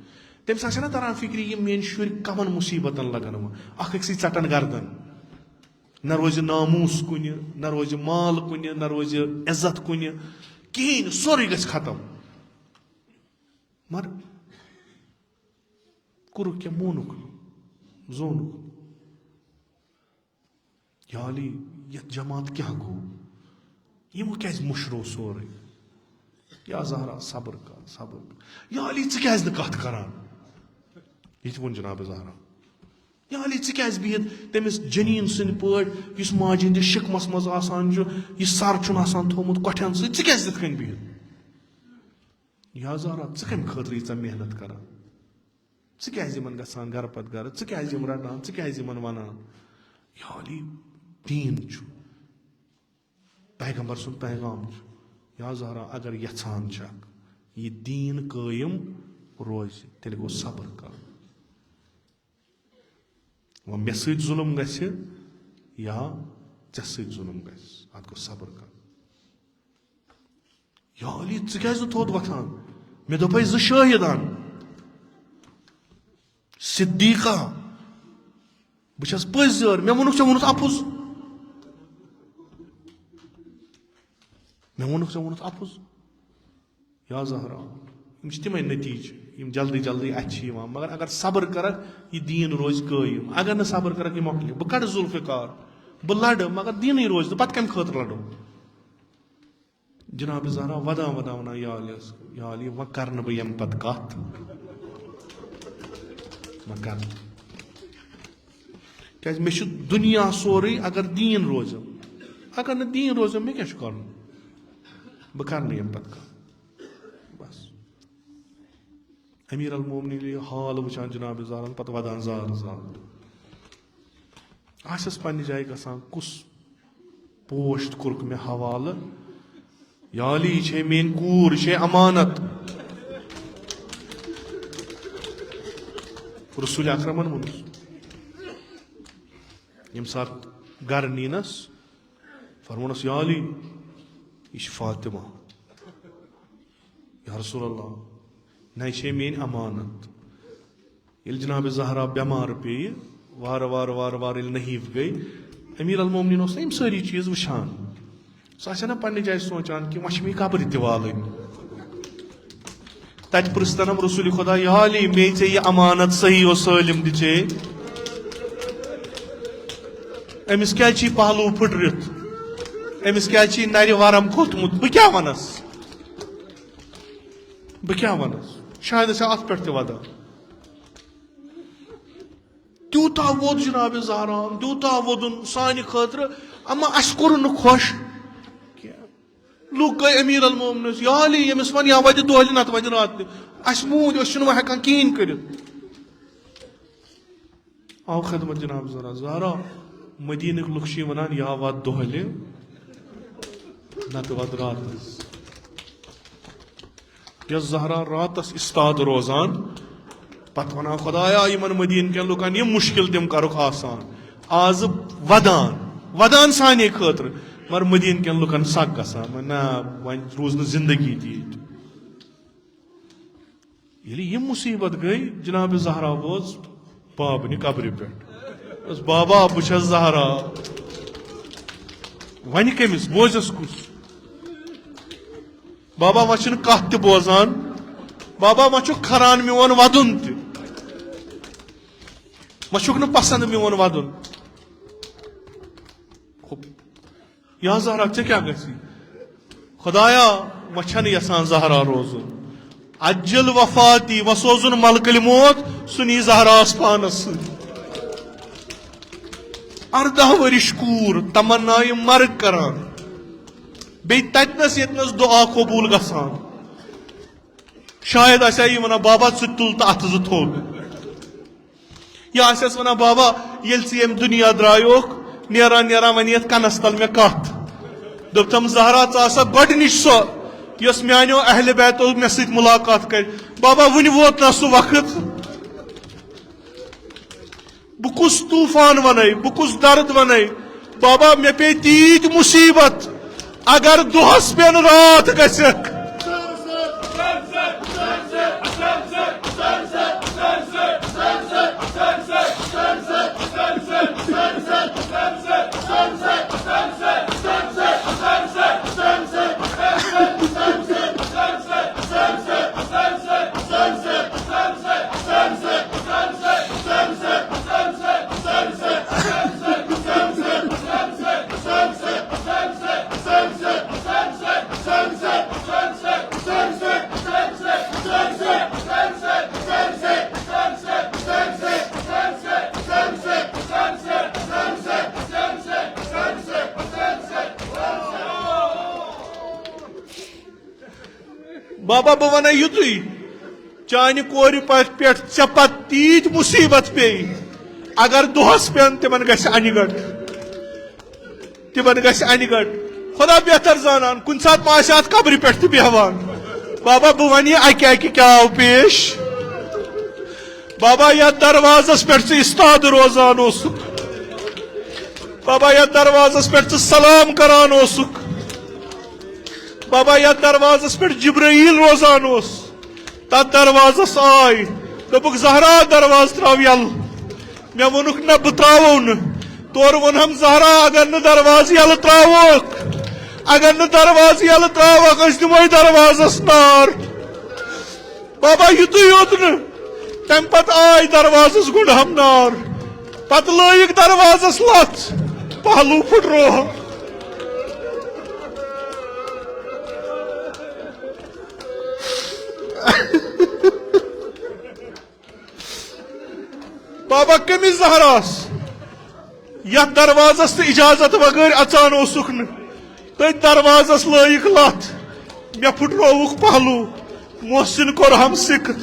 تٔمِس آسہِ نا تران فِکرِ یِم میٲنۍ شُرۍ کمن مُصیٖبتن لگن وۄنۍ اکھ أکۍ سٕے ژٹن گردن نہ روزِ ناموٗس کُنہِ نہ روزِ مال کُنہِ نہ روزِ عزت کُنہِ کِہیٖنۍ نہٕ سورُے گژھِ ختم مگر کوٚرُکھ کیٛاہ مونُکھ زونُکھ یا علی یتھ جماعت کیٛاہ گوٚو یِمو کیٛازِ مُشرو سورُے یا زہرا صبر کر صبر کر یا علی ژٕ کیٛازِ نہٕ کتھ کران یہِ تہِ ووٚن جناب زہرا یا علی ژٕ کیٛازِ بِہِتھ تٔمِس جنیٖن سٕنٛدۍ پٲٹھۍ یُس ماجہِ ہٕنٛدِس شِکمس منٛز آسان چھُ یہِ سر چھُن آسان تھوٚومُت کۄٹھٮ۪ن سۭتۍ ژٕ کیٛازِ تِتھ کٔنۍ بِہِتھ یا زہرا ژٕ کمہِ خٲطرٕ ییٖژاہ محنت کران ژٕ کیٛازِ یِمن گژھان گرٕ پتہٕ گرٕ ژٕ کیٛازِ یِم رٹان ژٕ کیٛازِ یِمن ونان یا علی دیٖن چھُ پیغمبر سُنٛد پیغام چھُ یا زہرا اگر یژھان چھکھ یہِ دیٖن قٲیِم روزِ تیٚلہِ گوٚو صبر کرُن وۄنۍ مےٚ سۭتۍ ظُلم گژھِ یا ژےٚ سۭتۍ ظُلم گژھِ اتھ گوٚو صبر کرُن یا علی ژٕ کیٛازِ نہٕ تھوٚد وۄتھان مےٚ دوٚپے 2 شٲہِد ان صدیقہ بہٕ چھس پٔزۍ مےٚ ووٚنُکھ ژےٚ ووٚنُتھ اپُز مےٚ ووٚنُکھ ژےٚ ووٚنُتھ اپُز یا زہرا یِم چھِ تِمے نتیٖجہٕ یِم جلدی جلدی اَتھِ چھِ یِوان مگر اگر صبر کرکھ یہِ دیٖن روزِ قٲیِم اگر نہٕ صبر کرکھ یہِ مۄکلہِ بہٕ کڑٕ ذوالفقار بہٕ لڑٕ مگر دیٖنٕے روزِ نہٕ پتہٕ کمہِ خٲطرٕ لڑو جناب زہرا ودان ودان ونان یا علی وۄنۍ کرٕ نہٕ بہٕ ییٚمہِ پتہٕ کتھ وۄنۍ کرٕ کیٛازِ مےٚ چھُ دُنیا سورُے اگر دیٖن روزم اگر نہٕ دیٖن روزم مےٚ کیٛاہ چھُ کرُن بہٕ کرٕ نہٕ ییٚمہِ پتہٕ کتھ بس امیر المومنیٖن ییٚلہِ حال وٕچھان جناب زہرا پتہٕ ودان زار زار آسٮ۪س پننہِ جایہِ گژھان کُس پوسٹ کوٚرُکھ مےٚ حوالہٕ یا علی یہِ چھے میٲنۍ کوٗر یہِ چھے امانت رسول اکرمن ووٚنُس ییٚمہِ ساتہٕ گرٕ نیٖنس فرمونس یا علی یہِ چھِ فاطمہ یا رسول اللہ نہ یہِ چھے میٲنۍ امانت ییٚلہِ جناب زہرا بٮ۪مار پیٚیہِ وارٕ وارٕ وارٕ وارٕ ییٚلہِ نحیٖف گٔے امیر المومنیٖن اوس نہ یِم سٲری چیٖز وٕچھان سُہ آسہِ ہا نا پننہِ جایہِ سونٛچان کہِ وۄنۍ چھِ مےٚ قبرِ تہِ والٕنۍ تتہِ پرٛژھتنم رسول خۄدا یا علی مے ژےٚ یہِ امانت صحیح و سٲلِم دِژے أمِس کیٛازِ چھی پہلوٗ پھٕٹرِتھ أمِس کیٛازِ چھی نرِ ورم کھوٚتمُت بہٕ کیٛاہ ونس بہٕ کیٛاہ ونس شاید ٲسۍ اتھ پٮ۪ٹھ تہِ ودان تیوٗتاہ ووٚد جناب زہرا تیوٗتاہ ووٚدُن سانہِ خٲطرٕ اما اسہِ کوٚر نہٕ خۄش لُکھ گٔے امیر المومنس یا علی ییٚمِس ون یا وتہِ دۄہلہِ نتہٕ وتہِ راتلہِ اسہِ موٗدۍ أسۍ چھِنہٕ وۄنۍ ہٮ۪کان کِہیٖنۍ کٔرِتھ آو خدمت جناب زہرا مدیٖنٕکۍ لُکھ چھِ ونان یا وات دۄہلہِ نتہٕ وات راتس یۄس زہرا راتس استاد روزان پتہٕ ونان خۄدایا یِمن مدیٖنہٕ کٮ۪ن لُکن یِم مُشکِل تِم کرُکھ آسان آزٕ ودان سانے خٲطرٕ مگر مدیٖنہٕ کٮ۪ن لُکن سکھ گژھان نہ وۄنۍ روٗز نہٕ زندگی تہِ ییٚتہِ ییٚلہِ یِم مُصیٖبت گٔے جناب زہرا وٲژ بابنہِ قبرِ پٮ۪ٹھ دوٚپُس بابا بہٕ چھس زہرا وۄنۍ کٔمِس بوزٮ۪س کُس بابا وۄنۍ چھُنہٕ کتھ تہِ بوزان بابا وۄنۍ چھُکھ کھران میون ودُن تہِ وۄنۍ چھُکھ نہٕ پسنٛد میون ودُن یا زہرا ژےٚ کیٛاہ گژھی خۄدایا وۄنۍ چھنہٕ یژھان زہرا روزُن اجل وفاتی وۄنۍ سوزُن ملکہٕ موت سُہ نی زہراہس پانس سۭتۍ 18 ؤرِش کوٗر تمنایہِ مرگ کران بیٚیہِ تتنس ییٚتنس دُعا قبوٗل گژھان شاید آسہِ ہا یہِ ونان بابا ژٕ تُل تہٕ اتھٕ 2 تھوٚد یا آسٮ۪س ونان بابا ییٚلہِ ژٕ ییٚمہِ دُنیا درٛایوکھ نیران نیران وۄنۍ یتھ کنس تل مےٚ کتھ دوٚپتم زہرا ژٕ آسکھ گۄڈنِچ سۄ یۄس میانیو اہلِ بیتو مےٚ سۭتۍ مُلاقات کرِ بابا وُنہِ ووت نہ سُہ وقت بہٕ کُس طوٗفان ونَے بہٕ کُس درد ونَے بابا مےٚ پیٚیہِ تیٖتۍ مُصیٖبت اگر دۄہس پٮ۪ن راتھ گژھکھ بابا بہ ون یتھی چانہ کور پہ پت تیت مصیبت پی اگر دہس پین تمن گژھِ انہ گٹ خدا بہتر زانان کن سات ما ات قبر پہ تہ بیہوان بابا بہ ون یہ اکہ کیا آو پیش بابا یتھ دروازس پہ استاد روزان اوسک بابا یتھ دروازس پہ سلام کران اوسک بابا یتھ دروازس پہ جبرائیل روزان اوس تت دروازس آئی دپک زہرا دروازہ تراو یل مے وونک نہ بہ تراوو نہ تور ونہم زہرا اگر نہ دروازہ یل تراوک اگر نہ دروازہ یل تراوک أسۍ دموے دروازس نار بابا یتُے یوت نہ تم پت آئی دروازس گڈہم نار پت لٲیِکھ دروازس لتھ پہلو پھٹروہم بابا کمس زہراس یتھ دروازس تو اجازت بغیر اژان اوسُکھ نہٕ تٔتھۍ دروازس لٲیِکھ لتھ مے پھٹرووُکھ پہلو محسن کورہم سکت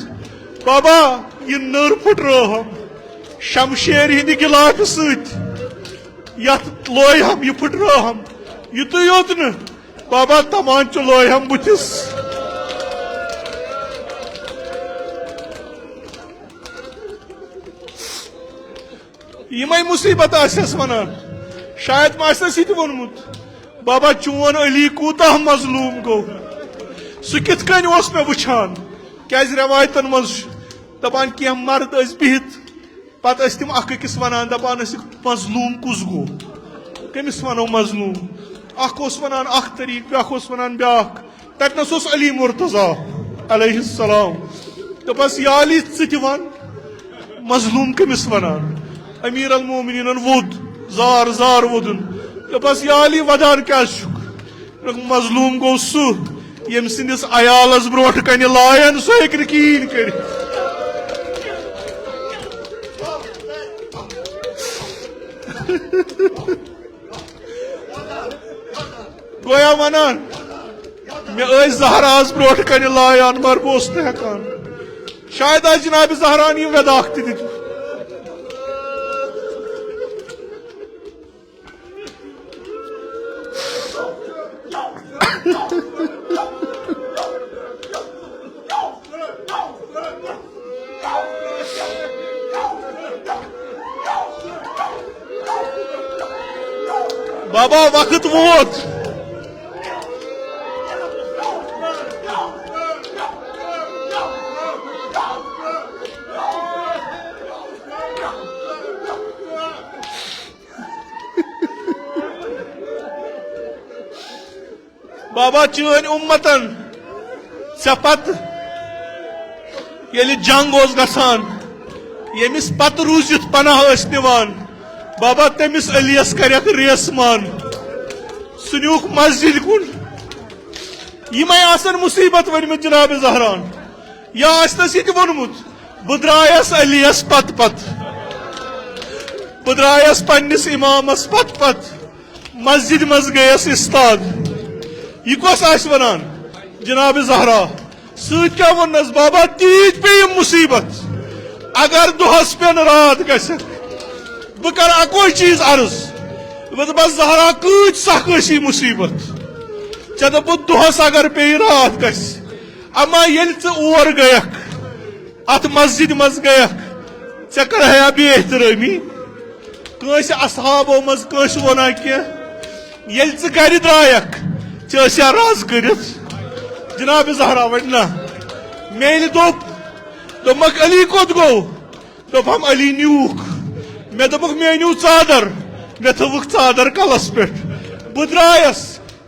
بابا یہ نٔر پھٹرٲوہم شمشیر ہندِ گِلافہِ سۭتۍ یتھ لویہم یہ پھٹرٲوہم یُتُے یوت نہٕ بابا تمانچہِ لویہم بُتھِس یمے مصیبت آسیس ونان شاید ما آسنس یہ تہِ ووٚنمُت بابا چون علی کوتاہ مظلوم گو سہ کتھ کن اوس مے وچھان کیاز روایتن مز دپان کینٛہہ مرد ٲسۍ بِہِتھ پتہٕ ٲسۍ تِم اکھ أکِس ونان دپان ٲسِکھ مظلوم کُس گوٚو کٔمِس ونو مظلوم اکھ اوس ونان اکھ طریقہٕ بیاکھ اوس ونان بیاکھ تتنس اوس علی مرتضیٰ علیہ السلام دپس یا علی ژٕ تہِ ون مظلوم کٔمِس ونان امیر المومنینن ووٚد زار زار وودُن دپس یا علی ودان کیاز چھُکھ مظلوم گوٚو سُہ یم سندس عیالس برونٛٹھ کنہِ لایَن سُہ ہیٚکہِ نہٕ کِہیٖنۍ کٔرِتھ گویا ونان مے ٲسۍ زہراس برونٛٹھ کنہِ لایان مگر بہٕ اوسُس نہٕ ہٮ۪کان شاید آسہِ جنابِ زہران یہِ ویداکھ تہِ دِتمُت بابا وقت ووت بابا چٲنۍ اُمتن ژےٚ پتہٕ ییٚلہِ جنگ اوس گژھان ییٚمِس پتہٕ روٗزِتھ پناہ ٲسۍ نِوان بابا تٔمِس علیَس کریکھ ریسمان سُہ نیوٗکھ مسجد کُن یِمے آسن مصیبت ؤنمٕتۍ جناب زہران یا آسنس یہِ تہِ ووٚنمُت بہٕ درٛایس علیَس پتہٕ پتہٕ بہٕ درٛایس پننِس امامس پتہٕ پتہٕ مسجد منٛز گٔیس استاد یہ کۄس آسہِ ونان جناب زہرا سۭتۍ کیٛاہ ووٚننس بابا تیٖتۍ پیٚیِم مصیبت اگر دۄہس پٮ۪ن رات گژھکھ بہٕ کرٕ اکوے چیٖز عرض بہٕ دپس زہرا کۭژ سخ ٲسی مصیبت ژےٚ دوٚپُتھ دۄہس اگر پیٚیہِ رات گژھِ اما ییٚلہِ ژٕ اور گٔیکھ اتھ مسجد منٛز گٔیکھ ژےٚ کرہیا بے احترٲمی کٲنٛسہِ اصحابو منٛز کٲنٛسہِ ووٚنا کینٛہہ ییٚلہِ ژٕ گرِ درٛایکھ ژےٚ ٲسیا رز کٔرِتھ جناب زہرا وۄنۍ نہ مےٚ ییٚلہِ دوٚپمکھ علی کوٚت گوٚو دوٚپہم علی نیوٗکھ مےٚ دوٚپُکھ مےٚ أنِو ژادر مےٚ تھٲوٕکھ ژادر کلس پٮ۪ٹھ بہٕ درٛایس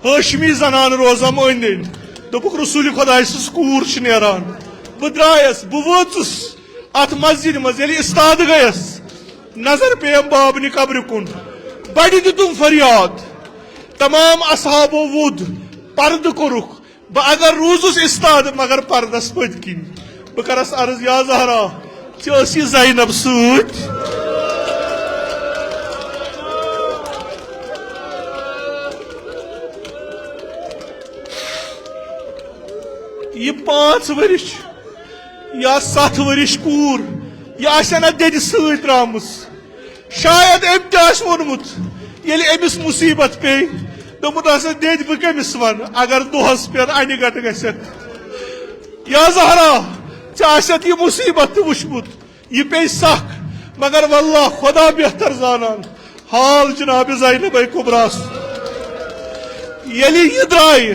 ہاشمی زنان روزم أنٛدۍ أنٛدۍ دوٚپُکھ رسوٗلِ خۄداے سٕنٛز کوٗر چھِ نیران بہٕ درٛایس بہٕ وٲژٕس اتھ مسجد منٛز ییٚلہِ استاد گٔیس نظر پیٚیَم بابنہِ قبرِ کُن بڑِ دِتُم فریاد تمام اصحابو ووٚد پردٕ کوٚرُکھ بہٕ اگر روٗزُس استاد مگر پردس پٔتۍ کِنۍ بہٕ کرس عرض یا زہرا ژےٚ ٲسی زینب سۭتۍ یہ 5 ورش یا 7 ورش کور یہ آسنا دد ست درامس شاید ام تہ وونمت ییٚلہِ أمِس مصیبت پے دوٚپمُت ہسا دد بہٕ کٔمِس ون اگر دۄہس پٮ۪ٹھ انہِ گٹہٕ گژھٮ۪کھ یا زہرا ژےٚ آسٮ۪تھ یہِ مصیبت تہِ وٕچھمُت یہِ پیٚیہِ سخ مگر واللہ خدا بہتر زانان حال جناب زینب کبراس ییٚلہِ یہِ درٛایہِ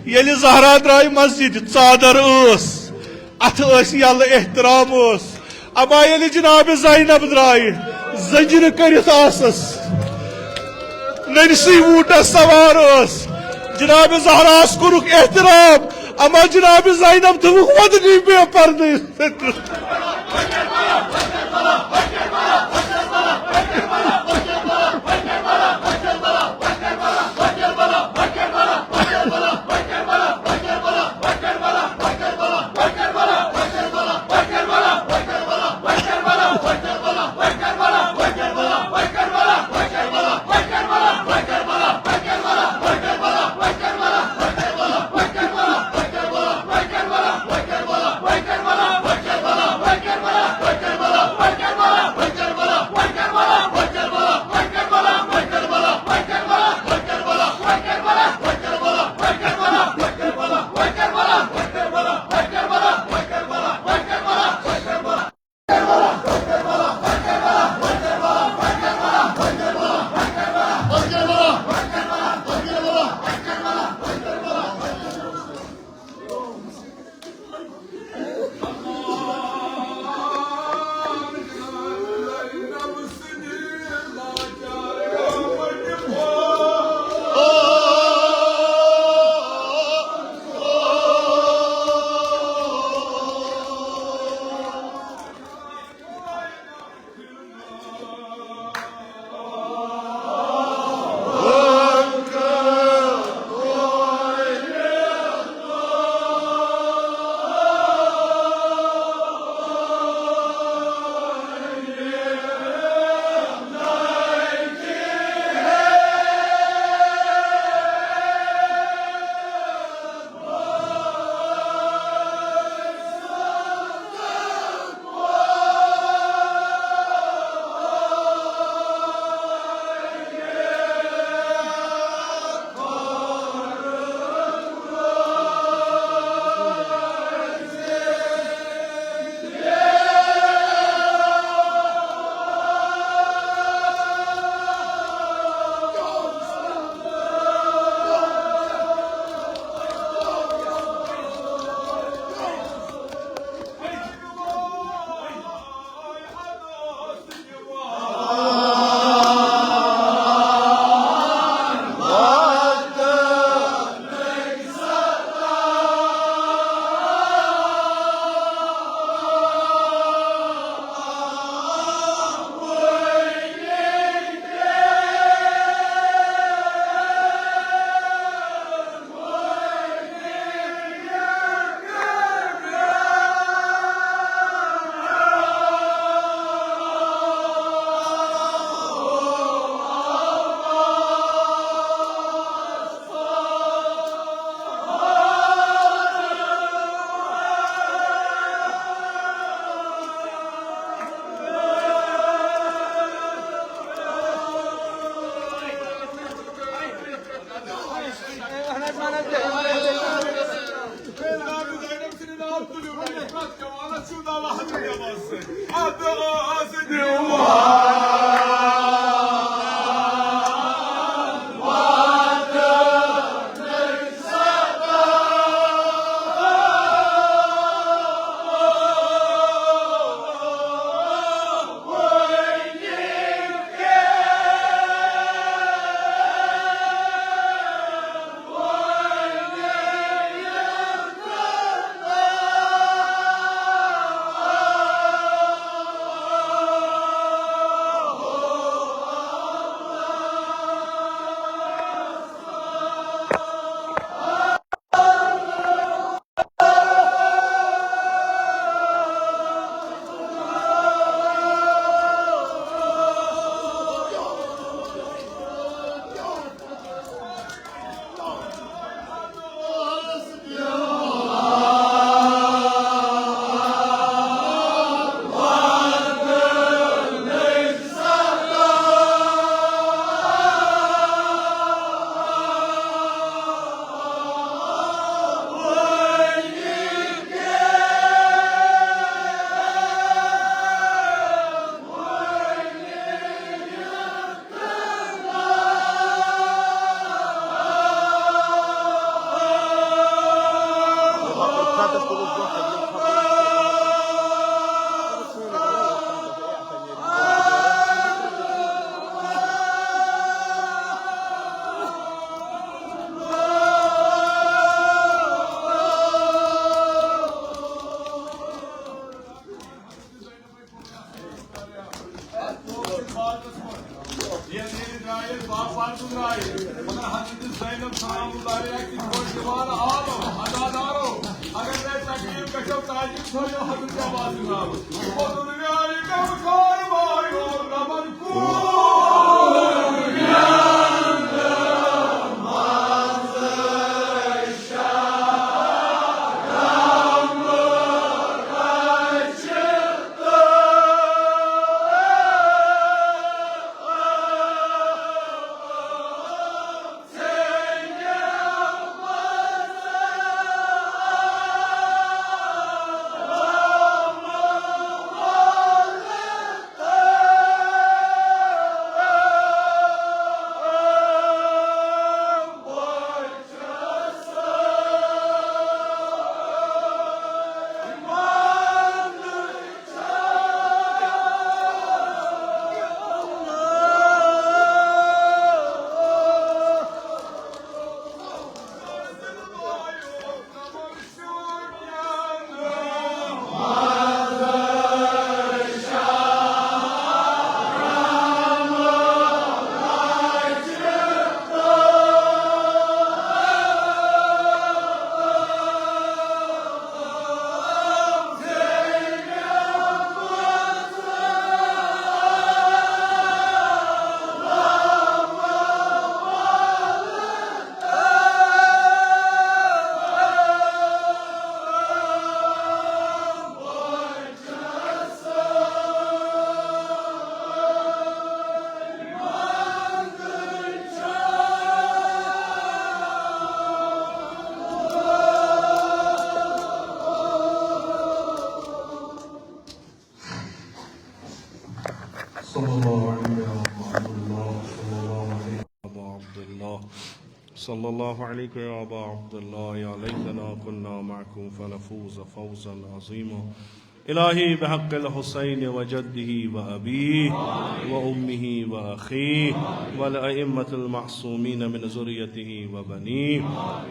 ییٚلہِ زہرا درٛایہِ مسجد ژادر اتھ یلہٕ احترام اما ییٚلہِ جناب زینب درٛایہِ زنجرٕ کٔرِتھ آسس نرسٕے ووٗٹس سوار جناب زہراس کوٚرُکھ احترام اما جناب زینب تھوٚوُکھ وۄدنی بے پردٕ Yeni gayet bağpartı gayet. Bana Hazreti Zeynep Sanamullah'a yakın koştuğunu ağlo, adadaro. Agar ben takiyim kaçıp tacip soyu Hazreti Abbas'ın ağlo. O dünyayı kavkar var yol raman صلى الله عليك يا أبا عبد الله يا ليتنا كنا معكم فنفوز فوزا عظيما إلهي بحق الحسين وجده وأبيه وأمه وأخيه والأئمة المعصومين من ذريته وبنيه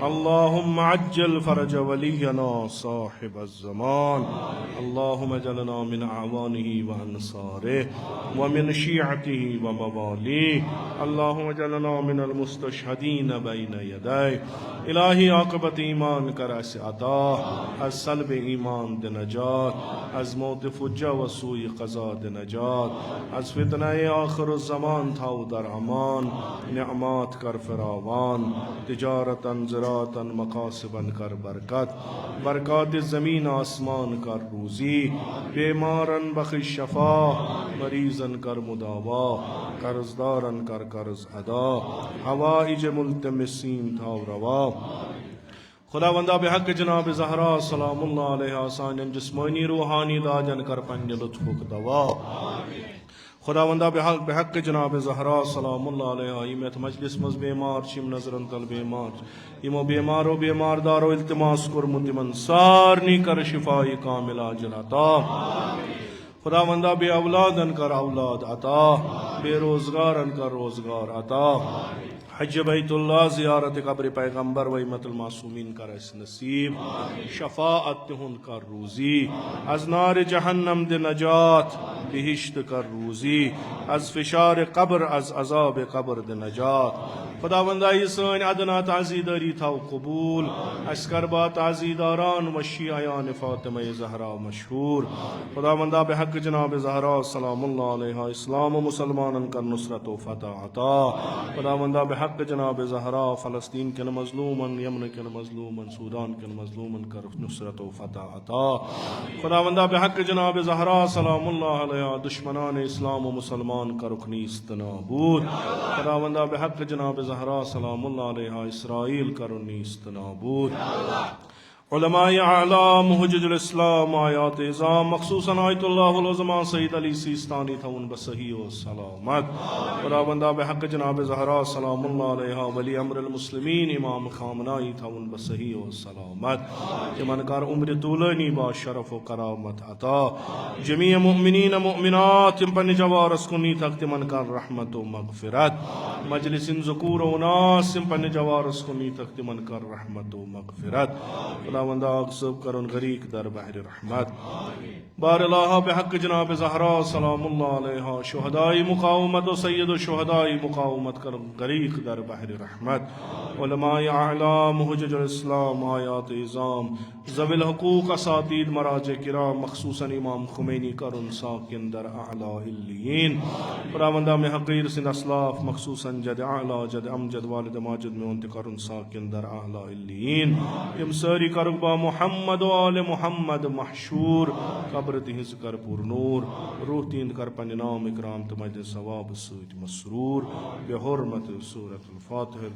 اللهم عجل فرج ولينا صاحب الزمان اللهم اجعلنا من أعوانه وأنصاره ومن شيعته ومواليه اللهم اجعلنا من المستشهدين بين يديه إلهي عاقبت ایمان کر اس عطا از سلب ایمان د نجات از موت فجا و سوی قضا د نجات از فتنه آخر الزمان تھاو در امان نعمات کر فراوان تجارتا زراعتا مقاصبا کر برکت برکات زمین آسمان کر روزی بیمارن بخش شفا مریضا کر مداوا قرضدارا کر قرض ادا حوائج ملتمسین تھاو روا خداوندہ بحق جناب زہرا سلام اللہ علیہ آسان جسمانی روحانی دا جن کر پنج لطفک دوا خداوندہ بحق جناب زہرا سلام اللہ علیہ ایمیت مجلس مز بیمار شم نظرن تل بیمار ایمو بیمارو بیمار دارو التماس کر متمن سارنی کر شفائی کاملہ جلاتا خداوندہ بے اولادن کر اولاد عطا بے روزگارن کر روزگار عطا حج بیت اللہ زیارت قبر پیغمبر و امت المعصومین کر اس نصیب شفاعت تہن کر روزی از نار جہنم د نجات بہشت کر روزی از فشار قبر از عذاب قبر د نجات خداوندہ یہ سن ادنا تعزیداری تھا قبول اسکربا تعزیداران و شیعیان فاطمہ زہرا مشہور خداوندہ بحق جناب زہرا سلام اللہ علیہ اسلام و مسلمان کر نصرت و فتح عطا خداوندہ بحق جناب زہرا فلسطین کے مظلومن یمن کے مظلومن سودان کے مظلومن کر نصرت و فتح عطا خداوندہ بحق جناب زہرا سلام اللہ علیہ دشمنان اسلام و مسلمان کا رکنی استنابود خداوندہ بحق جناب زہرا سلام اللہ علیہ اسرائیل کا رکنی استنابود علماء اعلام حجج الاسلام آیات اعظام مخصوصاً آیت اللہ العظمہ سید علی سیستانی تھون بصحیح و سلامت خداوندہ بحق جناب زہرا سلام اللہ علیہ ولی امر المسلمین امام خامنائی تھون بصحیح و سلامت جمن کار عمر طولانی با شرف و کرامت عطا جمیع مؤمنین مؤمنات پن جوارس کنی تخت من کار رحمت و مغفرت مجلس ذکور و ناس پن جوارس کنی تخت من کار رحمت و مغفرت خداوندہ آگ صب کرن غریق در بحر رحمت بار اللہ بحق جناب زہرا سلام اللہ علیہ شہدائی مقاومت و سید الشہدائی مقاومت کرن غریق در بحر رحمت علماء اعلام حجج الاسلام آیات اعظام ذوی الحقوق اساتید مراجع کرام مخصوصاً امام خمینی کرن ساکن در اعلی علیین خداوندہ میں حقیر سند اسلاف خصوصاً جد اعلی جد امجد والد ماجد میں انت کرن ساکن در اعلی علیین یم ساری کربا محمد و آل محمد محشور قبر تہذ کر پر نور روح تیند کر پن نام اکرام تو مجد ثواب سوت مسرور بحرمت سورة الفاتح